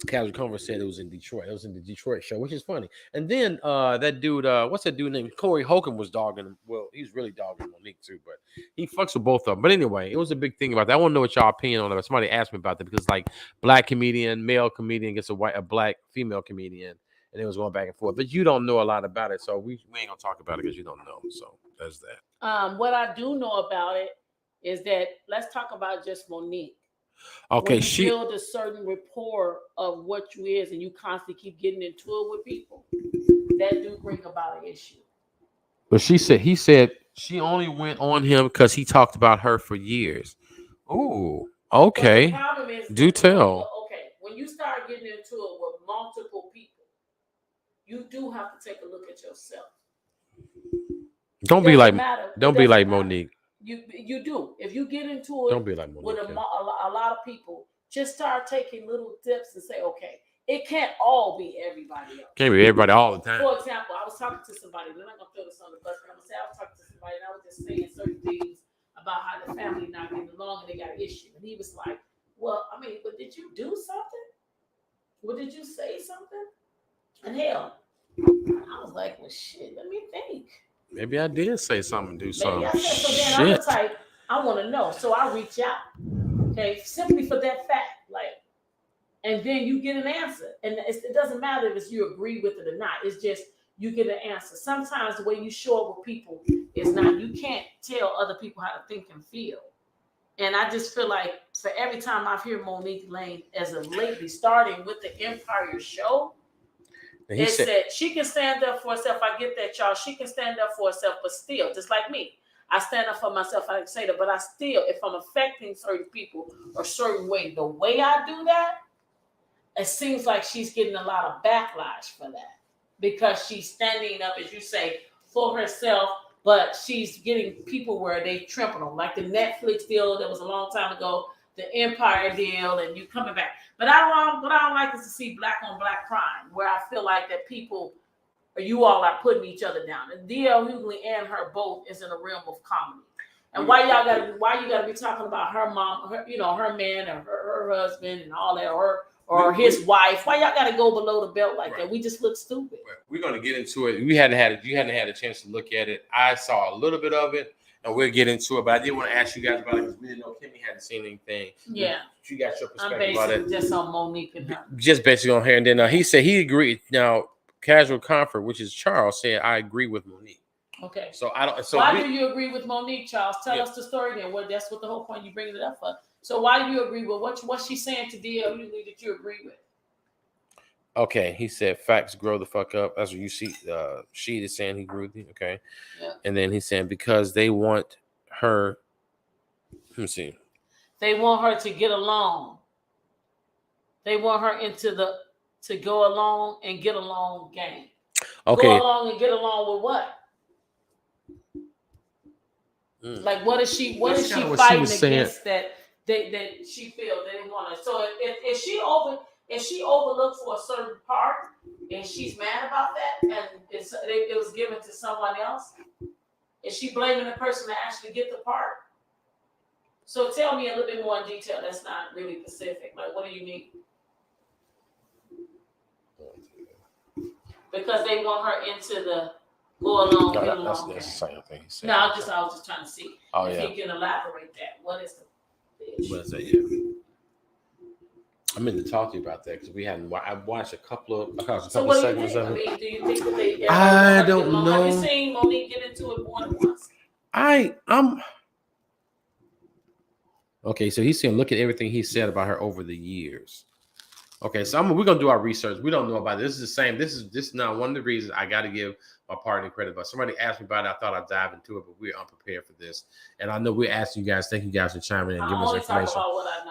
A: Casual Converse said it was in Detroit. It was in the Detroit show, which is funny. And then that dude, what's that dude named Corey Holcomb was dogging him. Well, he's really dogging Monique too, but he fucks with both of them. But anyway, it was a big thing about that. I want to know what y'all opinion on it. Somebody asked me about that because like black comedian, male comedian gets a black female comedian. And it was going back and forth, but you don't know a lot about it, so we ain't gonna talk about it because you don't know. So that's that.
B: What I do know about it is that let's talk about just Monique.
A: Okay,
B: when you build a certain rapport of what you is, and you constantly keep getting into it with people, that do bring about an issue.
A: But he said she only went on him because he talked about her for years. Ooh, okay.
B: But the problem is,
A: do tell.
B: Okay, when you start getting into it with multiple people, you do have to take a look at yourself.
A: Don't be like
B: Matter.
A: don't be like Monique.
B: You do. If you get into it
A: Don't be like Monique,
B: with a lot of people, just start taking little tips and say, okay, it can't all be everybody else.
A: Can't be everybody all the time.
B: For example, I was talking to somebody. We're not gonna throw this on the bus, but I'm gonna say I was talking to somebody and I was just saying certain things about how the family not getting along and they got an issue. And he was like, well, I mean, but did you do something? Well, did you say something? And hell, I was like, well, shit, let me think.
A: Maybe I did say something, do something.
B: Maybe I said, so then I'm the type, I want to know. So I reach out, okay, simply for that fact. Like, and then you get an answer. And it doesn't matter if you agree with it or not. It's just you get an answer. Sometimes the way you show up with people is not, you can't tell other people how to think and feel. And I just feel like for every time I've heard Monique Lane as of lately, starting with the Empire show, it said she can stand up for herself. I get that, y'all. She can stand up for herself, but still, just like me, I stand up for myself. I say that, but I still, if I'm affecting certain people a certain way, the way I do that, it seems like she's getting a lot of backlash for that because she's standing up, as you say, for herself, but she's getting people where they trample them, like the Netflix deal that was a long time ago, the Empire deal, and you coming back. But what I don't like is to see black on black crime, where I feel like that people, or you all are putting each other down. And D.L. Hughley and her both is in a realm of comedy. And why you gotta be talking about her mom, her man, or her husband, and all that, or his wife? Why y'all gotta go below the belt like that? We just look stupid.
A: We're gonna get into it. You hadn't had a chance to look at it. I saw a little bit of it, and we'll get into it. But I did want to ask you guys about it because we didn't know Kimmy hadn't seen anything.
B: Yeah,
A: you got your perspective
B: I'm
A: about it.
B: Just on Monique and her.
A: Just basically on her, and then he said he agreed. Now, Casual Comfort, which is Charles, said I agree with Monique.
B: Okay.
A: So I don't. So
B: why do you agree with Monique, Charles? Tell us the story then. That's what the whole point you bringing it up for. So why do you agree with what's she saying to D.L. Hughley that you agree with?
A: Okay, he said facts grow the fuck up. That's what you see. She is saying he grew with you. Okay.
B: Yeah.
A: And then he's saying because they want her. Let me see.
B: They want her to get along. They want her to go along and get along game.
A: Okay.
B: Go along and get along with what? Like what is she fighting against that she feels they didn't want her? So if she overlooked for a certain part and she's mad about that and it was given to someone else, is she blaming the person to actually get the part? So tell me a little bit more in detail. That's not really specific. Like what do you need? Because they want her into the go along, get along.
A: That's the same thing he said.
B: No, I was just trying to see if he can elaborate that. What is the issue?
A: What is that? Yeah. I meant to talk to you about that because I watched a couple of segments of it.
B: I mean, do you think that they?
A: I don't know.
B: Have you seen Monique get into it more than once?
A: I'm. Okay, so he's saying look at everything he said about her over the years. Okay, so we're gonna do our research. We don't know about this. This is the same. This is not one of the reasons I got to give my partner credit. But somebody asked me about it. I thought I'd dive into it, but we're unprepared for this. And I know we're asking you guys. Thank you guys for chiming in and giving us information.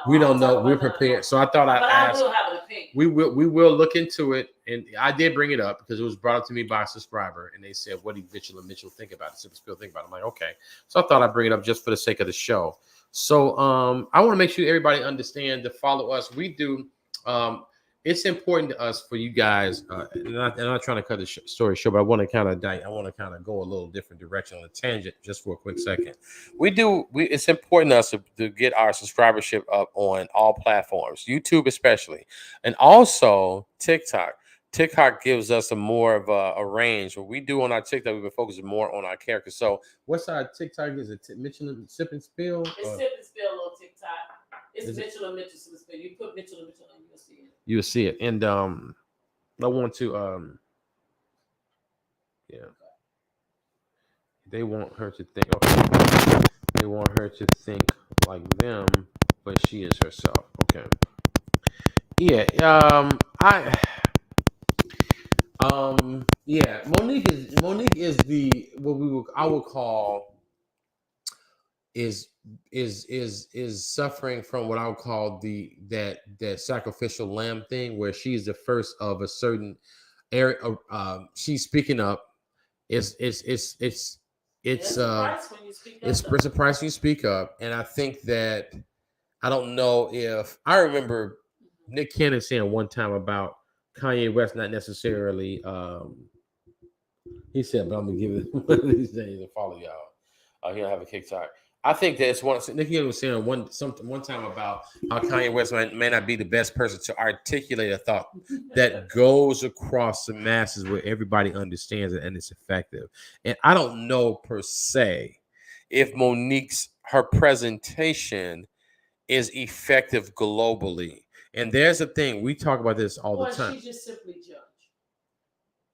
A: We don't know. We're prepared. So I thought I'd ask.
B: I will have an opinion.
A: We will look into it, and I did bring it up because it was brought up to me by a subscriber, and they said, "What do Mitchell&Mitchell think about it? Sip&Spill think about it?" I'm like, okay. So I thought I'd bring it up just for the sake of the show. So I want to make sure everybody understand to follow us. We do. It's important to us for you guys. And I'm not trying to cut the story short, but I want to kind of go a little different direction on a tangent just for a quick second. It's important to us to get our subscribership up on all platforms, YouTube especially, and also TikTok. TikTok gives us a more of a range. What we do on our TikTok, we've been focusing more on our characters. So, what's our TikTok? Is it Sip&Spill?
B: It's Sip&Spill on TikTok. It's Mitchell&Mitchell Sip&Spill. You put Mitchell&Mitchell on, you'll see it.
A: You'll see it, and I want to They want her to think. Okay, they want her to think like them, but she is herself. Okay. Yeah. Monique is I would call is suffering from what I would call that sacrificial lamb thing, where she's the first of a certain she's speaking up. It's
B: It's a price when you speak up.
A: it's a price when you speak up, and I think that I don't know if I remember Nick Cannon saying one time about Kanye West not necessarily. He said, but I'm gonna give it one of these days and follow y'all. He'll have a TikTok. I think that it's one. Nick Cannon was saying one time about how Kanye West may not be the best person to articulate a thought that goes across the masses where everybody understands it and it's effective. And I don't know per se if her presentation is effective globally. And there's a thing we talk about this all the time.
B: She just simply judge.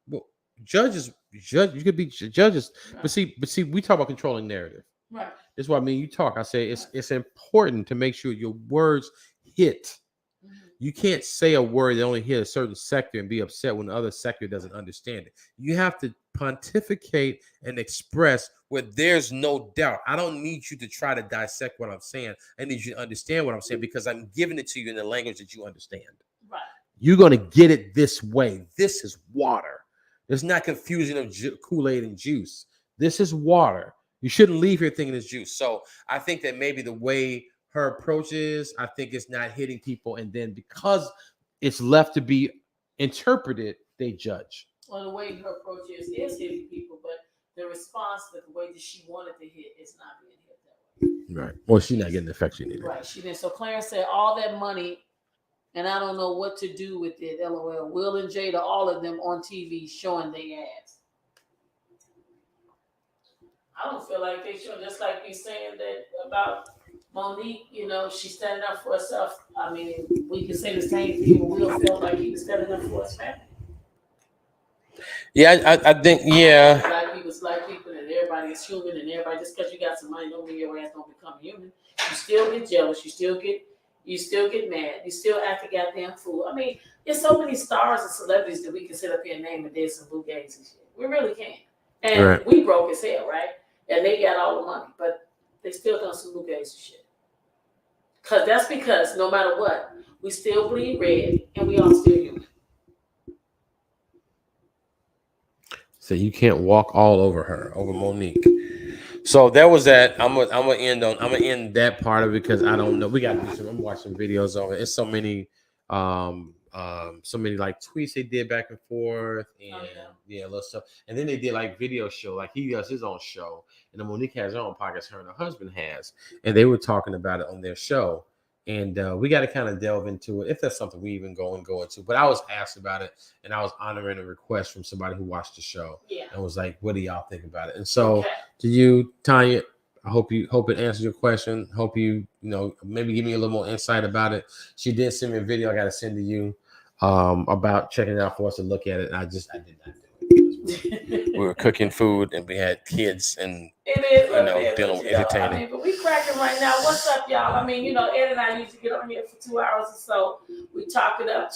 A: Well, judges. You could be judges, right. but see, we talk about controlling narrative.
B: Right.
A: That's why you talk. I say it's important to make sure your words hit. Mm-hmm. You can't say a word that only hit a certain sector and be upset when the other sector doesn't understand it. You have to pontificate and express where there's no doubt. I don't need you to try to dissect what I'm saying. I need you to understand what I'm saying because I'm giving it to you in the language that you understand.
B: Right.
A: You're going to get it this way. This is water. There's not confusion of Kool-Aid and juice. This is water. You shouldn't leave here thinking it's juice. So I think that maybe the way her approach is, I think it's not hitting people. And then because it's left to be interpreted, they judge.
B: Well, the way her approach is hitting people, but the response that the way that she wanted to hit is not being hit that way.
A: Right. Well, she's not getting the affection either.
B: Right. She didn't. So Clarence said all that money, and I don't know what to do with it. LOL. Will and Jada, all of them on TV showing their ass. I don't feel like they should. Just like you saying that about Monique, she's standing up for herself. I mean, we can say the same thing, but Will felt like he was standing up for his family.
A: Yeah, I think, yeah.
B: Black people's black people, and everybody is human, and everybody, just because you got some money don't mean your ass don't become human. You still get jealous. You still get mad. You still act a goddamn fool. I mean, there's so many stars and celebrities that we can sit up here and name and dance some bougays and shit. We really can. And right. We broke as hell, right? And they got all the money, but they still done some bougays and shit. That's because no matter what, we still bleed red and we all still human.
A: So you can't walk all over her, over Monique. So that was that. I'm gonna end that part of it because I don't know. We got to do some. I'm watching videos of it. It's so many like tweets they did back and forth and little stuff. And then they did like video show, like he does his own show, and then Monique has her own podcast. Her and her husband has, and they were talking about it on their show. And we got to kind of delve into it if that's something we even go into. But I was asked about it, and I was honoring a request from somebody who watched the show and was like, "What do y'all think about it?" And so, to you, Tanya, I hope it answers your question. Hope you maybe give me a little more insight about it. She did send me a video I got to send to you about checking it out for us to look at it. And I did not do it. We were cooking food and we had kids and dealing with entertaining.
B: I mean, but we cracking right now. What's up, y'all? I mean, Ed and I usually get on here for 2 hours or so. We chop it up.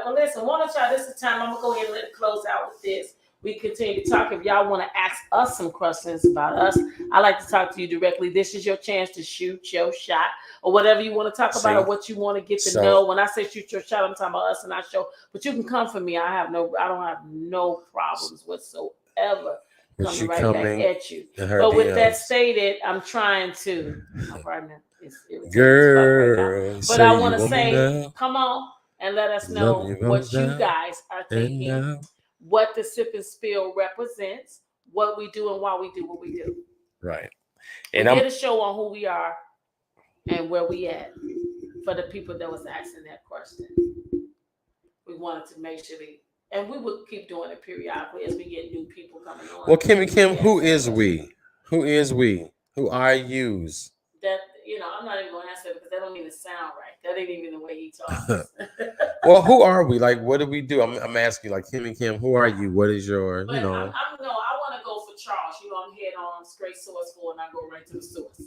B: But listen, why don't y'all, this is the time. I'm gonna go ahead and let it close out with this. We continue to talk. If y'all want to ask us some questions about us, I like to talk to you directly. This is your chance to shoot your shot or whatever you want to talk about or what you want to get to know. When I say shoot your shot, I'm talking about us and our show. But you can come for me. I don't have no problems whatsoever coming right back at you. But with that stated, I'm trying to.
A: Girl,
B: but I want to say, come on and let us know what you guys are thinking. What the Sip and Spill represents, what we do and why we do what we do.
A: Right.
B: And we did a show on who we are and where we at for the people that was asking that question. We wanted to make sure and we will keep doing it periodically as we get new people coming on.
A: Well, Kim, who is we? Who is we? Who are yous?
B: That, I'm not even going to answer it because that don't even sound right. That ain't even the way he talks.
A: Well, who are we? Like, what do we do? I'm asking, like, Kim, who are you? What is your,
B: I want to go for Charles. I'm head on straight source for, and I go right to the source.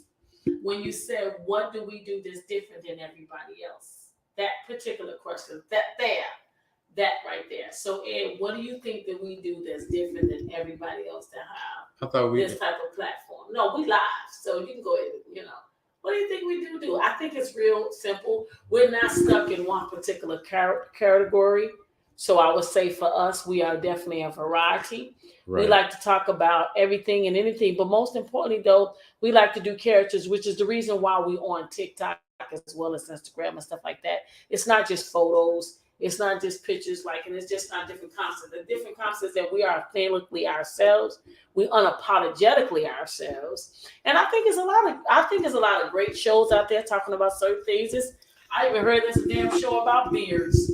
B: When you said, what do we do that's different than everybody else? That particular question, that right there. So, Ed, what do you think that we do that's different than everybody else that have this type of platform? No, we live, so you can go ahead and, What do you think we do? I think it's real simple. We're not stuck in one particular category. So I would say for us, we are definitely a variety.
A: Right.
B: We like to talk about everything and anything, but most importantly, though, we like to do characters, which is the reason why we on TikTok as well as Instagram and stuff like that. It's not just photos. It's not just pictures, and it's just not different concepts. The different concepts that we are authentically ourselves, we unapologetically ourselves, and I think there's a lot of great shows out there talking about certain things. I even heard this damn show about beards,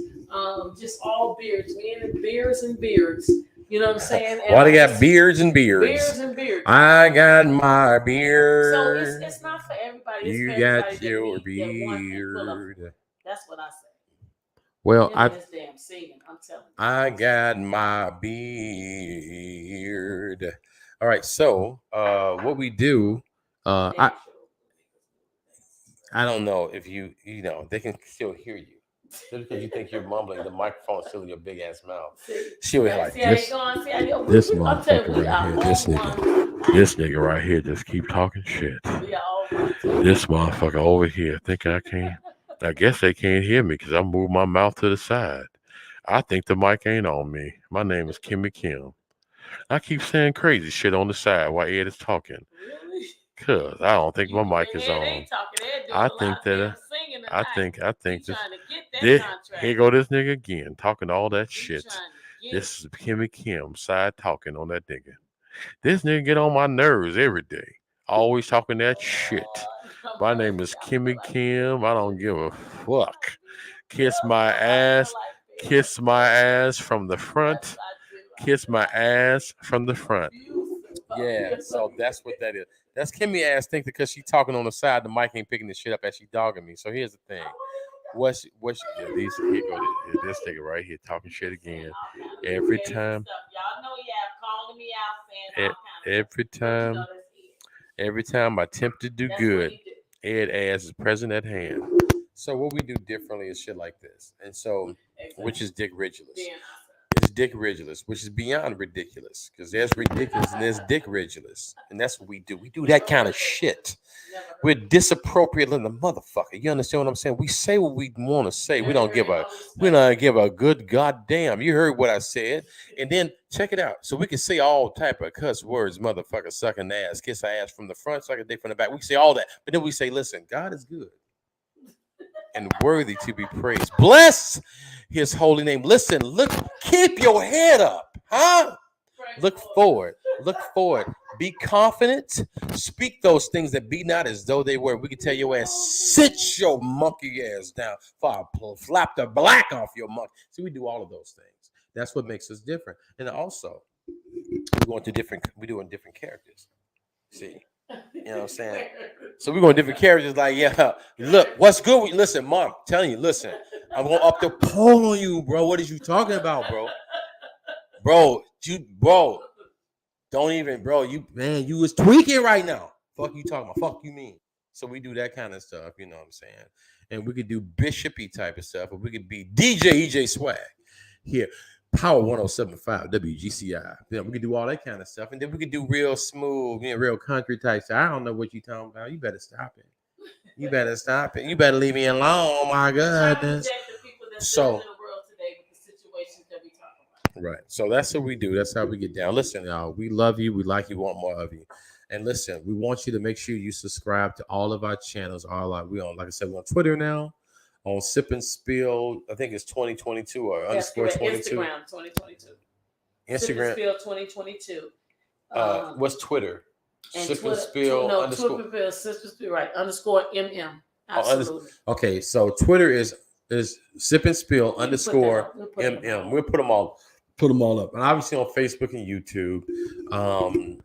B: just all beards, men and beards and beards. You know what I'm saying? And
A: Why they got beards and beards?
B: Beards and beards.
A: I got my beard.
B: So it's not for everybody. It's
A: You
B: for
A: got
B: everybody
A: your
B: that want and pull up.
A: beard.
B: That's what I say.
C: Well,
B: This damn singing, I'm telling you.
A: I got my beard. All right, so what we do, I don't know if you know, they can still hear you. Just because you think you're mumbling, the microphone's still in your big ass mouth. She was like
C: this motherfucker right here, this nigga right here just keep talking shit. This motherfucker over here think I can't. I guess they can't hear me because I moved my mouth to the side. I think the mic ain't on me. My name is Kimmy Kim. I keep saying crazy shit on the side while Ed is talking.
B: Really?
C: Cause I don't think my mic is on. I think this. Here go this nigga again talking all that shit. This is Kimmy Kim side talking on that nigga. This nigga get on my nerves every day. Always talking that shit. My name is Kimmy Kim. I don't give a fuck. Kiss my ass. Kiss my ass from the front. Kiss my ass from the front.
A: Yeah, so that's what that is. That's Kimmy ass think because she talking on the side, the mic ain't picking the shit up as she dogging me. So here's the thing. This nigga right here talking shit again. Every time. Every time I attempt to do good, Ed ass is present at hand. So what we do differently is shit like this. And so, which is Dick Ridulous. It's Dick Ridulous, which is beyond ridiculous. Because there's ridiculous and there's Dick Ridulous. And that's what we do. We do that kind of shit. We're disappropriate in the motherfucker. You understand what I'm saying? We say what we want to say. We don't give a good goddamn. You heard what I said. And then check it out. So we can say all type of cuss words, motherfucker, sucking ass, kiss ass from the front, suck a dick from the back. We say all that. But then we say, listen, God is good and worthy to be praised. Bless his holy name. Listen, look, keep your head up, huh? Look forward. Be confident. Speak those things that be not as though they were. We can tell your ass, sit your monkey ass down. For I flap the black off your monkey. See, we do all of those things. That's what makes us different. And also, we're doing different characters. See? You know what I'm saying? So we're going different characters. Like, yeah, look, what's good? Listen, Mom, I'm telling you, listen, I'm going up the pole on you, bro. What is you talking about, bro? Bro, don't even, bro. You was tweaking right now. Fuck you talking about? Fuck you mean? So we do that kind of stuff. You know what I'm saying? And we could do bishopy type of stuff, or we could be DJ EJ Swag here. Power 107.5 WGCI. Yeah, we could do all that kind of stuff. And then we could do real smooth, real country type stuff. I don't know what you're talking about. You better stop it. You better leave me alone. Oh my goodness. So, right. So that's what we do. That's how we get down. Listen, y'all, we love you. We like you. Want more of you. And listen, we want you to make sure you subscribe to all of our channels. Like I said, we're on Twitter now. On Sip&Spill, I think it's 2022 or underscore 22.
B: Instagram 2022.
A: Instagram.
B: Sip&Spill 2022.
A: What's Twitter?
B: Sip&Spill underscore. Sip&Spill, right? Underscore MM. Absolutely.
A: Okay, so Twitter is Sip&Spill underscore MM. We'll put them all up. And obviously on Facebook and YouTube.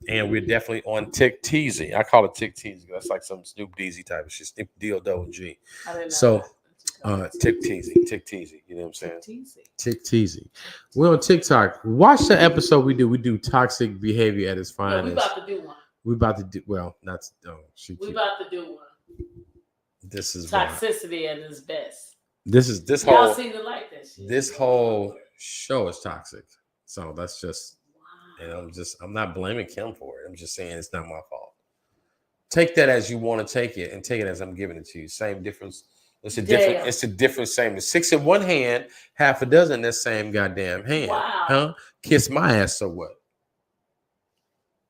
A: And we're definitely on TikTeasy. I call it TikTeasy. That's like some Snoop Deezy type of shit. Snoop D-O-G. So TikTeasy. You know what I'm saying? TikTeasy. We're on TikTok. Watch the episode we do. We do toxic behavior at its finest.
B: We about to do one.
A: We about to do
B: about to do one.
A: This is
B: toxicity at its best.
A: Y'all
B: seem to like that shit.
A: This whole show is toxic. So that's just, I'm not blaming Kim for it. I'm just saying it's not my fault. Take that as you want to take it, and take it as I'm giving it to you. Same difference. It's a different.
B: Damn.
A: It's a different same. The 6 in one hand, half a dozen in that same goddamn hand.
B: Wow.
A: Huh? Kiss my ass, so what?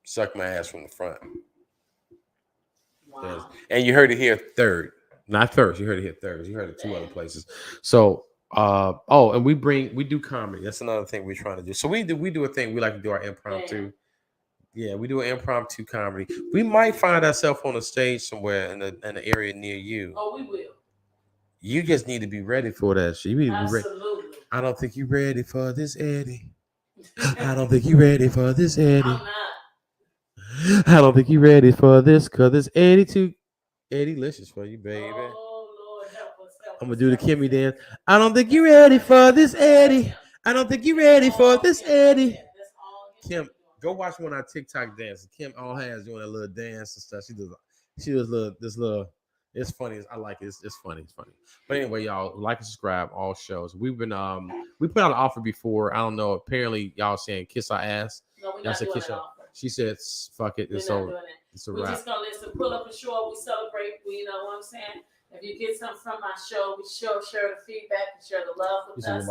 A: Suck my ass from the front.
B: Wow.
A: And you heard it here third, not first. You heard it here third. You heard it two other places. So, and we do comedy. That's another thing we're trying to do. So we do a thing. We like to do our impromptu. Yeah, we do an impromptu comedy. We might find ourselves on a stage somewhere in an area near you.
B: Oh, we will.
A: You just need to be ready for that shit. You need to be ready.
B: Absolutely.
A: I don't think you're ready for this, Eddie. I don't think you're ready for this, Eddie.
B: I'm not.
A: I don't think you're ready for this, cause it's Eddie too. Eddie Licious for you, baby.
B: Oh, Lord, help us.
A: I'm gonna do the Kimmy dance. I don't think you're ready for this, Eddie. I don't think you're ready for this, Eddie. Kim, go watch one of our TikTok dances. Kim all has doing a little dance and stuff. She does this little. It's funny. I like it. It's funny. It's funny. But anyway, y'all like and subscribe all shows. We've been we put out an offer before. I don't know. Apparently, y'all saying kiss our ass.
B: No, we're not doing an offer.
A: She said, "Fuck it, it's over. It's a
B: We're
A: wrap."
B: just gonna listen, pull up a show. We celebrate. You know what I'm saying? If you get something from our show, we share the feedback and share the love with us.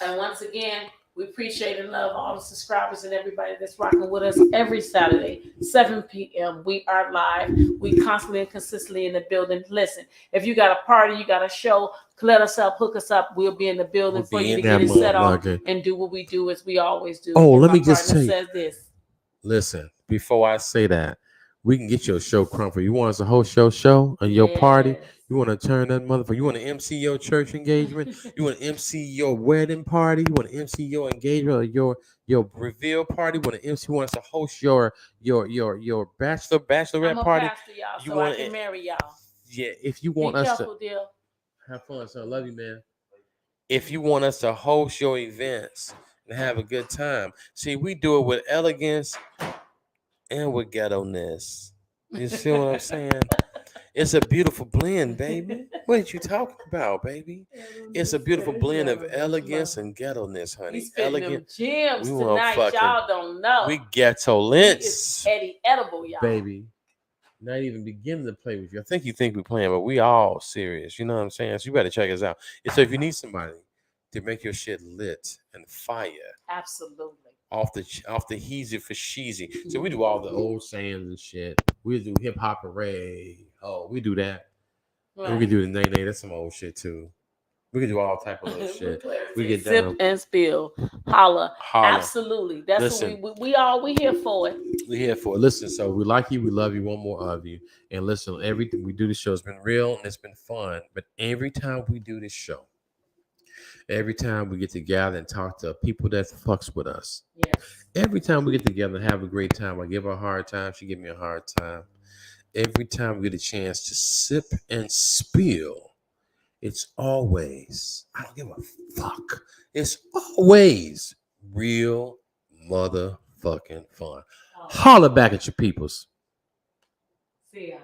B: And once again, we appreciate and love all the subscribers and everybody that's rocking with us every Saturday, 7 p.m. We are live. We constantly and consistently in the building. Listen, if you got a party, you got a show, let us up, hook us up. We'll be in the building for you to get it set off and do what we do as we always do.
A: Oh, let me just tell you.
B: Says this.
A: Listen, before I say that, we can get your show crumpled. You want us to host your show and your party? You want to turn that motherfucker? You want to MC your church engagement? You want to MC your wedding party? You want to MC your engagement or your reveal party? You want to MC? You want us to host your bachelorette party?
B: Pastor, y'all,
A: you
B: so
A: want
B: I can marry y'all.
A: Yeah, if you want
B: Be
A: us
B: careful,
A: to
B: dear.
A: have fun, son. Love you, man. If you want us to host your events and have a good time, see, we do it with elegance and with ghetto-ness. You see what I'm saying? It's a beautiful blend, baby. What are you talking about, baby? It's a beautiful blend of elegance and ghetto-ness, honey.
B: He's elegant gems tonight. Y'all don't know.
A: We ghetto-lents.
B: Eddie Edible, y'all.
A: Baby. Not even beginning to play with you. I think you think we're playing, but we all serious. You know what I'm saying? So you better check us out. And so if you need somebody to make your shit lit and fire.
B: Absolutely.
A: Off the heezy for sheezy. So we do all the old sayings and shit. We do hip hop array. Oh, we do that. Right. And we can do the nay. That's some old shit too. We can do all type of little shit. We get down.
B: Sip and spill. Holla. Absolutely. That's what we here for it.
A: We're here for it. Listen, so we like you, we love you, one more of you. And listen, everything we do this show has been real and it's been fun. But every time we do this show, every time we get together and talk to people that fucks with us.
B: Yes.
A: Every time we get together and have a great time, I give her a hard time, she give me a hard time. Every time we get a chance to sip and spill, it's always, I don't give a fuck. It's always real motherfucking fun. Holler back at your peoples.
B: See ya.